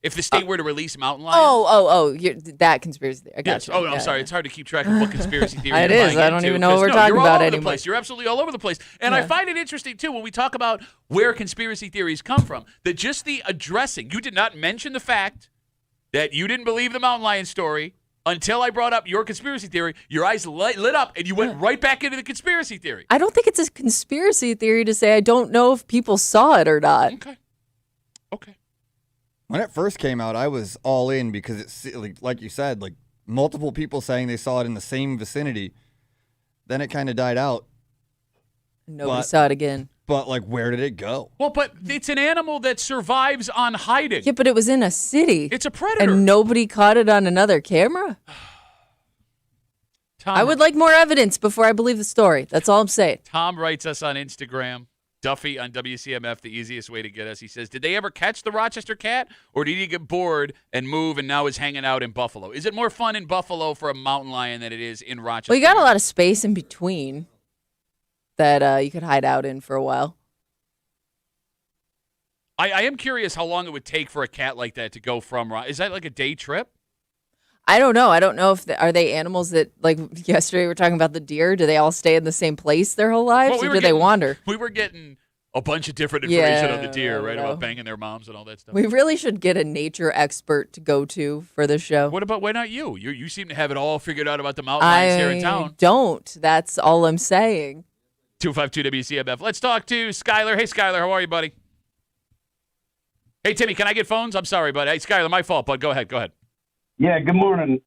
if the state were to release mountain lions. That conspiracy theory. I got you. Oh, I'm sorry. It's hard to keep track of what conspiracy theory it you're is. I don't into, even know what we're talking you're about all over anymore. The place. You're absolutely all over the place. And I find it interesting, too, when we talk about where conspiracy theories come from, that just the addressing, you did not mention the fact that you didn't believe the mountain lion story until I brought up your conspiracy theory. Your eyes lit up, and you went right back into the conspiracy theory. I don't think it's a conspiracy theory to say I don't know if people saw it or not. Okay. When it first came out, I was all in because it's like you said, like multiple people saying they saw it in the same vicinity. Then it kind of died out. Nobody saw it again. But where did it go? Well, but it's an animal that survives on hiding. Yeah, but it was in a city. It's a predator. And nobody caught it on another camera? Tom, I would like more evidence before I believe the story. That's all I'm saying. Tom writes us on Instagram. Duffy on WCMF, the easiest way to get us. He says, did they ever catch the Rochester cat, or did he get bored and move and now is hanging out in Buffalo? Is it more fun in Buffalo for a mountain lion than it is in Rochester? Well, you got a lot of space in between that you could hide out in for a while. I am curious how long it would take for a cat like that to go from – is that like a day trip? I don't know. I don't know if are they animals that, like yesterday we were talking about the deer, do they all stay in the same place their whole lives, or do they wander? We were getting a bunch of different information on the deer, right, about banging their moms and all that stuff. We really should get a nature expert to go to for the show. Why not you? You seem to have it all figured out about the mountain lions here in town. I don't. That's all I'm saying. 252 WCMF. Let's talk to Skylar. Hey, Skylar, how are you, buddy? Hey, Timmy, can I get phones? I'm sorry, bud. Hey, Skylar, my fault, bud. Go ahead. Yeah, good morning.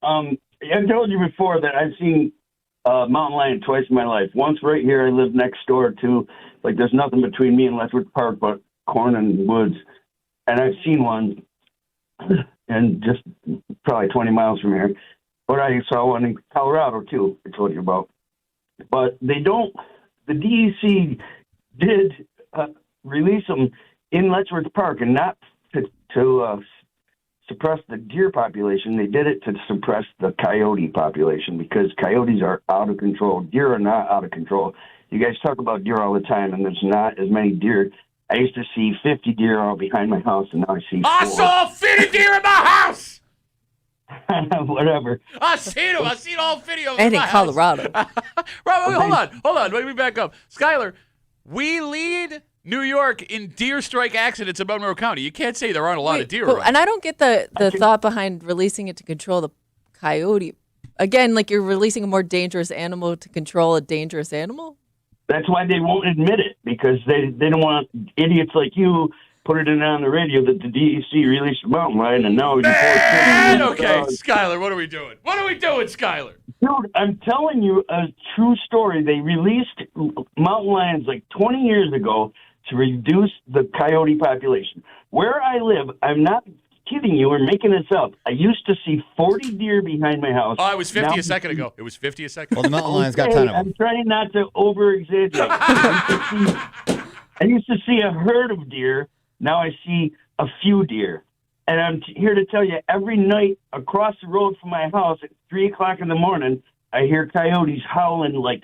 I told you before that I've seen mountain lion twice in my life. Once right here, I live next door to, like, there's nothing between me and Lethbridge Park but corn and woods. And I've seen one, and just probably 20 miles from here. But I saw one in Colorado, too, I told you about. But they don't, the DEC did release them in Lethbridge Park, and not to suppress the deer population. They did it to suppress the coyote population because coyotes are out of control. Deer are not out of control. You guys talk about deer all the time, and there's not as many deer. I used to see 50 deer all behind my house, and now I see 4. I saw 50 deer in my house! Whatever. I've seen them. I've seen all videos And in my Colorado. Right, hold on. Let me back up. Skylar, we lead New York in deer strike accidents in Monroe County. You can't say there aren't a lot of deer around. And I don't get the thought behind releasing it to control the coyote. Again, like you're releasing a more dangerous animal to control a dangerous animal? That's why they won't admit it, because they don't want idiots like you put it in on the radio that the DEC released a mountain lion, and now okay, Skylar, what are we doing? What are we doing, Skylar? Dude, I'm telling you a true story. They released mountain lions like 20 years ago to reduce the coyote population. Where I live, I'm not kidding you or making this up. I used to see 40 deer behind my house. Oh, it was 50 a second ago. It was 50 a second Well, the ago. mountain lion's got 10 of them. I'm trying not to over-exaggerate. I used to see a herd of deer. Now I see a few deer. And I'm here to tell you, every night across the road from my house at 3 o'clock in the morning, I hear coyotes howling like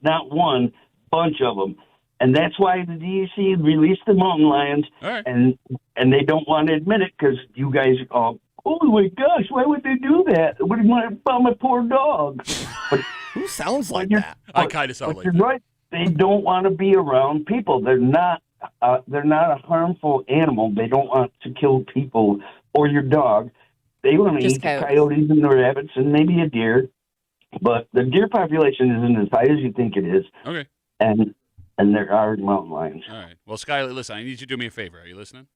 not one, bunch of them. And that's why the DEC released the mountain lions, right. and they don't want to admit it because you guys oh my gosh, why would they do that? What do you want about my poor dog? But Who sounds like that? I kind of sound like you're that. right. They don't want to be around people. They're not a harmful animal. They don't want to kill people or your dog. They want to Just eat the coyotes and the rabbits and maybe a deer. But the deer population isn't as high as you think it is. Okay. And there are mountain lions. All right. Well, Skylar, listen, I need you to do me a favor. Are you listening?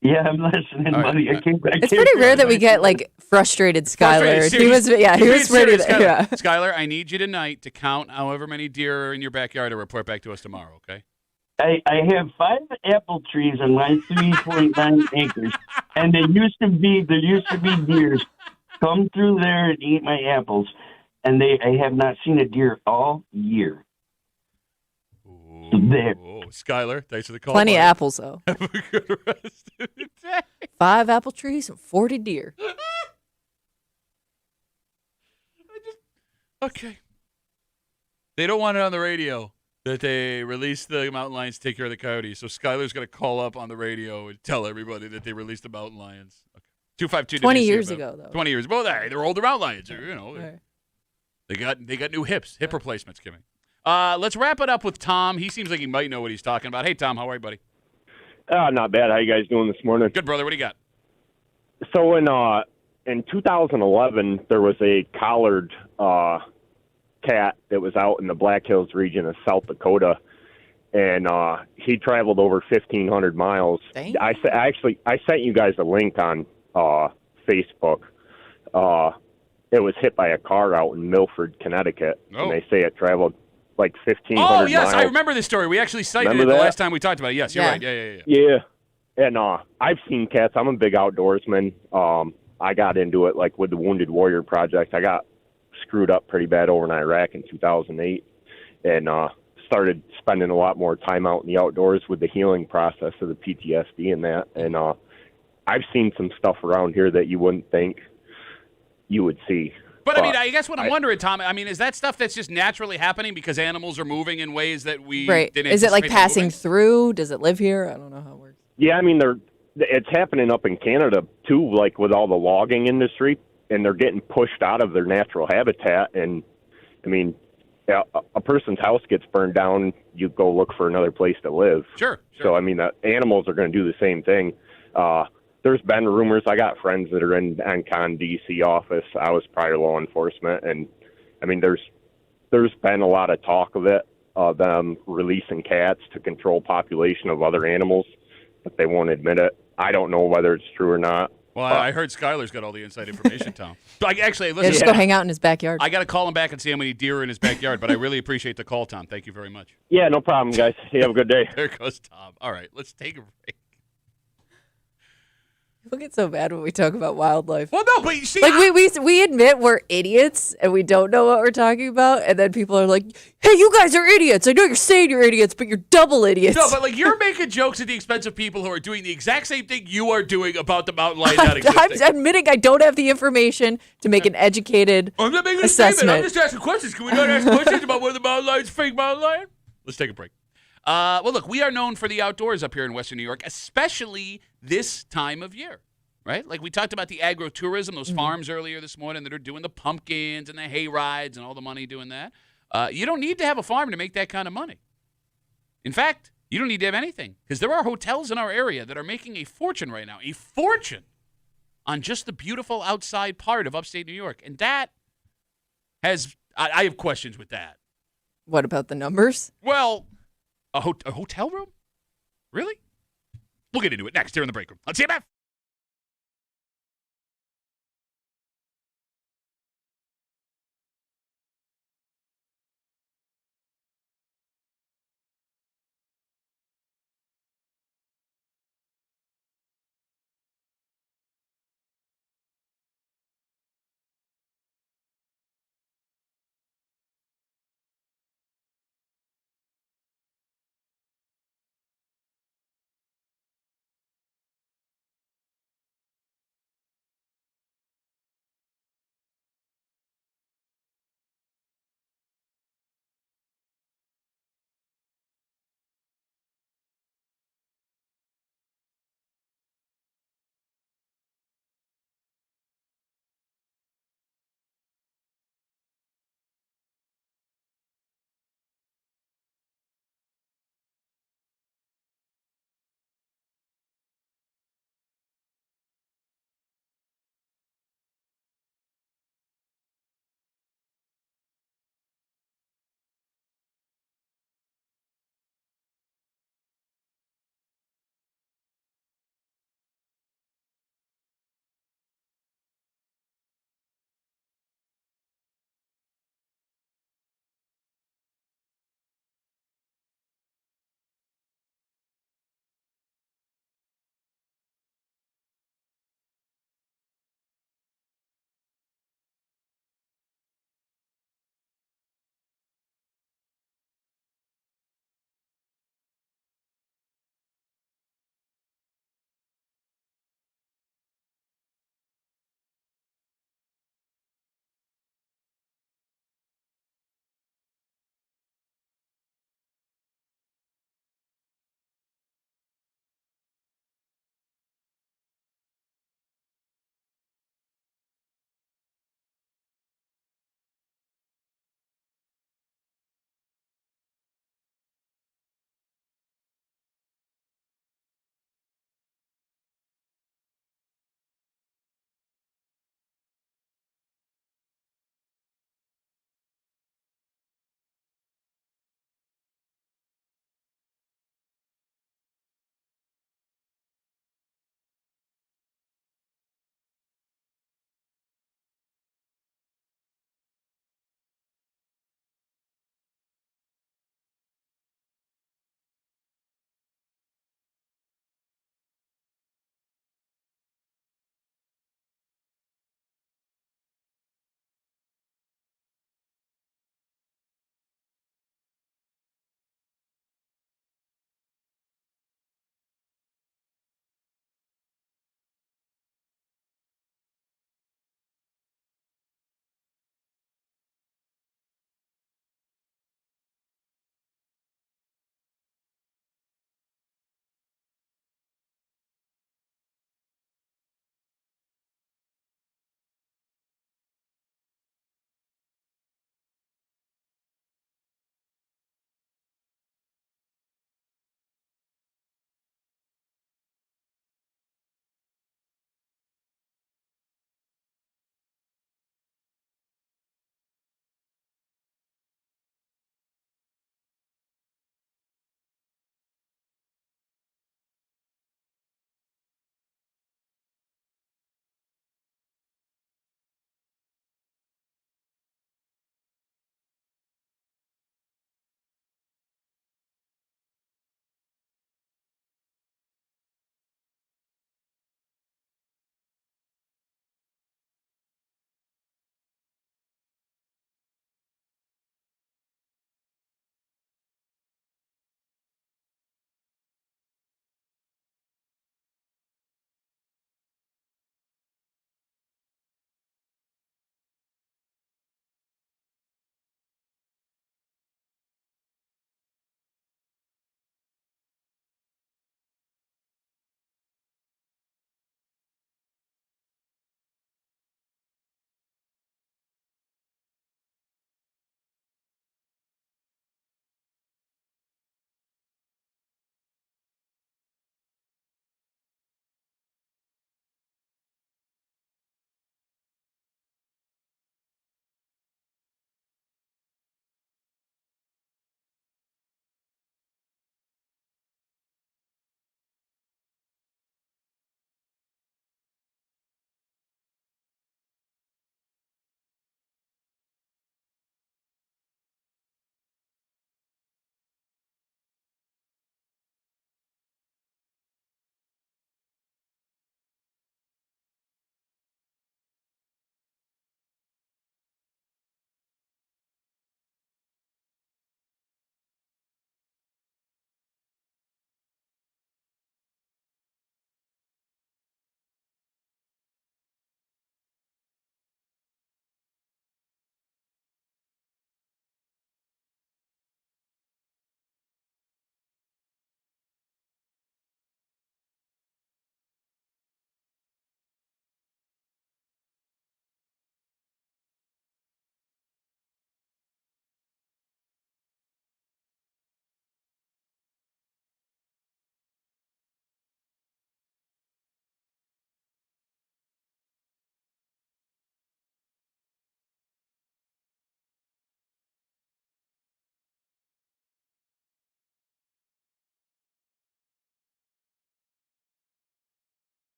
Yeah, I'm listening, All right. buddy. It's pretty rare that we get like frustrated Skylar. Frustrated, He was ready. Skylar. Yeah. Skylar, I need you tonight to count however many deer are in your backyard and report back to us tomorrow, okay? I have 5 apple trees on my 3.9 acres, and there used to be deer come through there and eat my apples, and I have not seen a deer all year. There. Oh, Skylar, thanks for the call. Plenty of buddy. apples, though. Have a good rest of the day. 5 apple trees and 40 deer. Okay. They don't want it on the radio that they released the mountain lions to take care of the coyotes. So Skylar's going to call up on the radio and tell everybody that they released the mountain lions. Okay. 252 20 years ago, though. 20 years. Well, they're older mountain lions. You know, Right. they got new hip replacements, Kimmy. Let's wrap it up with Tom. He seems like he might know what he's talking about. Hey, Tom, how are you, buddy? Not bad. How you guys doing this morning? Good, brother. What do you got? So in 2011, there was a collared cat that was out in the Black Hills region of South Dakota, and he traveled over 1,500 miles. Dang. I sent you guys a link on Facebook. It was hit by a car out in Milford, Connecticut, Oh. and they say it traveled like 1,500 Oh, yes, miles. I remember this story. We actually cited Remember it the that? last time we talked about it. Yes, you're Yeah. right. Yeah. Yeah, and I've seen cats. I'm a big outdoorsman. I got into it like with the Wounded Warrior Project. I got screwed up pretty bad over in Iraq in 2008, and started spending a lot more time out in the outdoors with the healing process of the PTSD and that. And I've seen some stuff around here that you wouldn't think you would see. But I mean, I guess what I'm wondering, Tom, I mean, is that stuff that's just naturally happening because animals are moving in ways that we Right. didn't Is it like anticipate them passing moving? through? Does it live here? I don't know how it works. Yeah, I mean, it's happening up in Canada too, like with all the logging industry, and they're getting pushed out of their natural habitat. And I mean, a person's house gets burned down, you go look for another place to live. Sure. So I mean, the animals are going to do the same thing. There's been rumors. I got friends that are in NCON DC office. I was prior law enforcement, and I mean, there's been a lot of talk of it, them releasing cats to control population of other animals, but they won't admit it. I don't know whether it's true or not. Well, I heard Skyler's got all the inside information, Tom. Like, actually, Yeah, listen. just go hang out in his backyard. I got to call him back and see how many deer are in his backyard, but I really appreciate the call, Tom. Thank you very much. Yeah, no problem, guys. You have a good day. There goes Tom. All right, let's take a break. People get so bad when we talk about wildlife. Well, no, but you see, Like we admit we're idiots and we don't know what we're talking about, and then people are like, "Hey, you guys are idiots. I know you're saying you're idiots, but you're double idiots." no, but like you're making jokes at the expense of people who are doing the exact same thing you are doing about the mountain lion not existing. I'm admitting I don't have the information to make an educated I'm not making a assessment. statement. I'm just asking questions. Can we not ask questions about whether the mountain lion's fake mountain lion? Let's take a break. Well, look, we are known for the outdoors up here in Western New York, especially this time of year. Right? Like we talked about the agro-tourism, those farms earlier this morning that are doing the pumpkins and the hay rides and all the money doing that. You don't need to have a farm to make that kind of money. In fact, you don't need to have anything because there are hotels in our area that are making a fortune right now, a fortune on just the beautiful outside part of upstate New York. And that has, I have questions with that. What about the numbers? Well, a hotel room? Really? We'll get into it next here in the break room. Let's see you,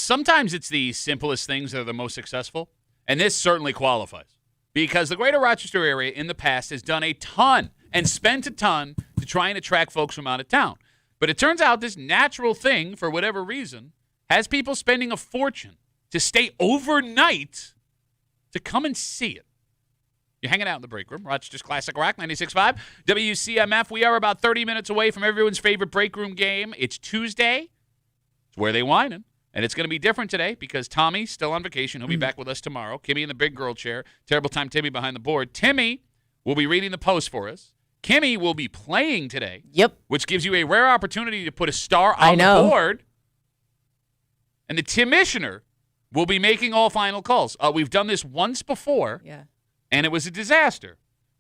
sometimes it's the simplest things that are the most successful, and this certainly qualifies because the greater Rochester area in the past has done a ton and spent a ton to try and attract folks from out of town. But it turns out this natural thing, for whatever reason, has people spending a fortune to stay overnight to come and see it. You're hanging out in the break room. Rochester's Classic Rock, 96.5. WCMF. We are about 30 minutes away from everyone's favorite break room game. It's Tuesday. It's Where They Whinin'. And it's going to be different today because Tommy's still on vacation. He'll be back with us tomorrow. Kimmy in the big girl chair. Terrible Time Timmy behind the board. Timmy will be reading the post for us. Kimmy will be playing today. Yep. Which gives you a rare opportunity to put a star on the board. And the Timmissioner will be making all final calls. We've done this once before. Yeah. And it was a disaster.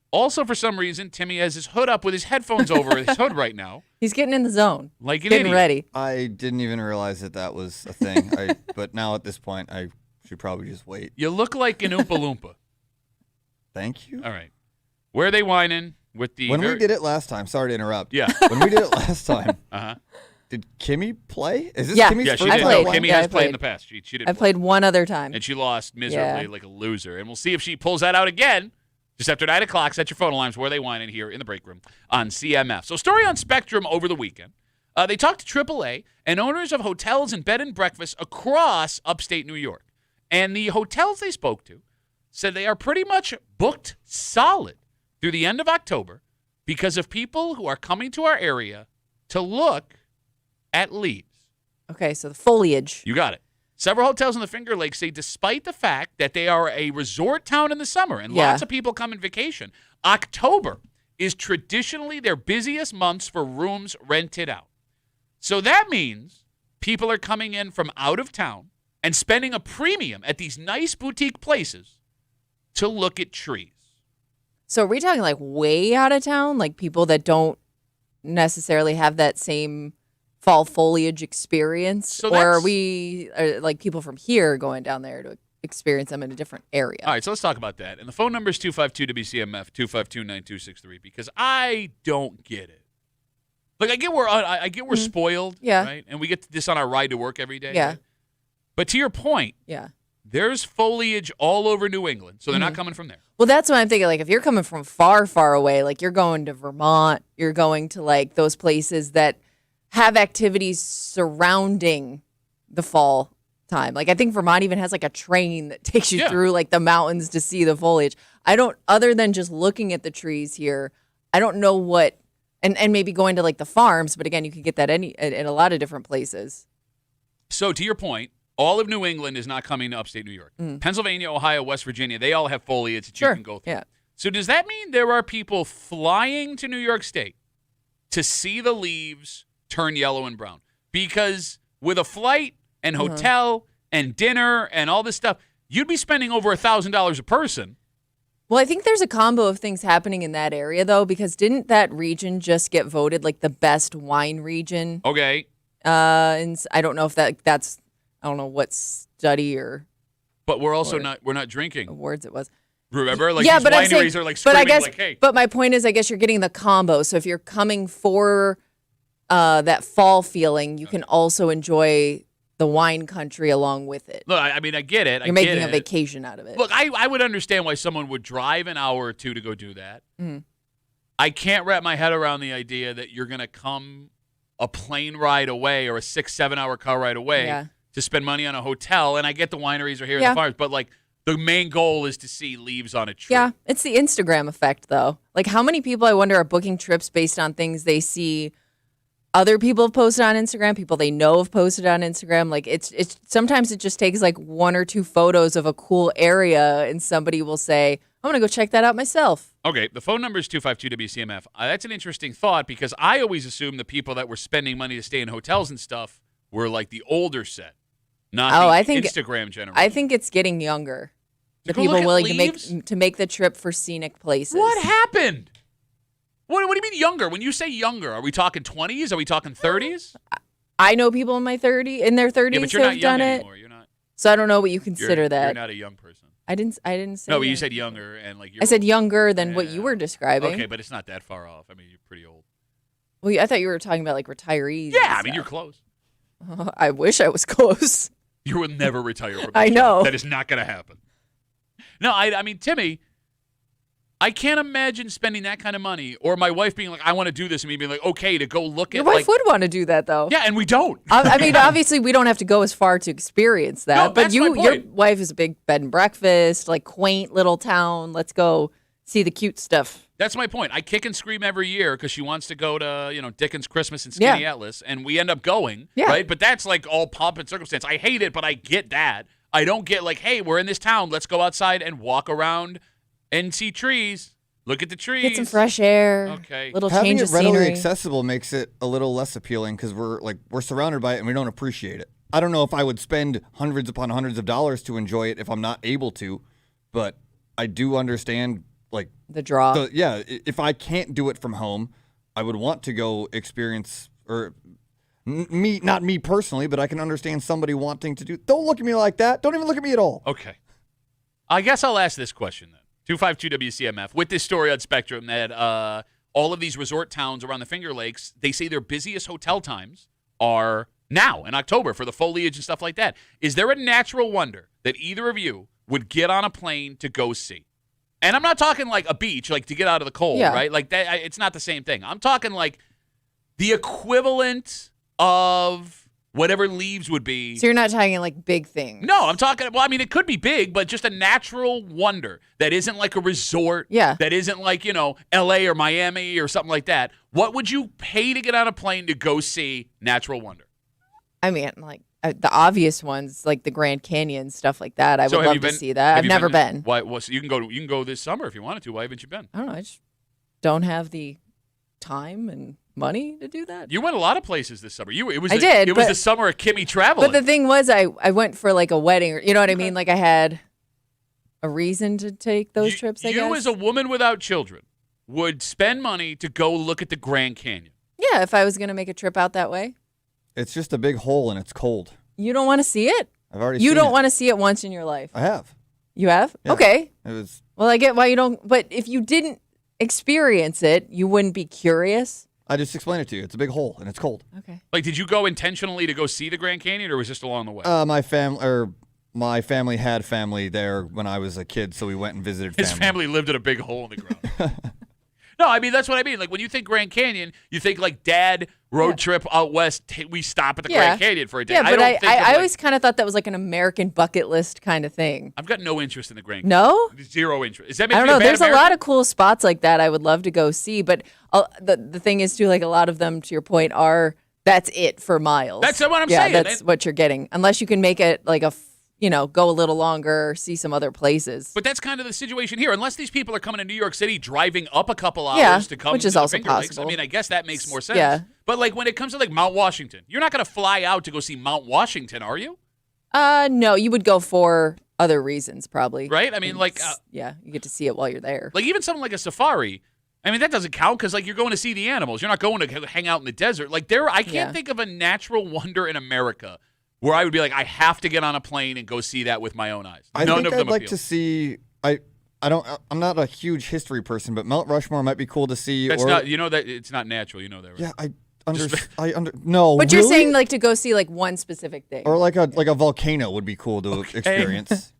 Also, for some reason, Timmy has his hood up with his headphones over his hood right now. He's getting in the zone. Like an getting idiot. ready. I didn't even realize that was a thing. But now at this point, I should probably just wait. You look like an Oompa Loompa. Thank you. All right. Where are they whining with the... When we did it last time, sorry to interrupt. Yeah. When we did it last time, did Kimmy play? Is this Kimmy's she first did. played. No, Kimmy has played in the past. She did. I played one other time. And she lost miserably like a loser. And we'll see if she pulls that out again. Just after 9 o'clock, set your phone alarms where they whine here in the break room on CMF. So story on Spectrum over the weekend. They talked to AAA and owners of hotels and bed and breakfasts across upstate New York. And the hotels they spoke to said they are pretty much booked solid through the end of October because of people who are coming to our area to look at leaves. Okay, so the foliage. You got it. Several hotels in the Finger Lakes say despite the fact that they are a resort town in the summer and lots of people come on vacation, October is traditionally their busiest months for rooms rented out. So that means people are coming in from out of town and spending a premium at these nice boutique places to look at trees. So are we talking like way out of town? Like people that don't necessarily have that same fall foliage experience? So or are we like people from here going down there to experience them in a different area? All right, so let's talk about that. And the phone number is 252-WCMF, 252-9263, because I don't get it. Like, I get we're spoiled, right? And we get this on our ride to work every day. Yeah. Right? But to your point, there's foliage all over New England, so they're not coming from there. Well, that's what I'm thinking. Like, if you're coming from far, far away, like you're going to Vermont, you're going to like those places that have activities surrounding the fall time. Like I think Vermont even has like a train that takes you through like the mountains to see the foliage. Other than just looking at the trees here, I don't know what, and maybe going to like the farms, but again, you can get that in a lot of different places. So to your point, all of New England is not coming to upstate New York. Pennsylvania, Ohio, West Virginia, they all have foliage that you can go through. Yeah. So does that mean there are people flying to New York State to see the leaves turn yellow and brown? Because with a flight and hotel and dinner and all this stuff, you'd be spending over $1,000 a person. Well, I think there's a combo of things happening in that area, though, because didn't that region just get voted like the best wine region? Okay. And I don't know if that's I don't know what study or. But we're also not drinking. Awards it was. Remember, like these wineries are like screaming like, hey. But my point is, I guess you're getting the combo. So if you're coming for that fall feeling, you can also enjoy the wine country along with it. Look, I mean, I get it. You're making a vacation out of it. Look, I would understand why someone would drive an hour or two to go do that. I can't wrap my head around the idea that you're going to come a plane ride away or a 6-7 hour car ride away to spend money on a hotel. And I get the wineries are here in the farms, but like the main goal is to see leaves on a tree. Yeah, it's the Instagram effect, though. Like how many people, I wonder, are booking trips based on things they see other people have posted on Instagram, people they know have posted on Instagram. Like it's sometimes it just takes like one or two photos of a cool area and somebody will say, I'm going to go check that out myself. Okay, the phone number is 252-WCMF. That's an interesting thought because I always assumed the people that were spending money to stay in hotels and stuff were like the older set, not Instagram generation. I think it's getting younger. The people willing to make the trip for scenic places. What happened? What do you mean younger? When you say younger, are we talking 20s? Are we talking 30s? I know people in their 30s but you're who not have young done anymore. it. You're not. So I don't know what you consider that. You're not a young person. I didn't say. No, but you said younger and like. I said younger than what you were describing. Okay, but it's not that far off. I mean, you're pretty old. Well, I thought you were talking about like retirees. Yeah, I mean you're close. I wish I was close. You will never retire from this I know. job. That is not going to happen. No, I mean, Timmy, I can't imagine spending that kind of money or my wife being like, I want to do this, and me being like, okay, to go look Your at wife would want to do that, though. Yeah, and we don't. I mean, obviously, we don't have to go as far to experience that. No, but that's my your point. wife is a big bed and breakfast, like quaint little town. Let's go see the cute stuff. That's my point. I kick and scream every year because she wants to go to, Dickens Christmas and Skinny Atlas, and we end up going, right? But that's like all pomp and circumstance. I hate it, but I get that. I don't get like, hey, we're in this town. Let's go outside and walk around and see trees. Look at the trees. Get some fresh air. Okay. Little Having change it of readily scenery. accessible makes it a little less appealing because we're surrounded by it and we don't appreciate it. I don't know if I would spend hundreds upon hundreds of dollars to enjoy it if I'm not able to, but I do understand like the draw. If I can't do it from home, I would want to go experience or not me personally, but I can understand somebody wanting to do. Don't look at me like that. Don't even look at me at all. Okay. I guess I'll ask this question then. 252 WCMF. With this story on Spectrum that all of these resort towns around the Finger Lakes, they say their busiest hotel times are now in October for the foliage and stuff like that. Is there a natural wonder that either of you would get on a plane to go see? And I'm not talking like a beach, like to get out of the cold, right? Like that. It's not the same thing. I'm talking like the equivalent of whatever Leaves would be. So you're not talking like big things. No, I'm talking, well, I mean, it could be big, but just a natural wonder that isn't like a resort. Yeah. That isn't like, L.A. or Miami or something like that. What would you pay to get on a plane to go see natural wonder? I mean, like the obvious ones, like the Grand Canyon, stuff like that. I would love to see that. I've never been. Why? Well, so you can go this summer if you wanted to. Why haven't you been? I don't know. I just don't have the time and money to do that. You went a lot of places this summer. It was the summer of Kimmy traveling. But the thing was, I went for like a wedding, or you know what I mean? Like I had a reason to take those trips, I guess. You as a woman without children would spend money to go look at the Grand Canyon. Yeah, if I was going to make a trip out that way. It's just a big hole and it's cold. You don't want to see it? I've already seen it. You don't want to see it once in your life? I have. You have? Yeah. Okay. It was. Well, I get why you don't, but if you didn't experience it, you wouldn't be curious? I just explained it to you. It's a big hole and it's cold. Okay. Like, did you go intentionally to go see the Grand Canyon, or was it just along the way? My family had family there when I was a kid, so we went and visited family. His family lived in a big hole in the ground. No, I mean, that's what I mean. Like, when you think Grand Canyon, you think, like, dad road trip out west, we stop at the Grand Canyon for a day. Yeah, but I always kind of thought that was like an American bucket list kind of thing. I've got no interest in the Grand Canyon. No? Zero interest. Is that I don't know. There's a lot of cool spots like that I would love to go see, but the thing is, too, like, a lot of them, to your point, that's it for miles. That's what I'm saying. That's what you're getting. Unless you can make it like go a little longer, see some other places. But that's kind of the situation here. Unless these people are coming to New York City, driving up a couple hours to come which is to the also Finger Lakes. possible. I mean, I guess that makes more sense. Yeah. But like when it comes to like Mount Washington, you're not going to fly out to go see Mount Washington, are you? No, you would go for other reasons probably. Right? I mean, like you get to see it while you're there. Like even something like a safari. I mean, that doesn't count because like you're going to see the animals. You're not going to hang out in the desert. Like I can't think of a natural wonder in America where I would be like, I have to get on a plane and go see that with my own eyes. I None think of I'd them like appeal. to see. I'm not a huge history person, but Mount Rushmore might be cool to see. That's or, not. You know that it's not natural. You know that, right? Yeah, no. But you're really? saying like to go see like one specific thing. Or like a volcano would be cool to experience.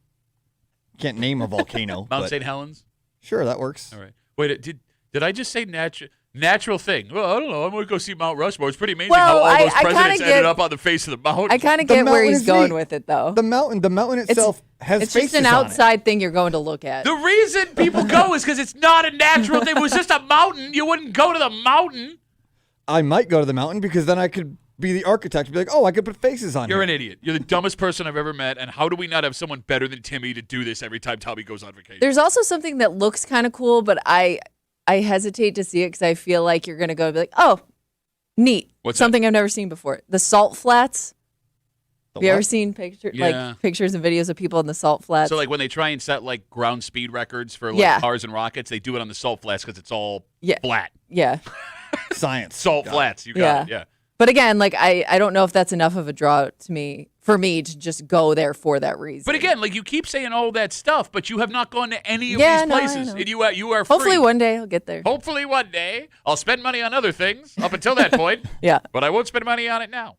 Can't name a volcano. Mount but St. Helens. Sure, that works. All right. Wait, did I just say natural thing? Well, I don't know. I'm going to go see Mount Rushmore. It's pretty amazing how all those presidents ended up on the face of the mountain. I kind of get where he's going with it, though. The mountain itself has it's faces just an outside thing you're going to look at. The reason people go is because it's not a natural thing. If it was just a mountain, you wouldn't go to the mountain. I might go to the mountain because then I could be the architect and be like, oh, I could put faces on You're here. an idiot. You're the dumbest person I've ever met. And how do we not have someone better than Timmy to do this every time Tommy goes on vacation? There's also something that looks kind of cool, but I hesitate to see it because I feel like you're going to go and be like, oh, neat. What's something I've never seen before. The salt flats. The Have you what? ever seen pictures Yeah. pictures and videos of people in the salt flats? So like when they try and set like ground speed records for like cars and rockets, they do it on the salt flats because it's all flat. Yeah. Science. Salt flats. You got it. Yeah. But again, like I don't know if that's enough of a draw for me to just go there for that reason. But again, like you keep saying all that stuff, but you have not gone to any of Yeah, these no, I places. know. And you are free. Hopefully one day I'll get there. Hopefully one day I'll spend money on other things up until that point. Yeah. But I won't spend money on it now.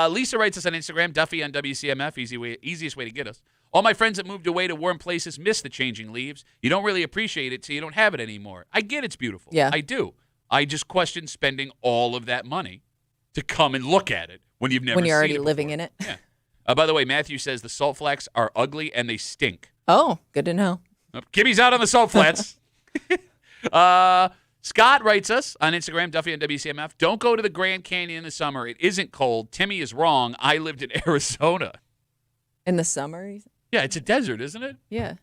Lisa writes us on Instagram, Duffy on WCMF, easiest way to get us. All my friends that moved away to warm places miss the changing leaves. You don't really appreciate it till you don't have it anymore. I get it's beautiful. Yeah. I do. I just question spending all of that money to come and look at it when you've never When you're seen already it living before. in it. Yeah. By the way, Matthew says the salt flats are ugly and they stink. Oh, good to know. Kimmy's out on the salt flats. Scott writes us on Instagram, Duffy on WCMF. Don't go to the Grand Canyon in the summer. It isn't cold. Timmy is wrong. I lived in Arizona. In the summer? Yeah, it's a desert, isn't it? Yeah.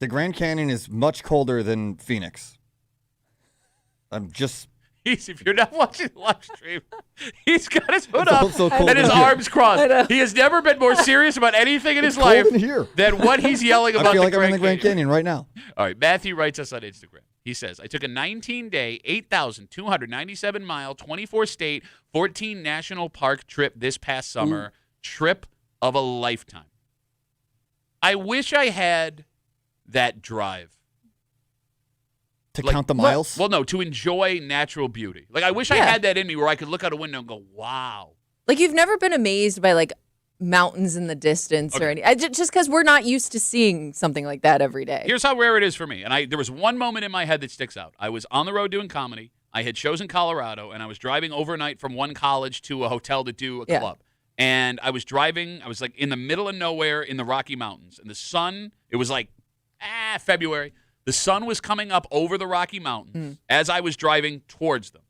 The Grand Canyon is much colder than Phoenix. If you're not watching the live stream, he's got his hood It's up also cold and his in here. arms crossed. He has never been more serious about anything in his life cold in here. than what he's yelling about I feel the like I'm in the Grand Canyon. Canyon right now. All right, Matthew writes us on Instagram. He says, I took a 19-day, 8,297-mile, 24-state, 14 national park trip this past summer. Trip of a lifetime. I wish I had that drive. To count the miles? Well, no, to enjoy natural beauty. Like, I wish I had that in me where I could look out a window and go, wow. Like, you've never been amazed by, like, mountains in the distance or anything. Just because we're not used to seeing something like that every day. Here's how rare it is for me. And there was one moment in my head that sticks out. I was on the road doing comedy. I had shows in Colorado, and I was driving overnight from one college to a hotel to do a club. And I was driving. I was, like, in the middle of nowhere in the Rocky Mountains. And the sun, it was like, February. The sun was coming up over the Rocky Mountains as I was driving towards them.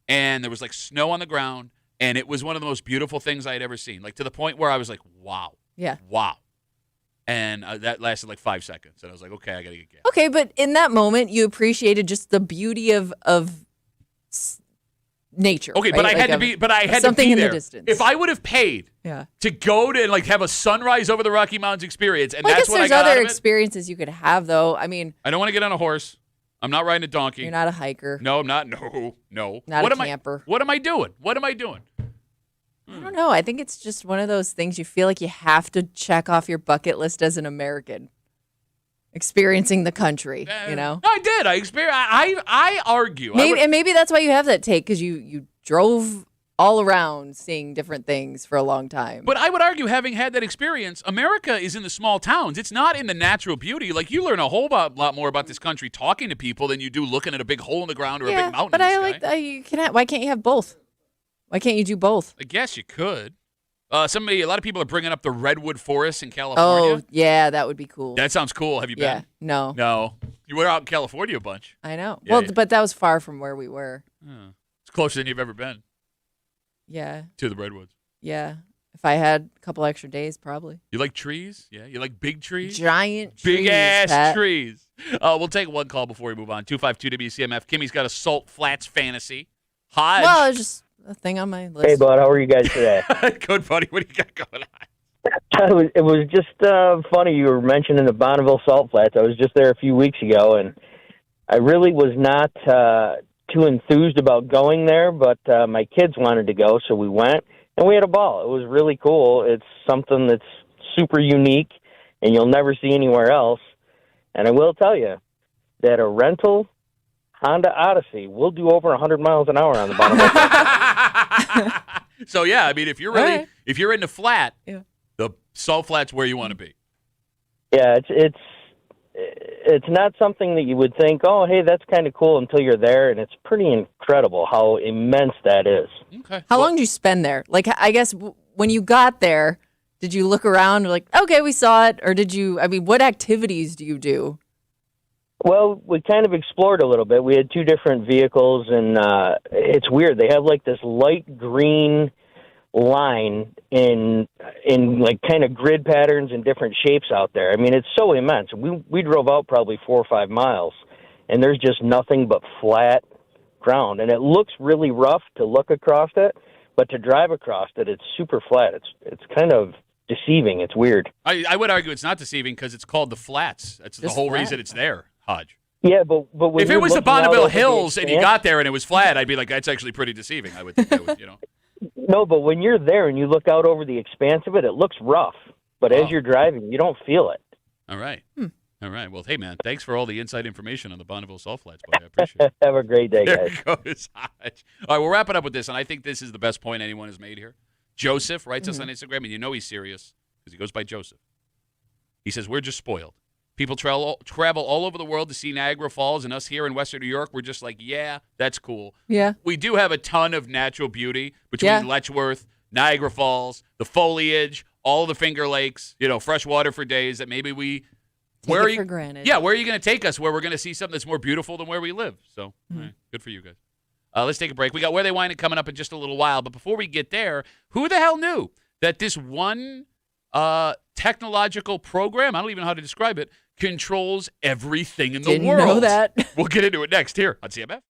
And there was, like, snow on the ground. And it was one of the most beautiful things I had ever seen. Like, to the point where I was like, wow. Yeah. Wow. And that lasted, like, 5 seconds. And I was like, okay, I got to get gas. Okay, but in that moment, you appreciated just the beauty of nature. Okay, right? but I had to be something in there. the distance. If I would have paid to go to like have a sunrise over the Rocky Mountains experience, and I that's guess what I there's got other out of it. experiences you could have, though. I mean, I don't want to get on a horse. I'm not riding a donkey. You're not a hiker. No, I'm not. No. Not what a am camper. What am I doing? I don't know. I think it's just one of those things you feel like you have to check off your bucket list as an American. Experiencing the country, you know? No, I did. I argue. Maybe that's why you have that take, because you drove all around seeing different things for a long time. But I would argue, having had that experience, America is in the small towns. It's not in the natural beauty. Like, you learn a whole lot more about this country talking to people than you do looking at a big hole in the ground or a big mountain. But in the I sky. like that. Why can't you have both? Why can't you do both? I guess you could. A lot of people are bringing up the redwood forest in California. Oh, yeah, that would be cool. That sounds cool. Have you been? Yeah, no. No. You were out in California a bunch. I know. Yeah, But that was far from where we were. It's closer than you've ever been. Yeah. To the redwoods. Yeah. If I had a couple extra days, probably. You like trees? Yeah. You like big trees? Giant trees. Big ass Pat. trees. We'll take one call before we move on. 252 WCMF. Kimmy's got a Salt Flats fantasy. Hodge. Well, it's just a thing on my list. Hey, bud, how are you guys today? Good, buddy. What do you got going on? It was just funny you were mentioning the Bonneville Salt Flats. I was just there a few weeks ago, and I really was not too enthused about going there, but my kids wanted to go, so we went, and we had a ball. It was really cool. It's something that's super unique, and you'll never see anywhere else. And I will tell you that a rental Honda Odyssey will do over 100 miles an hour on the Bonneville Flats. So, yeah, I mean, if you're in the flat, the Salt Flat's where you want to be. Yeah, it's not something that you would think, oh, hey, that's kind of cool until you're there, and it's pretty incredible how immense that is. Okay. How long did you spend there? Like, I guess when you got there, did you look around like, okay, we saw it? Or what activities do you do? Well, we kind of explored a little bit. We had two different vehicles, and it's weird. They have like this light green line in like kind of grid patterns and different shapes out there. I mean, it's so immense. We drove out probably 4 or 5 miles, and there's just nothing but flat ground. And it looks really rough to look across it, but to drive across it, it's super flat. It's kind of deceiving. It's weird. I would argue it's not deceiving because it's called the Flats. That's the whole reason it's there, Hodge. Yeah, but when if it was the Bonneville Hills and you got there and it was flat, I'd be like, that's actually pretty deceiving. I would think that would, No, but when you're there and you look out over the expanse of it, it looks rough. But as you're driving, you don't feel it. All right. All right. Well, hey, man, thanks for all the inside information on the Bonneville Salt Flats, buddy. I appreciate it. Have a great day, guys. There goes Hodge. All right, we'll wrap it up with this, and I think this is the best point anyone has made here. Joseph writes us on Instagram, and you know he's serious because he goes by Joseph. He says, we're just spoiled. People travel all over the world to see Niagara Falls, and us here in Western New York, we're just like, yeah, that's cool. Yeah. We do have a ton of natural beauty between Letchworth, Niagara Falls, the foliage, all the Finger Lakes, fresh water for days that maybe we take it for granted. Yeah, where are you going to take us where we're going to see something that's more beautiful than where we live? So, all right, good for you guys. Let's take a break. We got Where They Wind It coming up in just a little while. But before we get there, who the hell knew that this one technological program, I don't even know how to describe it, controls everything in the world? Didn't know that. We'll get into it next here on CMF.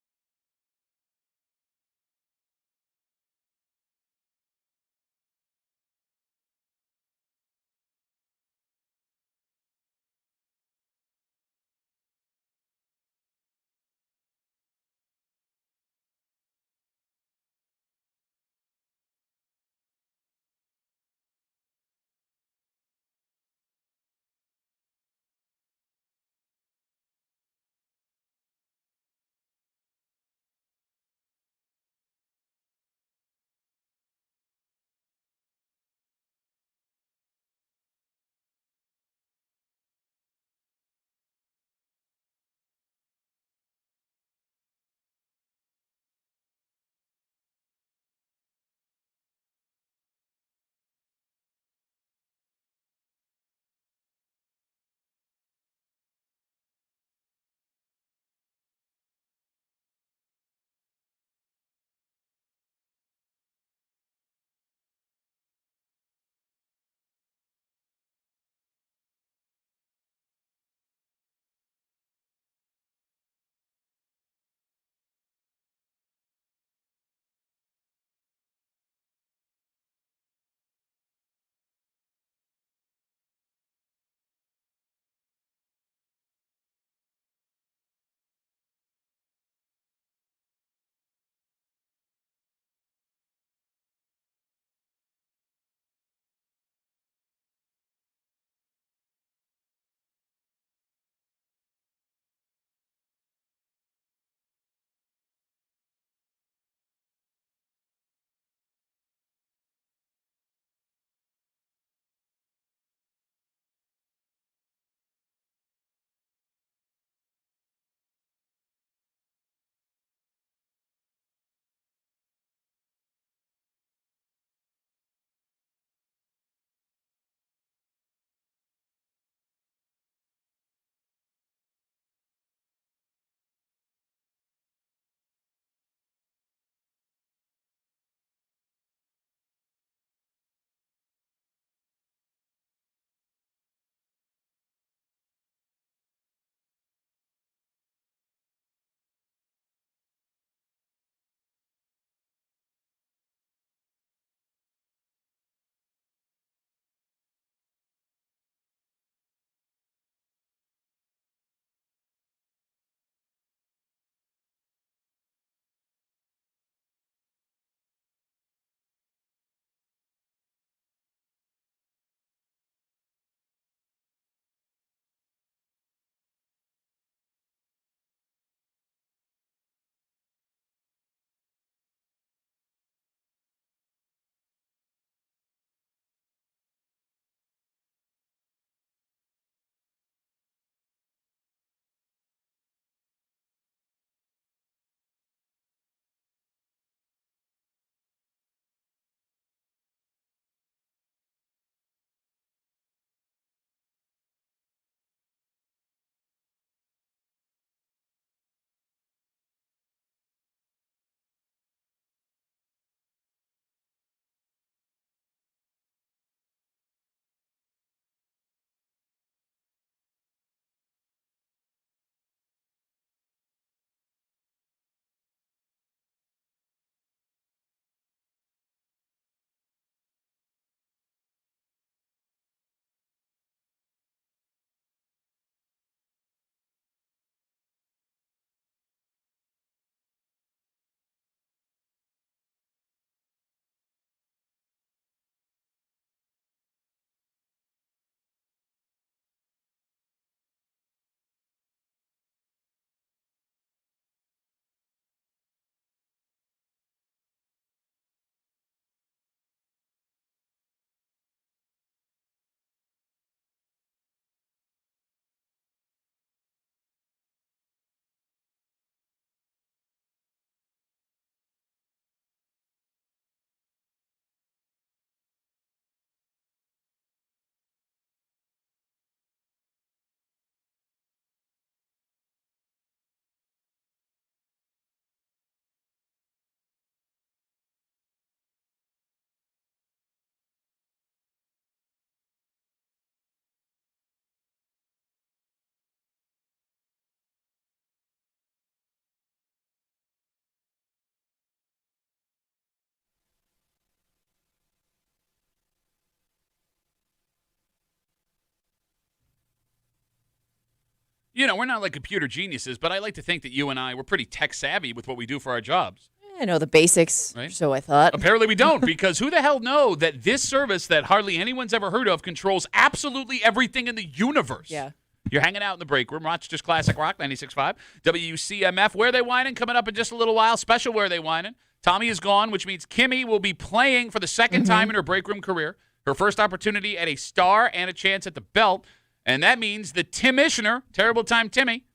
we're not like computer geniuses, but I like to think that you and I, we're pretty tech savvy with what we do for our jobs. I know the basics, Right? so I thought. Apparently we don't, because who the hell know that this service that hardly anyone's ever heard of controls absolutely everything in the universe? Yeah. You're hanging out in the break room. Rochester's Classic Rock, 96.5. WCMF, Where They Whining, coming up in just a little while. Special Where They Whining. Tommy is gone, which means Kimmy will be playing for the second time in her break room career. Her first opportunity at a star and a chance at the belt. And that means that Tim Ishner, Terrible Time Timmy,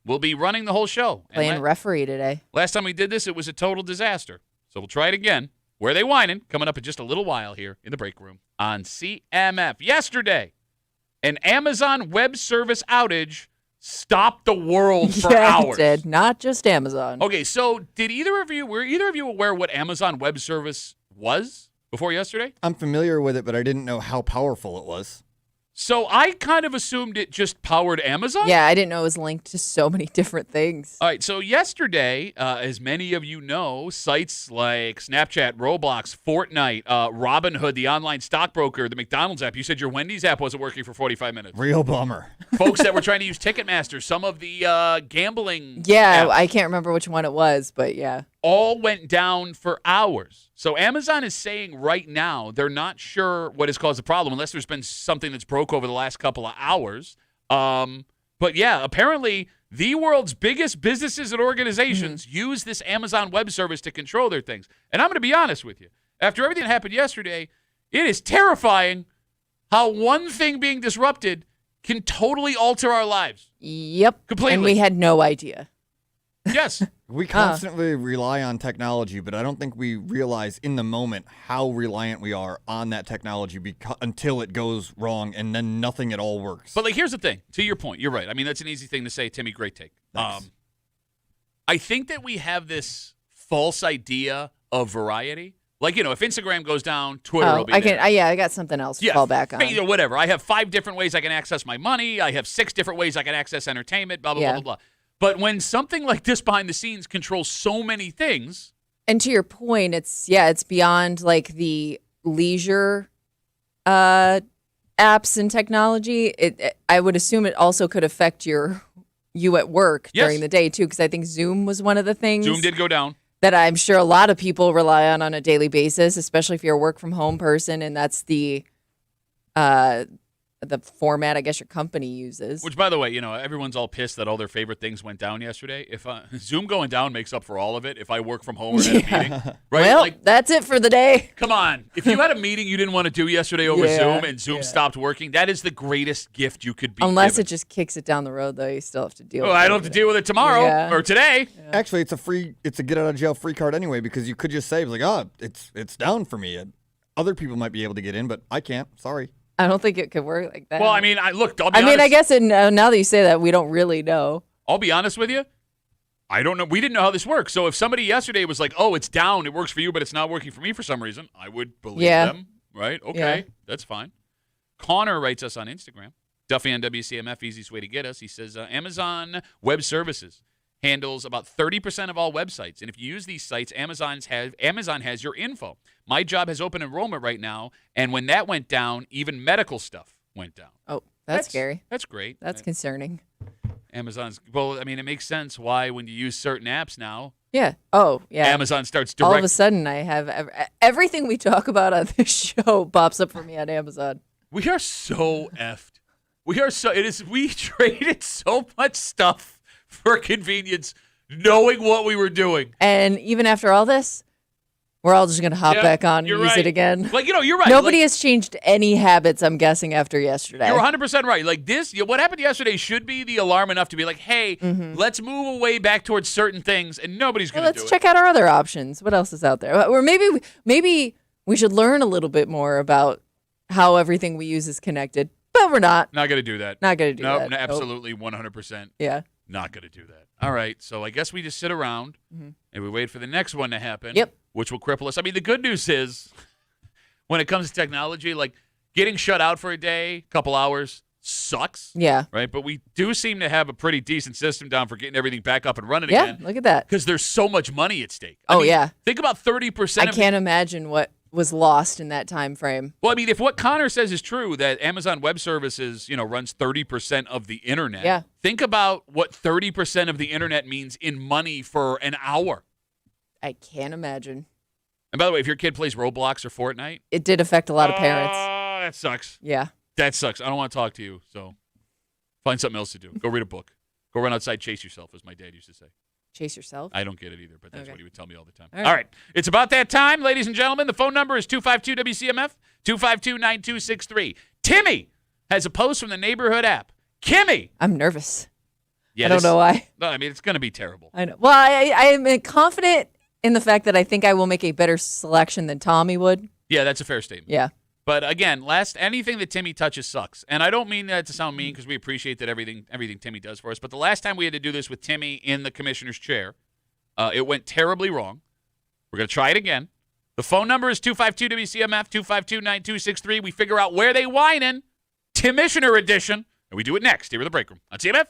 will be running the whole show. Playing referee today. Last time we did this, it was a total disaster. So we'll try it again. Where They Whining, coming up in just a little while here in the break room on CMF. Yesterday, an Amazon Web Service outage stopped the world for hours. It did. Not just Amazon. Okay, so were either of you aware what Amazon Web Service was before yesterday? I'm familiar with it, but I didn't know how powerful it was. So I kind of assumed it just powered Amazon? Yeah, I didn't know it was linked to so many different things. All right, so yesterday, as many of you know, sites like Snapchat, Roblox, Fortnite, Robinhood, the online stockbroker, the McDonald's app. You said your Wendy's app wasn't working for 45 minutes. Real bummer. Folks that were trying to use Ticketmaster, some of the gambling Yeah, apps, I can't remember which one it was, but yeah. all went down for hours. So Amazon is saying right now they're not sure what has caused the problem, unless there's been something that's broke over the last couple of hours. But yeah, apparently the world's biggest businesses and organizations use this Amazon Web Service to control their things. And I'm going to be honest with you. After everything that happened yesterday, it is terrifying how one thing being disrupted can totally alter our lives. Yep. Completely. And we had no idea. Yes. We constantly rely on technology, but I don't think we realize in the moment how reliant we are on that technology until it goes wrong and then nothing at all works. But, here's the thing. To your point, you're right. I mean, that's an easy thing to say. Timmy, great take. Thanks. I think that we have this false idea of variety. If Instagram goes down, Twitter will be there. I got something else to fall back on. Whatever. I have 5 different ways I can access my money. I have 6 different ways I can access entertainment, blah, blah, blah, blah, blah. But when something like this behind the scenes controls so many things. And to your point, it's beyond the leisure apps and technology. I would assume it also could affect you at work during the day too, because I think Zoom was one of the things. Zoom did go down. That I'm sure a lot of people rely on a daily basis, especially if you're a work from home person, and that's the format I guess your company uses. Which, by the way, everyone's all pissed that all their favorite things went down yesterday. If Zoom going down makes up for all of it, if I work from home or at a meeting, right? Well, that's it for the day. Come on. If you had a meeting you didn't want to do yesterday over Zoom and Zoom stopped working, that is the greatest gift you could be Unless given. it just kicks it down the road, though. You still have to deal with it. I don't have to deal with it tomorrow or today. Yeah. Actually, it's a get out of jail free card anyway, because you could just say, it's down for me. Other people might be able to get in, but I can't. Sorry. I don't think it could work like that. Well, I mean, I'll be honest. I guess now that you say that, we don't really know. I'll be honest with you. I don't know. We didn't know how this works. So if somebody yesterday was like, oh, it's down, it works for you, but it's not working for me for some reason, I would believe them. Right? Okay, that's fine. Connor writes us on Instagram. Duffy on WCMF, easiest way to get us. He says, Amazon Web Services handles about 30% of all websites. And if you use these sites, Amazon has your info. My job has open enrollment right now, and when that went down, even medical stuff went down. Oh, that's scary. That's great. That's concerning. It makes sense why when you use certain apps now. Yeah. Oh, yeah. Amazon starts all of a sudden, I have everything we talk about on this show pops up for me on Amazon. We are so effed. We traded so much stuff for convenience, knowing what we were doing. And even after all this, we're all just going to hop back on and use it again. You're right. Nobody has changed any habits, I'm guessing, after yesterday. You're 100% right. What happened yesterday should be the alarm enough to be like, hey, let's move away back towards certain things, and nobody's going to do it. Let's check out our other options. What else is out there? Or maybe we should learn a little bit more about how everything we use is connected, but we're not. Not going to do that. Not going to do that. No, absolutely 100%. Yeah. Not going to do that. All right, so I guess we just sit around and we wait for the next one to happen. Yep. Which will cripple us. I mean, the good news is when it comes to technology, getting shut out for a day, couple hours, sucks. Yeah. Right? But we do seem to have a pretty decent system down for getting everything back up and running again. Yeah, look at that. Because there's so much money at stake. Yeah. Think about 30% I can't imagine what was lost in that time frame. Well, I mean, if what Connor says is true, that Amazon Web Services, runs 30% of the internet. Yeah. Think about what 30% of the internet means in money for an hour. I can't imagine. And by the way, if your kid plays Roblox or Fortnite, It did affect a lot of parents. that sucks. Yeah. That sucks. I don't want to talk to you. So find something else to do. Go read a book. Go run outside, chase yourself, as my dad used to say. Chase yourself? I don't get it either, but that's Okay. what he would tell me all the time. All All right. It's about that time, ladies and gentlemen. The phone number is 252-WCMF, 252-9263. Timmy has a post from the neighborhood app. Kimmy! I'm nervous. Yeah, I don't know why. No, I mean, it's going to be terrible. I know. Well, I am confident in the fact that I think I will make a better selection than Tommy would. Yeah, that's a fair statement. Yeah. But again, anything that Timmy touches sucks. And I don't mean that to sound mean because we appreciate that everything Timmy does for us. But the last time we had to do this with Timmy in the commissioner's chair, it went terribly wrong. We're going to try it again. The phone number is 252-WCMF, 252-9263. We figure out where they whining, Timmissioner edition, and we do it next here in the break room on CMF.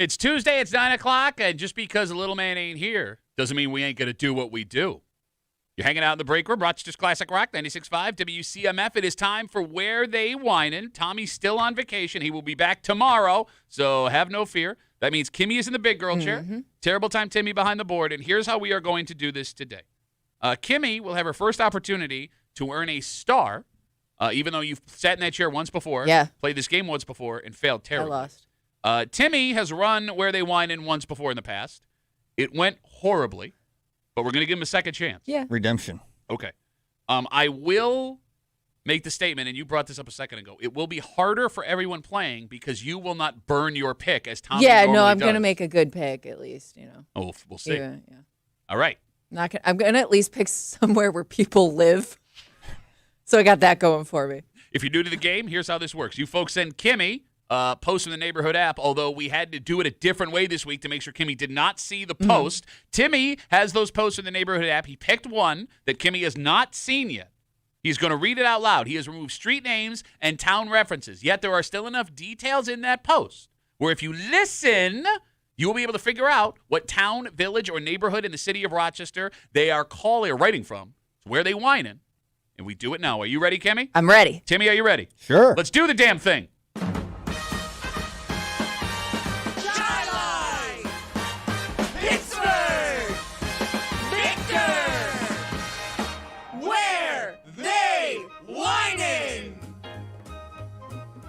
It's Tuesday, it's 9 o'clock, and just because a little man ain't here doesn't mean we ain't going to do what we do. You're hanging out in the break room, Rochester's Classic Rock, 96.5 WCMF. It is time for Where They Whinin'. Tommy's still on vacation. He will be back tomorrow, so have no fear. That means Kimmy is in the big girl chair. Terrible time Timmy behind the board, and here's how we are going to do this today. Kimmy will have her first opportunity to earn a star, even though you've sat in that chair once before, played this game once before, and failed terribly. I lost. Timmy has run Where They Whinin' once before in the past. It went horribly, but we're going to give him a second chance. Yeah. Redemption. Okay. I will make the statement, and you brought this up a second ago. It will be harder for everyone playing because you will not burn your pick as Tommy normally I'm does. going to make a good pick at least, Oh, we'll see. Yeah. All right. I'm going to at least pick somewhere where people live. So I got that going for me. If you're new to the game, here's how this works. You folks send Kimmy post in the neighborhood app, although we had to do it a different way this week to make sure Kimmy did not see the post. Timmy has those posts in the neighborhood app. He picked one that Kimmy has not seen yet. He's going to read it out loud. He has removed street names and town references, yet there are still enough details in that post where if you listen, you will be able to figure out what town, village, or neighborhood in the city of Rochester they are calling or writing from. It's Where They Whinin'. And we do it now. Are you ready, Kimmy? I'm ready. Timmy, are you ready? Sure. Let's do the damn thing.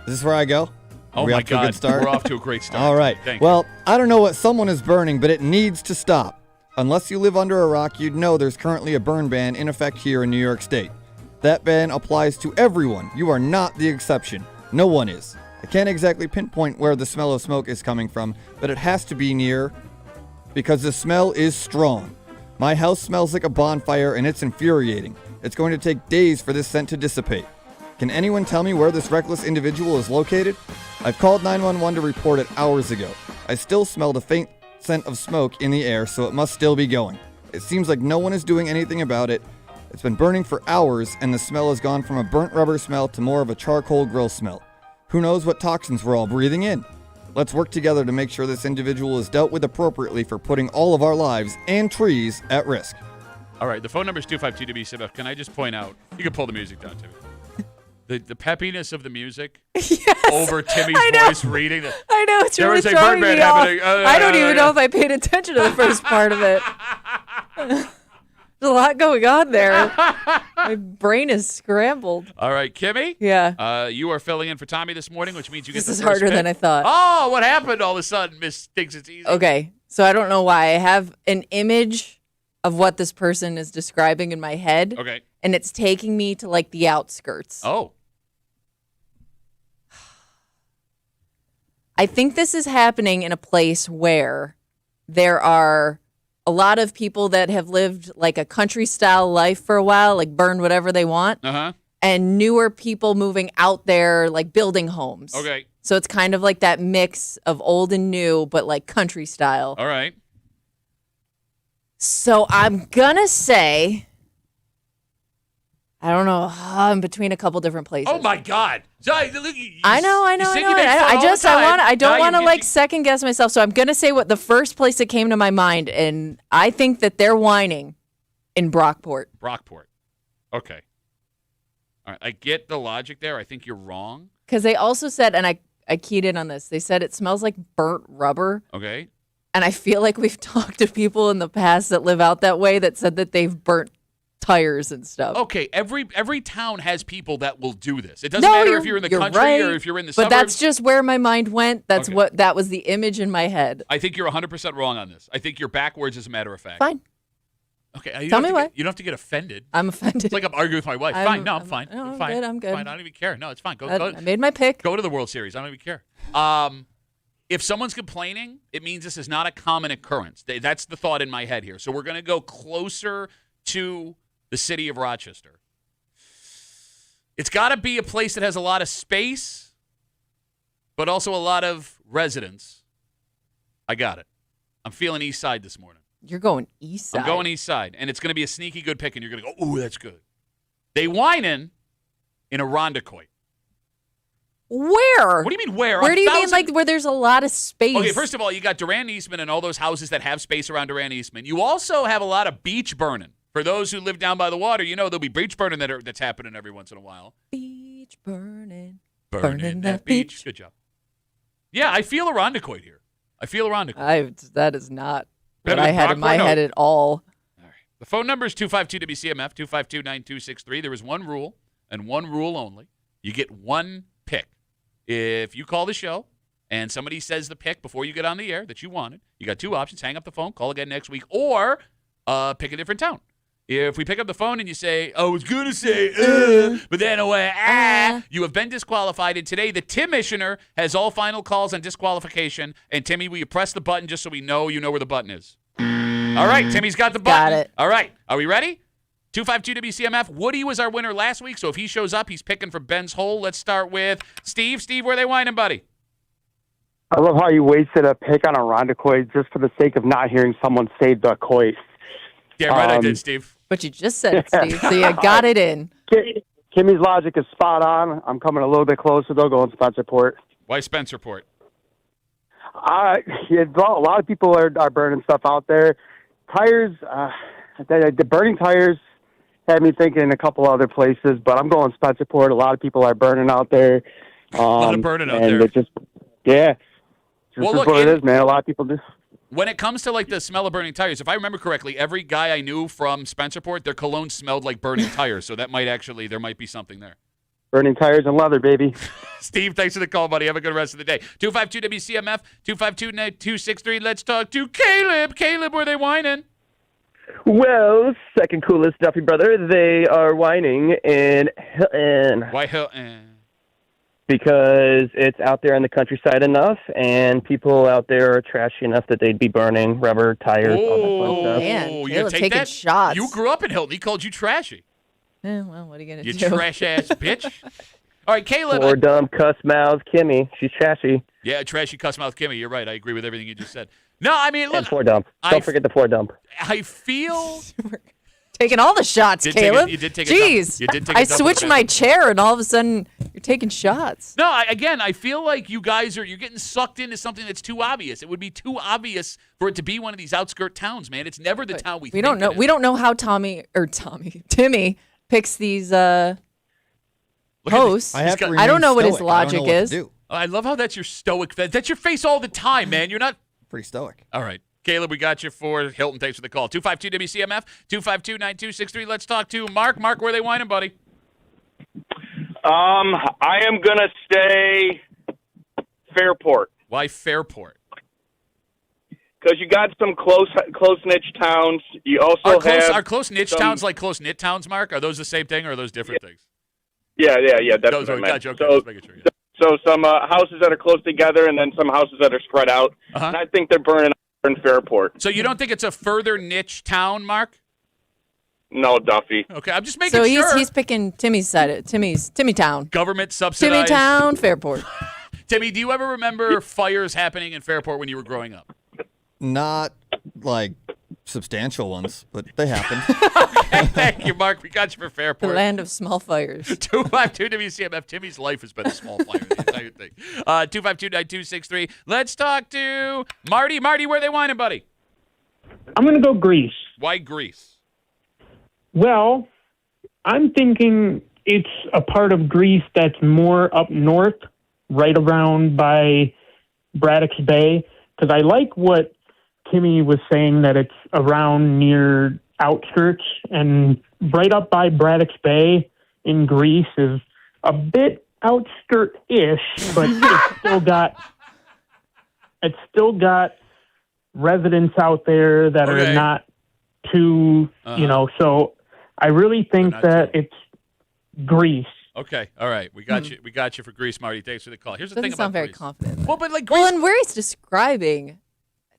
Is this where I go? Oh, we my off to a God. good start? We're off to a great start. All right. Thank you. Well, I don't know what someone is burning, but it needs to stop. Unless you live under a rock, you'd know there's currently a burn ban in effect here in New York State. That ban applies to everyone. You are not the exception. No one is. I can't exactly pinpoint where the smell of smoke is coming from, but it has to be near because the smell is strong. My house smells like a bonfire, and it's infuriating. It's going to take days for this scent to dissipate. Can anyone tell me where this reckless individual is located? I've called 911 to report it hours ago. I still smell the faint scent of smoke in the air, so it must still be going. It seems like no one is doing anything about it. It's been burning for hours, and the smell has gone from a burnt rubber smell to more of a charcoal grill smell. Who knows what toxins we're all breathing in? Let's work together to make sure this individual is dealt with appropriately for putting all of our lives and trees at risk. All right, the phone number is 252-WCMF. Can I just point out, you can pull the music down, Timmy. The peppiness of the music over Timmy's voice reading. I know, it's there really was a throwing Birdman me off. happening. I don't even know if I paid attention to the first part of it. There's a lot going on there. My brain is scrambled. All right, Kimmy? Yeah. You are filling in for Tommy this morning, which means you get This the is first harder pick. than I thought. Oh, what happened all of a sudden? Miss thinks it's easy. Okay, so I don't know why. I have an image of what this person is describing in my head. Okay. And it's taking me to like the outskirts. Oh. I think this is happening in a place where there are a lot of people that have lived like a country style life for a while, like burn whatever they want. Uh-huh. And newer people moving out there, like building homes. Okay. So it's kind of like that mix of old and new, but like country style. All right. So I'm going to say, I don't know, I'm between a couple different places. Oh, my God. I know. You say you make fun I all just, the time. I don't Now want to you- like second guess myself. So I'm going to say what the first place that came to my mind. And I think that they're whining in Brockport. Brockport. Okay. All right. I get the logic there. I think you're wrong. Because they also said, and I keyed in on this, they said it smells like burnt rubber. Okay. And I feel like we've talked to people in the past that live out that way that said that they've burnt tires and stuff. Okay, every town has people that will do this. It doesn't matter if you're in the country right, or if you're in the but suburbs. that's just where my mind went. That's Okay. that was the image in my head. I think you're 100% wrong on this. I think you're backwards as a matter of fact. Fine. Okay. Tell me why. You don't have to get offended. I'm offended. It's like I'm arguing with my wife. I'm- Fine. No, I'm I'm- fine. no, I'm fine. good, I'm good. Fine. I don't even care. No, it's fine. Go. I made my pick. Go to the World Series. I don't even care. If someone's complaining, it means this is not a common occurrence. That's the thought in my head here. So we're going to go closer to the city of Rochester. It's got to be a place that has a lot of space, but also a lot of residents. I got it. I'm feeling East Side this morning. You're going east side. I'm going East Side, and it's going to be a sneaky good pick, and you're going to go, ooh, that's good. They whining in a Rondecoit. Where? What do you mean where? Where do you mean like where there's a lot of space? Okay, first of all, you got Durand Eastman and all those houses that have space around Durand Eastman. You also have a lot of beach burning. For those who live down by the water, you know there'll be beach burning that's happening every once in a while. Beach burning. Burning that beach. Good job. Yeah, I feel Irondequoit here. That is not what I had in my head at all. The phone number is 252-WCMF, 252-9263. There is one rule, and one rule only. You get one pick. If you call the show and somebody says the pick before you get on the air that you wanted, you got two options. Hang up the phone, call again next week, or pick a different town. If we pick up the phone and you say, I was going to say, but then you have been disqualified. And today the Timmissioner has all final calls on disqualification. And, Timmy, will you press the button just so we know you know where the button is? All right, Timmy's got the button. Got it. All right, are we ready? 252-WCMF. Woody was our winner last week, so if he shows up, he's picking for Ben's hole. Let's start with Steve. Steve, where are they whining, buddy? I love how you wasted a pick on Irondequoit just for the sake of not hearing someone say the Coit. Yeah, right, I did, Steve. But you just said it, Steve, so you got it in. Kimmy's logic is spot on. I'm coming a little bit closer, though, going Spencerport. Why Spencerport? A lot of people are burning stuff out there. Tires, the burning tires had me thinking a couple other places, but I'm going Spencerport. A lot of people are burning out there. A lot of burning out there. Just what it is, man. A lot of people do. When it comes to like the smell of burning tires, if I remember correctly, every guy I knew from Spencerport, their cologne smelled like burning tires. So that there might be something there. Burning tires and leather, baby. Steve, thanks for the call, buddy. Have a good rest of the day. 252-WCMF, 252-9263. Let's talk to Caleb. Caleb, where they whining? Well, second coolest Duffy brother, they are whining in Hilton. Why Hilton? Because it's out there on the countryside enough, and people out there are trashy enough that they'd be burning rubber tires. Oh, man. Caleb taking shots. You grew up in Hilton. He called you trashy. Well, what are you going to do? You trash-ass bitch. All right, Caleb. Poor dumb cuss-mouth Kimmy. She's trashy. Yeah, trashy cuss-mouth Kimmy. You're right. I agree with everything you just said. No, I mean, look. And four dump. Don't forget the four dump. I feel... Taking all the shots, Caleb. You did take Jeez. You did take I switched my chair, and all of a sudden, you're taking shots. No, I feel like you guys you're getting sucked into something that's too obvious. It would be too obvious for it to be one of these outskirt towns, man. It's never the town we think don't know. We don't know how Timmy picks these hosts. I don't know what his logic is. I love how that's your stoic. That's your face all the time, man. You're not pretty stoic. All right. Caleb, we got you for Hilton. Thanks for the call. 252-WCMF, 252-9263. Let's talk to Mark. Mark, where are they whining, buddy? I am going to stay Fairport. Why Fairport? Because you got some close niche towns. You also are close niche towns like close knit towns, Mark? Are those the same thing or are those different things? Yeah. That's what I meant. Gotcha. Okay, just making sure, yeah. So some houses that are close together and then some houses that are spread out. Uh-huh. And I think they're burning in Fairport. So you don't think it's a further niche town, Mark? No, Duffy. Okay, I'm just making sure. So he's picking Timmy's side. Timmy Town. Government subsidized. Timmy Town, Fairport. Timmy, do you ever remember fires happening in Fairport when you were growing up? Not like substantial ones, but they happened. Okay, thank you, Mark. We got you for Fairport. The land of small fires. 252-WCMF. Timmy's life has been a small fire, the entire thing. 252-9263. Let's talk to Marty. Marty, where are they whining, buddy? I'm going to go Greece. Why Greece? Well, I'm thinking it's a part of Greece that's more up north, right around by Braddock's Bay, because I like what Timmy was saying, that it's around near outskirts, and right up by Braddock's Bay in Greece is a bit outskirt-ish, but it's still got residents out there that are not too, so I really think that it's Greece. Okay, all right, we got you. We got you for Greece, Marty. Thanks for the call. Here's the thing about sound very Greece. confident. Well, but like Greece, and where he's describing,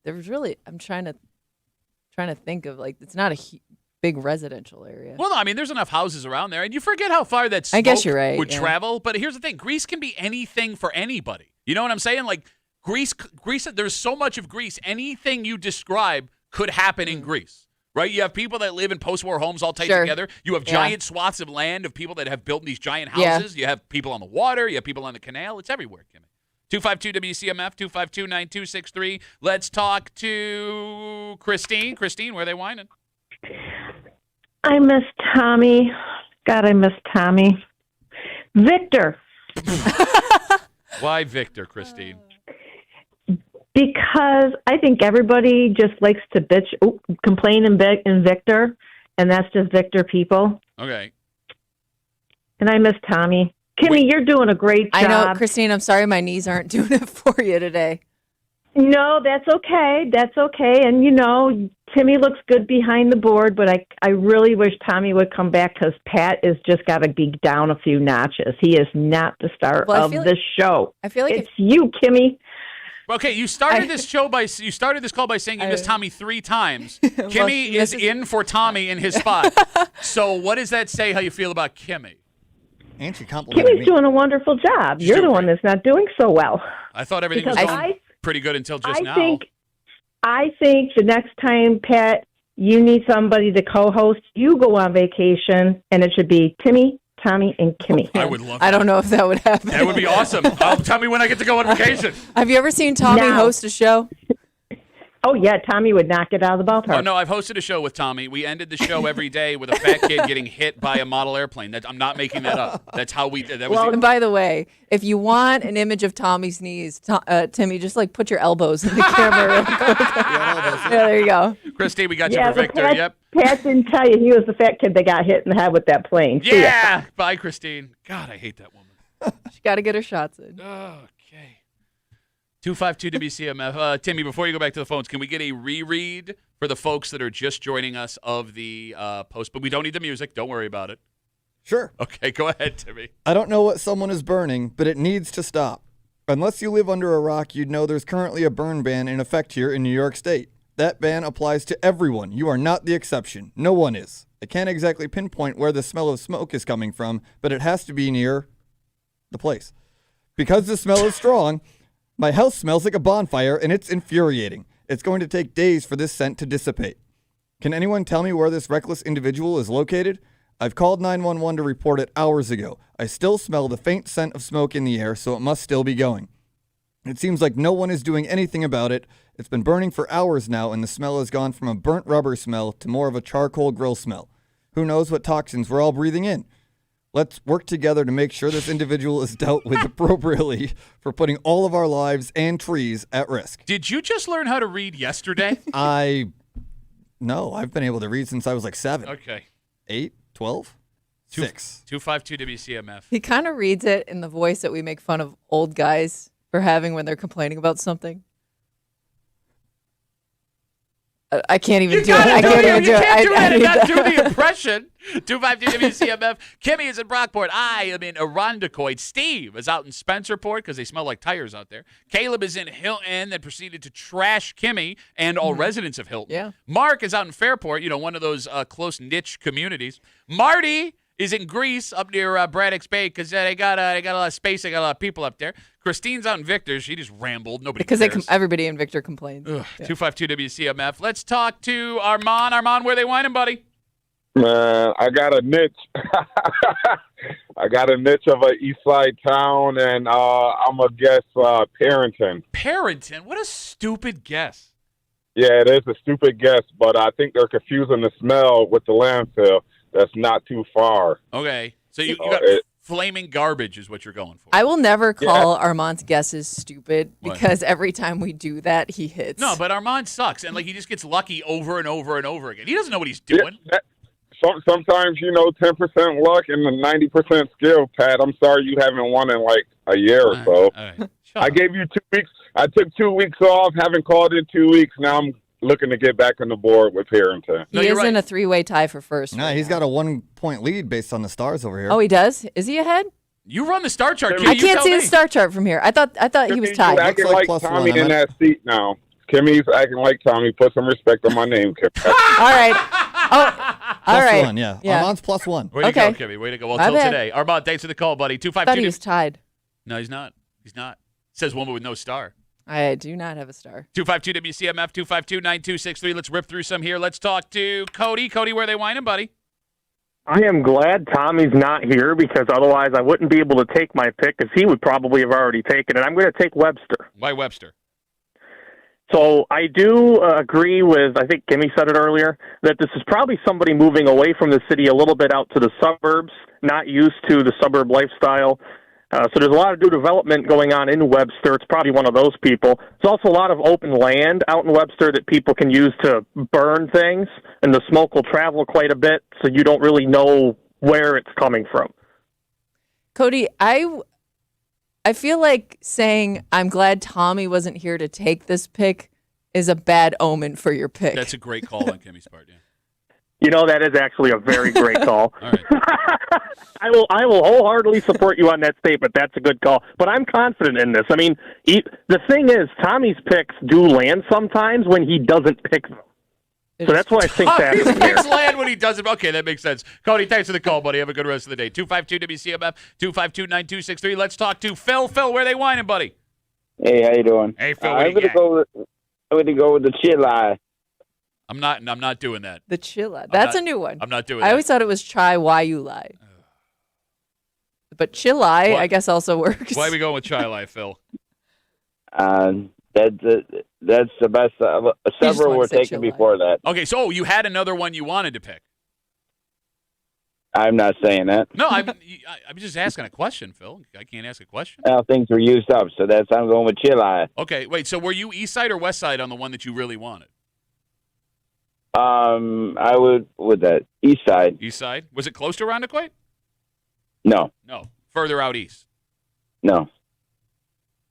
there was really. I'm trying to think of like it's not a big residential area. Well, no, I mean there's enough houses around there, and you forget how far that smoke I guess you're right, would travel. But here's the thing: Greece can be anything for anybody. You know what I'm saying? Like Greece. There's so much of Greece. Anything you describe could happen in Greece. right? You have people that live in post-war homes all tight Sure. together. You have Yeah. giant swaths of land of people that have built these giant houses. You have people on the water. You have people on the canal. It's everywhere, Kimmy. 252-WCMF, 252-9263. Let's talk to Christine. Christine, where are they whining? I miss Tommy. God, I miss Tommy. Victor. Why Victor, Christine? Because I think everybody just likes to complain in Victor, and that's just Victor people. Okay. And I miss Tommy. Kimmy, you're doing a great job. I know, Christine, I'm sorry my knees aren't doing it for you today. No, that's okay. That's okay. And, Timmy looks good behind the board, but I really wish Tommy would come back because Pat has just got to be down a few notches. He is not the star of the show. I feel like it's you, Kimmy. Okay, you started this call by saying you missed Tommy 3 times. Kimmy is in for Tommy in his spot. So what does that say how you feel about Kimmy? And she complimented Kimmy's doing a wonderful job. You're the one that's not doing so well. I thought everything was going pretty good until just now. I think the next time, Pat, you need somebody to co-host, you go on vacation, and it should be Timmy, Tommy, and Kimmy. I would love that. I don't know if that would happen. That would be awesome. Tell me when I get to go on vacation. Have you ever seen Tommy host a show? Oh, yeah, Tommy would knock it out of the ballpark. Oh, no, I've hosted a show with Tommy. We ended the show every day with a fat kid getting hit by a model airplane. I'm not making that up. That's how we did. And by the way, if you want an image of Tommy's knees, Timmy, just put your elbows in the camera real quick. Yeah, there you go. Christine, we got you for Victor. Pat didn't tell you he was the fat kid that got hit in the head with that plane. Yeah. Bye, Christine. God, I hate that woman. She got to get her shots in. Okay. 252-WCMF. Timmy, before you go back to the phones, can we get a reread for the folks that are just joining us of the post? But we don't need the music. Don't worry about it. Sure. Okay, go ahead, Timmy. I don't know what someone is burning, but it needs to stop. Unless you live under a rock, you'd know there's currently a burn ban in effect here in New York State. That ban applies to everyone. You are not the exception. No one is. I can't exactly pinpoint where the smell of smoke is coming from, but it has to be near the place. Because the smell is strong, my house smells like a bonfire, and it's infuriating. It's going to take days for this scent to dissipate. Can anyone tell me where this reckless individual is located? I've called 911 to report it hours ago. I still smell the faint scent of smoke in the air, so it must still be going. It seems like no one is doing anything about it. It's been burning for hours now, and the smell has gone from a burnt rubber smell to more of a charcoal grill smell. Who knows what toxins we're all breathing in? Let's work together to make sure this individual is dealt with appropriately for putting all of our lives and trees at risk. Did you just learn how to read yesterday? No, I've been able to read since I was like 7. Okay. 8, 12, 6. 252-WCMF. He kind of reads it in the voice that we make fun of old guys for having when they're complaining about something. I can't even do it. I can't even do it. You can't do it and not do the impression. 252-WCMF. Kimmy is in Brockport. I am in Irondequoit. Steve is out in Spencerport because they smell like tires out there. Caleb is in Hilton that proceeded to trash Kimmy and all residents of Hilton. Yeah. Mark is out in Fairport, one of those close niche communities. Marty is in Greece up near Braddock's Bay because they got a lot of space. They got a lot of people up there. Christine's out in Victor. She just rambled. Nobody cares. Because everybody in Victor complains. 252-WCMF. Let's talk to Armand. Armand, where they whining, buddy? I got a niche. I got a niche of an East Side town, and I'm going to guess Parrington. Parrington? What a stupid guess. Yeah, it is a stupid guess, but I think they're confusing the smell with the landfill. That's not too far. Okay. So you got flaming garbage is what you're going for. I will never call Armand's guesses stupid because every time we do that, he hits. No, but Armand sucks, and he just gets lucky over and over and over again. He doesn't know what he's doing. Yeah, sometimes, 10% luck and the 90% skill, Pat. I'm sorry you haven't won in a year or so. All right. I gave you 2 weeks. I took 2 weeks off, haven't called in 2 weeks. Now I'm looking to get back on the board with Harrington. He is in a 3-way tie for first. No, he's got a 1-point lead based on the stars over here. Oh, he does? Is he ahead? You run the star chart. I can't see the star chart from here. I thought he was tied. Acting like Tommy in that seat now. Kimmy's acting like Tommy. Put some respect on my name, Kim. All right. All right. +1, yeah. Armand's +1. Way to go, Kimmy. Way to go. Well, till today. Armand, thanks for the call, buddy. 252. I thought he was tied. No, he's not. He's not. Says woman with no star. I do not have a star. 252 WCMF 252-9263. Let's rip through some here. Let's talk to Cody. Cody, where are they whining, buddy? I am glad Tommy's not here because otherwise I wouldn't be able to take my pick because he would probably have already taken it. I'm going to take Webster. Why Webster? So I do agree with, I think Kimmy said it earlier, that this is probably somebody moving away from the city a little bit out to the suburbs, not used to the suburb lifestyle. So there's a lot of new development going on in Webster. It's probably one of those people. There's also a lot of open land out in Webster that people can use to burn things, and the smoke will travel quite a bit, so you don't really know where it's coming from. Cody, I feel like saying I'm glad Tommy wasn't here to take this pick is a bad omen for your pick. That's a great call on Kimmy's part, yeah. You know, that is actually a very great call. All right. I will wholeheartedly support you on that statement. That's a good call. But I'm confident in this. I mean, the thing is, Tommy's picks do land sometimes when he doesn't pick them. So that's why I think He that's picks land when he doesn't. Okay, that makes sense. Cody, thanks for the call, buddy. Have a good rest of the day. 252 WCMF 252-9263. Let's talk to Phil. Phil, where are they whining, buddy? Hey, how you doing? Hey, Phil. I'm going to go with the chill eye. I'm not doing that. The chilla. That's a new one. I'm not doing I that. always thought it was chai why you lie. But chillai, I guess, also works. Why are we going with chai lie, Phil? That's the best. Several were taken before that. Okay, so you had another one you wanted to pick. I'm not saying that. No, I'm just asking a question, Phil. I can't ask a question. Now things were used up, so I'm going with chill eye. Okay, wait. So were you east side or west side on the one that you really wanted? I would with that east side. East side. Was it close to Rondequoit? No. No. Further out east. No.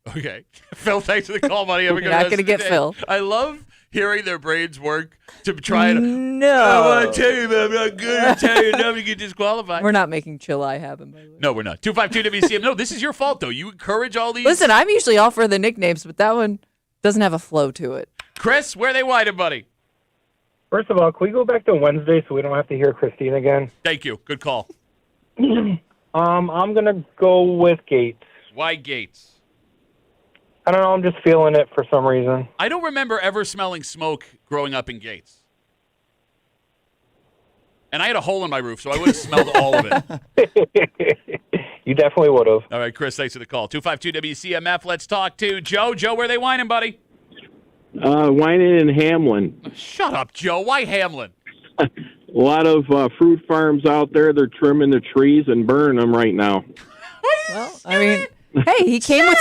Okay. Phil, thanks for the call, buddy. Have a good You're not rest going to of the get day. Phil. I love hearing their brains work to try and. No. I want to tell you, man, I'm not good at telling you enough to get disqualified. We're not making chillai happen, by the way. No, we're not. 252 WCM. No, this is your fault, though. You encourage all these. Listen, I'm usually all for the nicknames, but that one doesn't have a flow to it. Chris, where are they whining, buddy? First of all, can we go back to Wednesday so we don't have to hear Christine again? Thank you. Good call. I'm going to go with Gates. Why Gates? I don't know. I'm just feeling it for some reason. I don't remember ever smelling smoke growing up in Gates. And I had a hole in my roof, so I would have smelled all of it. You definitely would have. All right, Chris, thanks for the call. 252 WCMF. Let's talk to Joe. Joe, where are they whining, buddy? Whining in Hamlin. Shut up, Joe. Why Hamlin? A lot of fruit farms out there. They're trimming the trees and burning them right now. Well, I mean, hey, he came with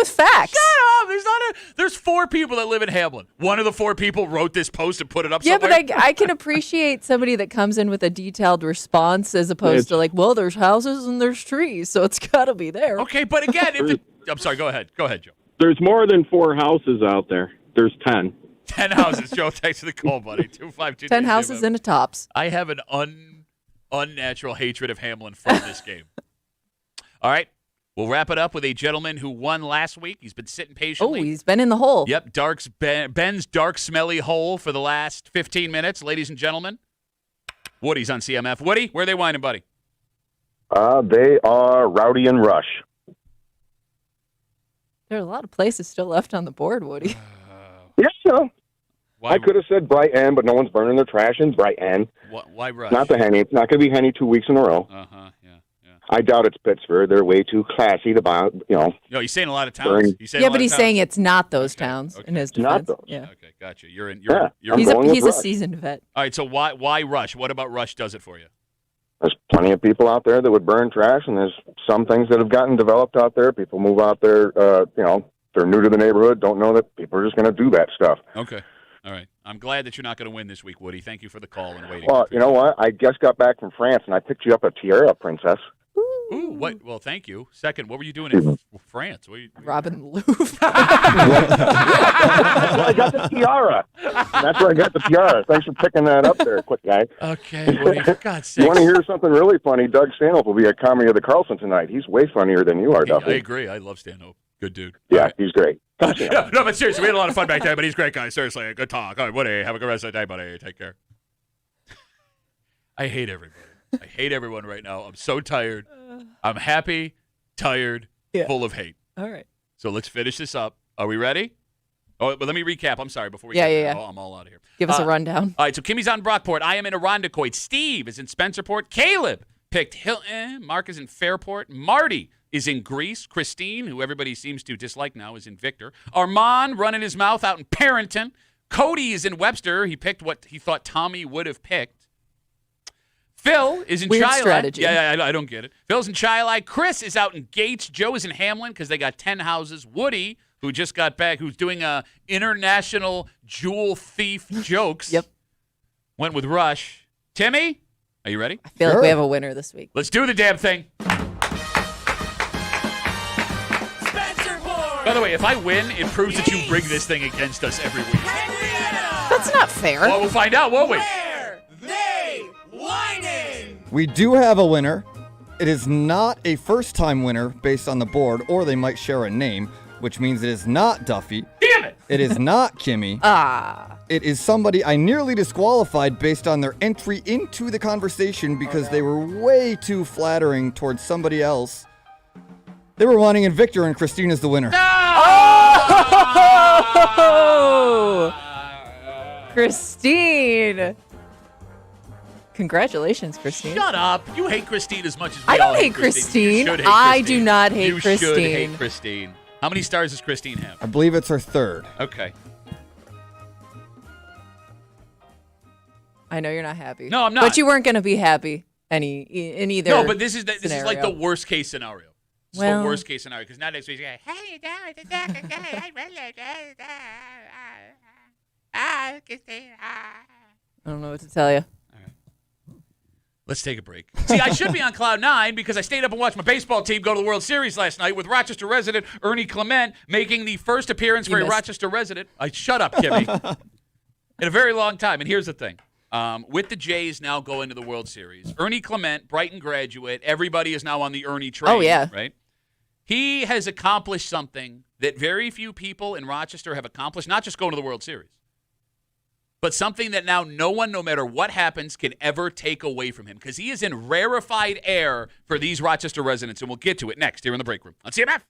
facts. Shut up. There's 4 people that live in Hamlin. One of the 4 people wrote this post and put it up somewhere. Yeah, but I can appreciate somebody that comes in with a detailed response as opposed to like, well, there's houses and there's trees, so it's got to be there. Okay, but again, I'm sorry. Go ahead. Go ahead, Joe. There's more than 4 houses out there. There's 10. 10 houses. Joe, thanks for the call, buddy. 252. 10 houses and a tops. I have an unnatural hatred of Hamlin from this game. All right. We'll wrap it up with a gentleman who won last week. He's been sitting patiently. Oh, he's been in the hole. Yep, Ben's dark, smelly hole for the last 15 minutes. Ladies and gentlemen, Woody's on CMF. Woody, where are they whining, buddy? They are Rowdy and Rush. There are a lot of places still left on the board, Woody. Yeah, so I could have said Brighton, but no one's burning their trash in Brighton. Why Rush? Not the Henny. It's not going to be Henny 2 weeks in a row. Uh-huh, yeah. I doubt it's Pittsburgh. They're way too classy to buy, No, he's saying a lot of towns. Yeah, but he's saying it's not those towns in his defense. Not those. Yeah. Okay, gotcha. He's a seasoned vet. All right, so why Rush? What about Rush does it for you? There's plenty of people out there that would burn trash, and there's some things that have gotten developed out there. People move out there, they're new to the neighborhood, don't know that people are just going to do that stuff. Okay. All right. I'm glad that you're not going to win this week, Woody. Thank you for the call and waiting. Well, you know what? I just got back from France, and I picked you up a tiara, princess. Ooh, what? Well, thank you. Second, what were you doing in France? Robbing the Louvre. I got the tiara. That's where I got the tiara. Thanks for picking that up there, quick guy. Okay, Woody, for God's sake. You want to hear something really funny? Doug Stanhope will be at Comedy of the Carlson tonight. He's way funnier than you are, Duffy. I agree. I love Stanhope. Good dude. Yeah, he's great. No, but seriously, we had a lot of fun back there, but he's a great guy. Seriously, good talk. All right, Woody, have a good rest of the day, buddy. Take care. I hate everybody. I hate everyone right now. I'm so tired. I'm happy, tired, full of hate. All right. So let's finish this up. Are we ready? Oh, but let me recap. I'm sorry. Before we Yeah. Oh, I'm all out of here. Give us a rundown. All right, so Kimmy's on Brockport. I am in Irondequoit. Steve is in Spencerport. Caleb picked Hilton. Mark is in Fairport. Marty is in Greece. Christine, who everybody seems to dislike now, is in Victor. Armand running his mouth out in Parrington. Cody is in Webster. He picked what he thought Tommy would have picked. Phil is in Weird Chi-Li. strategy. Yeah, I don't get it. Phil's in Chi-Li. Chris is out in Gates. Joe is in Hamlin because they got 10 houses. Woody, who just got back, who's doing international jewel thief jokes. Yep. Went with Rush. Timmy, are you ready? I feel like we have a winner this week. Let's do the damn thing. By the way, if I win, it proves that you bring this thing against us every week. That's not fair. Well, we'll find out, won't we? We do have a winner. It is not a first-time winner based on the board, or they might share a name, which means it is not Duffy. Damn it! It is not Kimmy. It is somebody I nearly disqualified based on their entry into the conversation because they were way too flattering towards somebody else. They were wanting in Victor, and Christine is the winner. Oh! Christine. Congratulations, Christine. Shut up. You hate Christine as much as we I all don't hate Christine. You should hate I Christine. do not hate You Christine. should hate Christine. How many stars does Christine have? I believe it's her third. Okay. I know you're not happy. No, I'm not. But you weren't going to be happy in either. No, but this is like scenario. the worst case scenario. It's Well- the worst case scenario because now next week, hey, I don't know what to tell you. let's take a break. See, I should be on cloud nine because I stayed up and watched my baseball team go to the World Series last night with Rochester resident Ernie Clement making the first appearance for a Rochester resident. Shut up, Kimmy. In a very long time. And here's the thing. With the Jays now going to the World Series, Ernie Clement, Brighton graduate, everybody is now on the Ernie train. Oh, yeah. Right? He has accomplished something that very few people in Rochester have accomplished, not just going to the World Series, but something that now no one, no matter what happens, can ever take away from him because he is in rarefied air for these Rochester residents, and we'll get to it next here in the break room on CMF.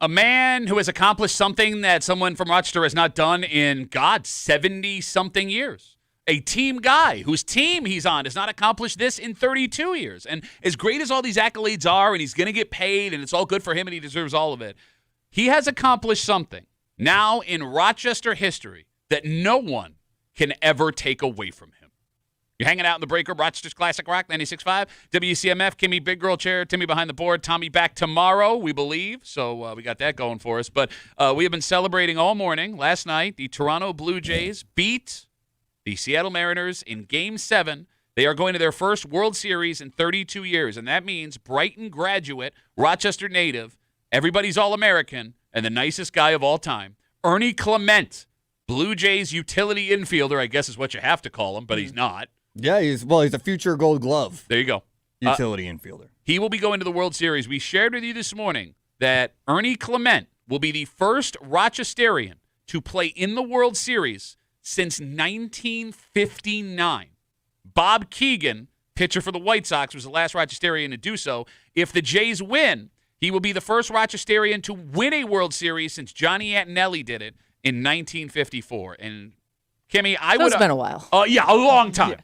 A man who has accomplished something that someone from Rochester has not done in, 70-something years. A team guy whose team he's on has not accomplished this in 32 years. And as great as all these accolades are, and he's going to get paid, and it's all good for him, and he deserves all of it, he has accomplished something now in Rochester history that no one can ever take away from him. You're hanging out in the break room, Rochester's Classic Rock, 96.5, WCMF, Kimmy, Big Girl Chair, Timmy behind the board, Tommy back tomorrow, we believe. So we got that going for us. But we have been celebrating all morning. Last night, the Toronto Blue Jays beat the Seattle Mariners in Game 7. They are going to their first World Series in 32 years, and that means Brighton graduate, Rochester native, everybody's All-American, and the nicest guy of all time, Ernie Clement, Blue Jays utility infielder, I guess is what you have to call him, but he's not. Yeah, he's a future Gold Glove. There you go. Utility infielder. He will be going to the World Series. We shared with you this morning that Ernie Clement will be the first Rochesterian to play in the World Series since 1959. Bob Keegan, pitcher for the White Sox, was the last Rochesterian to do so. If the Jays win, he will be the first Rochesterian to win a World Series since Johnny Antonelli did it in 1954. And Kimmy, It's been a while. Yeah, a long time. Yeah.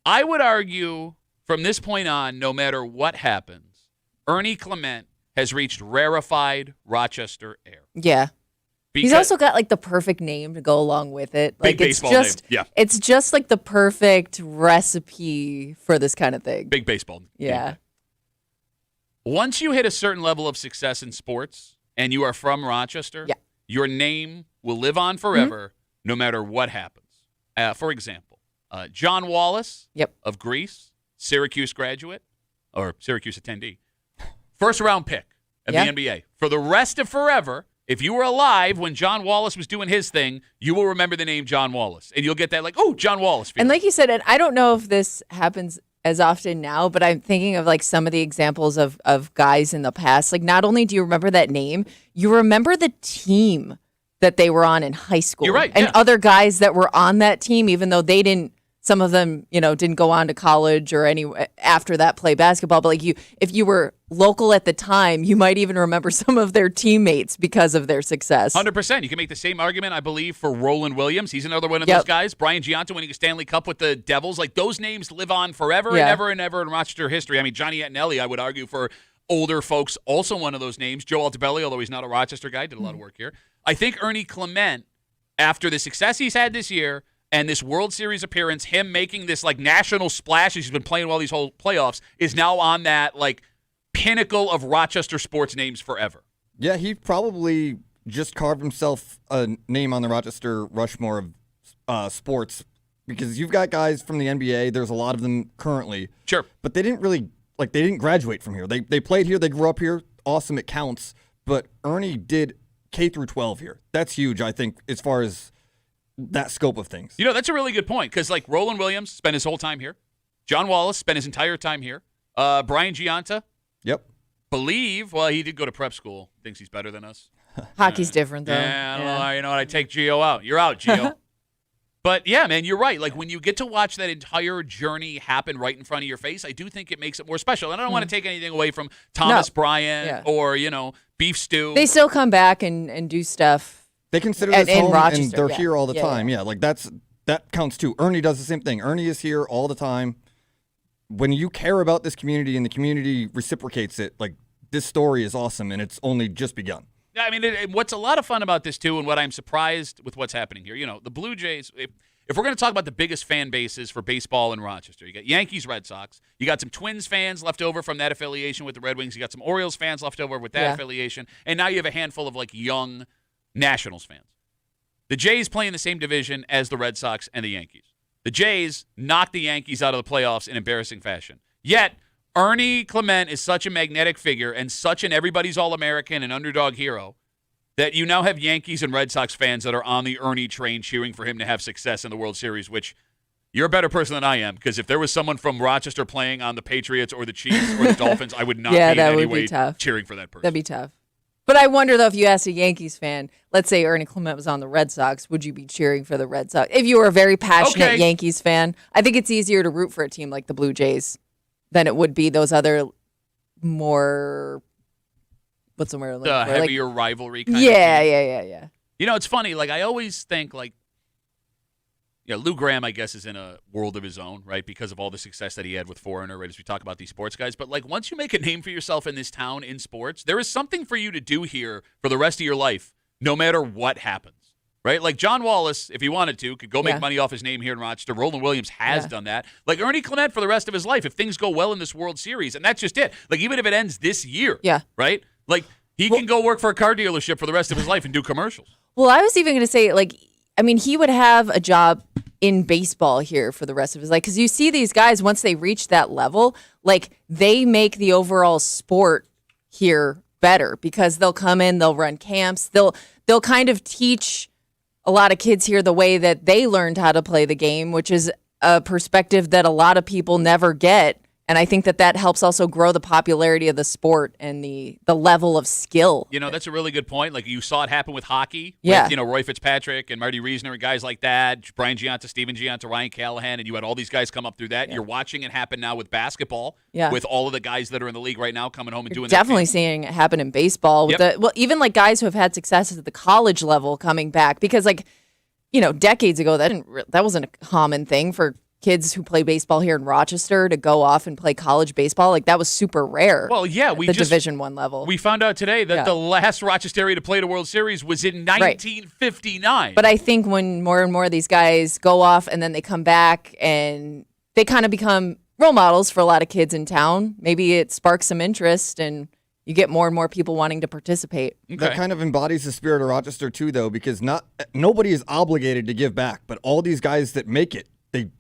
I would argue from this point on, no matter what happens, Ernie Clement has reached rarefied Rochester air. Yeah. He's also got like the perfect name to go along with it. Like big baseball name. Yeah. It's just like the perfect recipe for this kind of thing. Big baseball. Yeah. Name. Once you hit a certain level of success in sports and you are from Rochester, your name will live on forever no matter what happens. For example, John Wallace of Greece, Syracuse graduate, or Syracuse attendee, first-round pick of the NBA. For the rest of forever, if you were alive when John Wallace was doing his thing, you will remember the name John Wallace. And you'll get that John Wallace feeling. And like you said, and I don't know if this happens as often now, but I'm thinking of like some of the examples of guys in the past. Like not only do you remember that name, you remember the team that they were on in high school. You're right. And other guys that were on that team, even though they didn't, some of them, didn't go on to college or any after that play basketball. But like if you were local at the time, you might even remember some of their teammates because of their success. 100%. You can make the same argument, I believe, for Roland Williams. He's another one of those guys. Brian Giunta winning a Stanley Cup with the Devils. Like those names live on forever and ever and ever in Rochester history. I mean, Johnny Antonelli, I would argue for older folks, also one of those names. Joe Altobelli, although he's not a Rochester guy, did a lot of work here. I think Ernie Clement, after the success he's had this year, and this World Series appearance, him making this like national splash as he's been playing all these whole playoffs, is now on that like pinnacle of Rochester sports names forever. Yeah, he probably just carved himself a name on the Rochester Rushmore of sports because you've got guys from the NBA. There's a lot of them currently. Sure. But they didn't graduate from here. They played here. They grew up here. Awesome. It counts. But Ernie did K through 12 here. That's huge, I think, as far as that scope of things. That's a really good point because like Roland Williams spent his whole time here. John Wallace spent his entire time here. Brian Giunta. Yep. He did go to prep school. Thinks he's better than us. Hockey's different, though. Yeah, I don't know. You know what? I take Gio out. You're out, Gio. But, yeah, man, you're right. Like, when you get to watch that entire journey happen right in front of your face, I do think it makes it more special. And I don't want to take anything away from Thomas Bryant or, Beef Stew. They still come back and do stuff. They consider this home, Rochester, and they're here all the time. Yeah, like that counts, too. Ernie does the same thing. Ernie is here all the time. When you care about this community and the community reciprocates it, like, this story is awesome, and it's only just begun. I mean, what's a lot of fun about this, too, and what I'm surprised with what's happening here, the Blue Jays, if we're going to talk about the biggest fan bases for baseball in Rochester, you got Yankees, Red Sox, you got some Twins fans left over from that affiliation with the Red Wings, you got some Orioles fans left over with that affiliation, and now you have a handful of, like, young Nationals fans. The Jays play in the same division as the Red Sox and the Yankees. The Jays knocked the Yankees out of the playoffs in embarrassing fashion. Yet, Ernie Clement is such a magnetic figure and such an everybody's All-American and underdog hero that you now have Yankees and Red Sox fans that are on the Ernie train cheering for him to have success in the World Series, which you're a better person than I am, because if there was someone from Rochester playing on the Patriots or the Chiefs or the Dolphins, I would not be in any way cheering for that person. That'd be tough. But I wonder, though, if you asked a Yankees fan, let's say Ernie Clement was on the Red Sox, would you be cheering for the Red Sox? If you were a very passionate Yankees fan, I think it's easier to root for a team like the Blue Jays than it would be those other more What's the word? The heavier rivalry kind of Yeah. You know, it's funny. Like, I always think, like, Lou Graham, I guess, is in a world of his own, right, because of all the success that he had with Foreigner, right, as we talk about these sports guys. But, like, once you make a name for yourself in this town in sports, there is something for you to do here for the rest of your life, no matter what happens, right? Like, John Wallace, if he wanted to, could go make money off his name here in Rochester. Roland Williams has done that. Like, Ernie Clement for the rest of his life, if things go well in this World Series, and that's just it. Like, even if it ends this year, right? Like, he can go work for a car dealership for the rest of his life and do commercials. Well, I was even going to say, like, I mean, he would have a job in baseball here for the rest of his life, because you see these guys, once they reach that level, like, they make the overall sport here better, because they'll come in, they'll run camps, they'll kind of teach a lot of kids here the way that they learned how to play the game, which is a perspective that a lot of people never get. And I think that helps also grow the popularity of the sport and the level of skill. You know, that's a really good point. Like, you saw it happen with hockey. Yeah. With, Roy Fitzpatrick and Marty Reisner and guys like that, Brian Giunta, Steven Giunta, Ryan Callahan, and you had all these guys come up through that. Yeah. You're watching it happen now with basketball. Yeah. With all of the guys that are in the league right now coming home and doing definitely seeing it happen in baseball. With even like guys who have had successes at the college level coming back, because, like, decades ago that wasn't a common thing for kids who play baseball here in Rochester to go off and play college baseball. Like, that was super rare. Well, yeah, the Division I level. We found out today that the last Rochester area to play the World Series was in 1959. But I think when more and more of these guys go off and then they come back and they kind of become role models for a lot of kids in town, maybe it sparks some interest and you get more and more people wanting to participate. Okay. That kind of embodies the spirit of Rochester too, though, because nobody is obligated to give back, but all these guys that make it,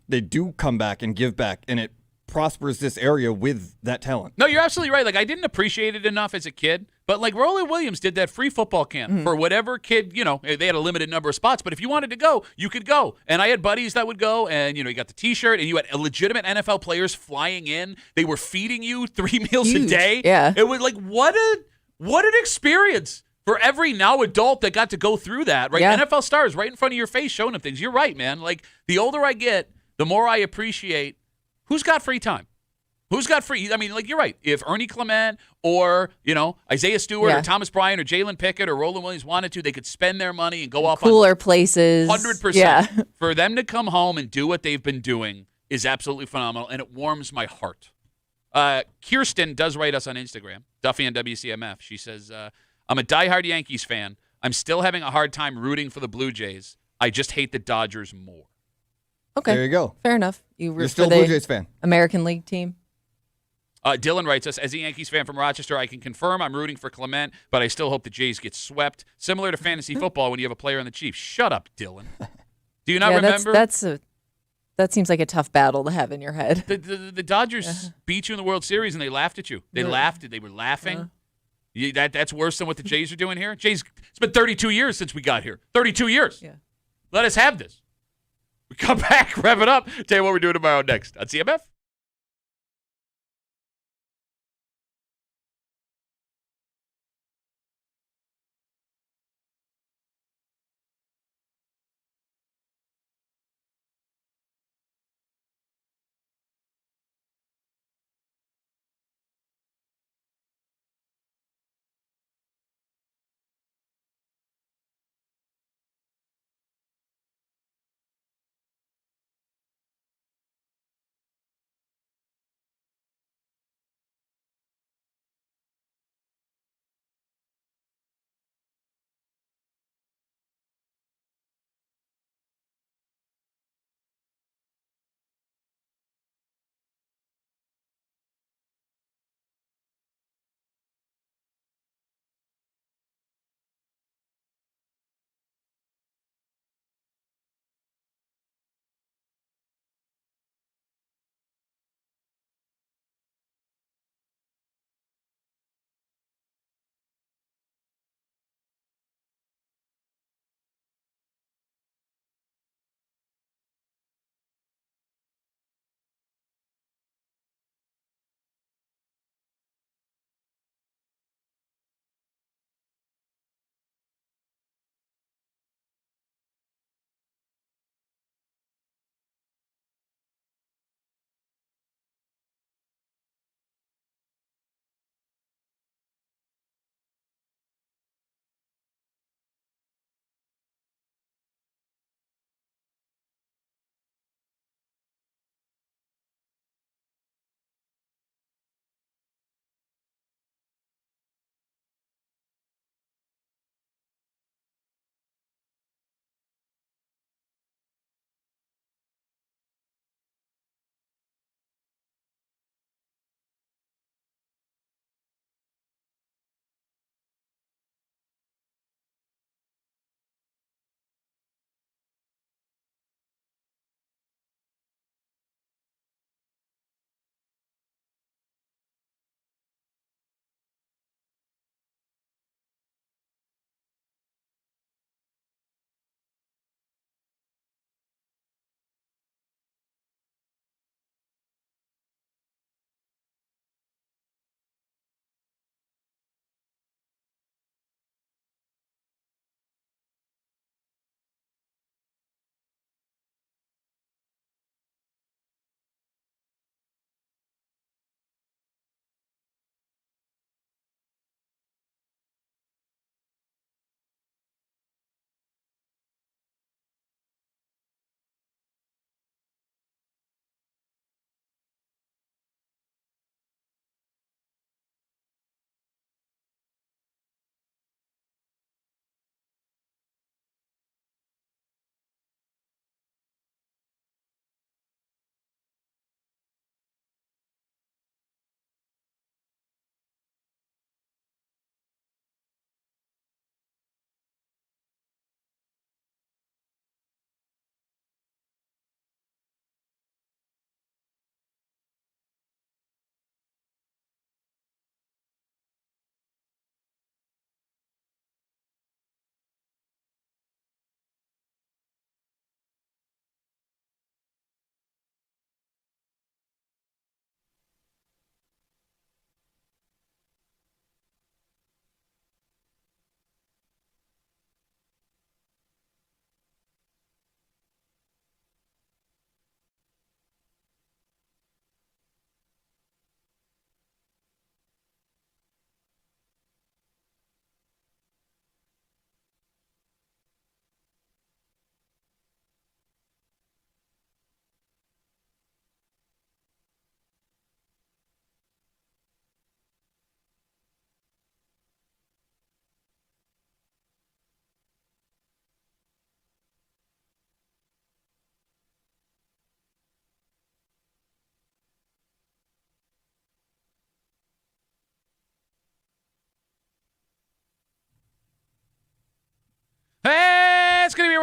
they do come back and give back, and it prospers this area with that talent. No, you're absolutely right. Like, I didn't appreciate it enough as a kid, but, like, Roland Williams did that free football camp for whatever kid, they had a limited number of spots, but if you wanted to go, you could go. And I had buddies that would go, and, you got the T-shirt, and you had legitimate NFL players flying in. They were feeding you 3 meals a day. Yeah. It was like, what an experience for every now adult that got to go through that, right? Yeah. NFL stars right in front of your face showing them things. You're right, man. Like, the older I get, the more I appreciate who's got free time. Who's got free? I mean, like, you're right. If Ernie Clement or, Isaiah Stewart or Thomas Bryant or Jalen Pickett or Roland Williams wanted to, they could spend their money and go off cooler places. 100%. Yeah. For them to come home and do what they've been doing is absolutely phenomenal, and it warms my heart. Kirsten does write us on Instagram, Duffy and WCMF. She says, I'm a diehard Yankees fan. I'm still having a hard time rooting for the Blue Jays. I just hate the Dodgers more. Okay. There you go. Fair enough. You're still a Blue Jays fan. American League team. Dylan writes us, as a Yankees fan from Rochester, I can confirm I'm rooting for Clement, but I still hope the Jays get swept. Similar to fantasy football when you have a player on the Chiefs. Shut up, Dylan. Do you not remember? That seems like a tough battle to have in your head. The Dodgers beat you in the World Series, and they laughed at you. They laughed. They were laughing. That's worse than what the Jays are doing here. Jays, it's been 32 years since we got here. 32 years. Yeah. Let us have this. We come back, wrap it up, tell you what we're doing tomorrow next on CMF.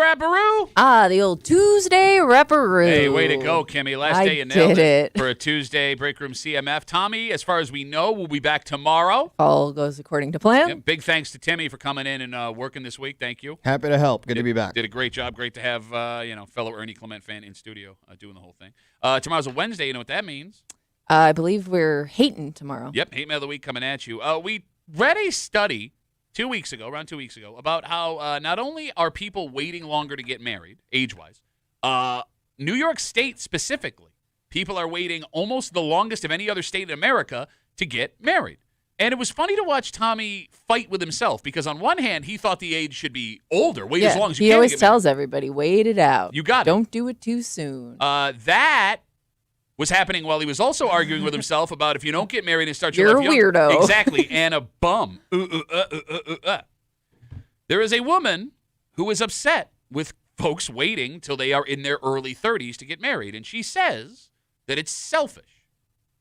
Rapparoo? The old Tuesday Rapparoo. Hey, way to go, Kimmy. Last day you nailed it for a Tuesday Break Room CMF. Tommy, as far as we know, we'll be back tomorrow. All goes according to plan. Big thanks to Timmy for coming in and working this week. Thank you. Happy to help. Good to be back. Did a great job. Great to have fellow Ernie Clement fan in studio doing the whole thing. Tomorrow's a Wednesday. You know what that means? I believe we're hating tomorrow. Yep, Hate Mail of the Week coming at you. We read a study around 2 weeks ago, about how not only are people waiting longer to get married, age-wise, New York State specifically, people are waiting almost the longest of any other state in America to get married. And it was funny to watch Tommy fight with himself because on one hand, he thought the age should be older, wait as long as you can. He always tells everybody, wait it out. You got it. Don't do it too soon. That was happening while he was also arguing with himself about if you don't get married and start You're your life a weirdo. Exactly, and a bum. There is a woman who is upset with folks waiting till they are in their early 30s to get married, and she says that it's selfish.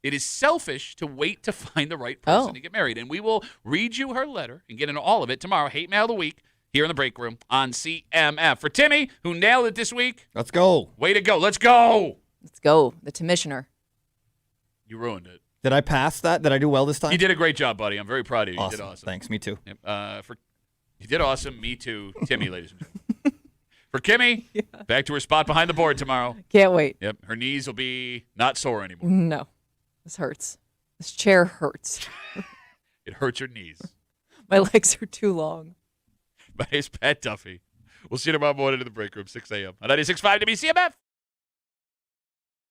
It is selfish to wait to find the right person to get married, and we will read you her letter and get into all of it tomorrow. Hate Mail of the Week here in the break room on CMF. For Timmy, who nailed it this week. Let's go. Way to go. Let's go. Let's go. The commissioner. You ruined it. Did I pass that? Did I do well this time? You did a great job, buddy. I'm very proud of you. Awesome. You did awesome. Thanks. Me too. Yep. You did awesome. Me too. Timmy, ladies and gentlemen. For Kimmy, back to her spot behind the board tomorrow. Can't wait. Yep. Her knees will be not sore anymore. No. This hurts. This chair hurts. It hurts your knees. My legs are too long. My name's Pat Duffy. We'll see you tomorrow morning in the break room, 6 a.m. on 96.5 WCMF.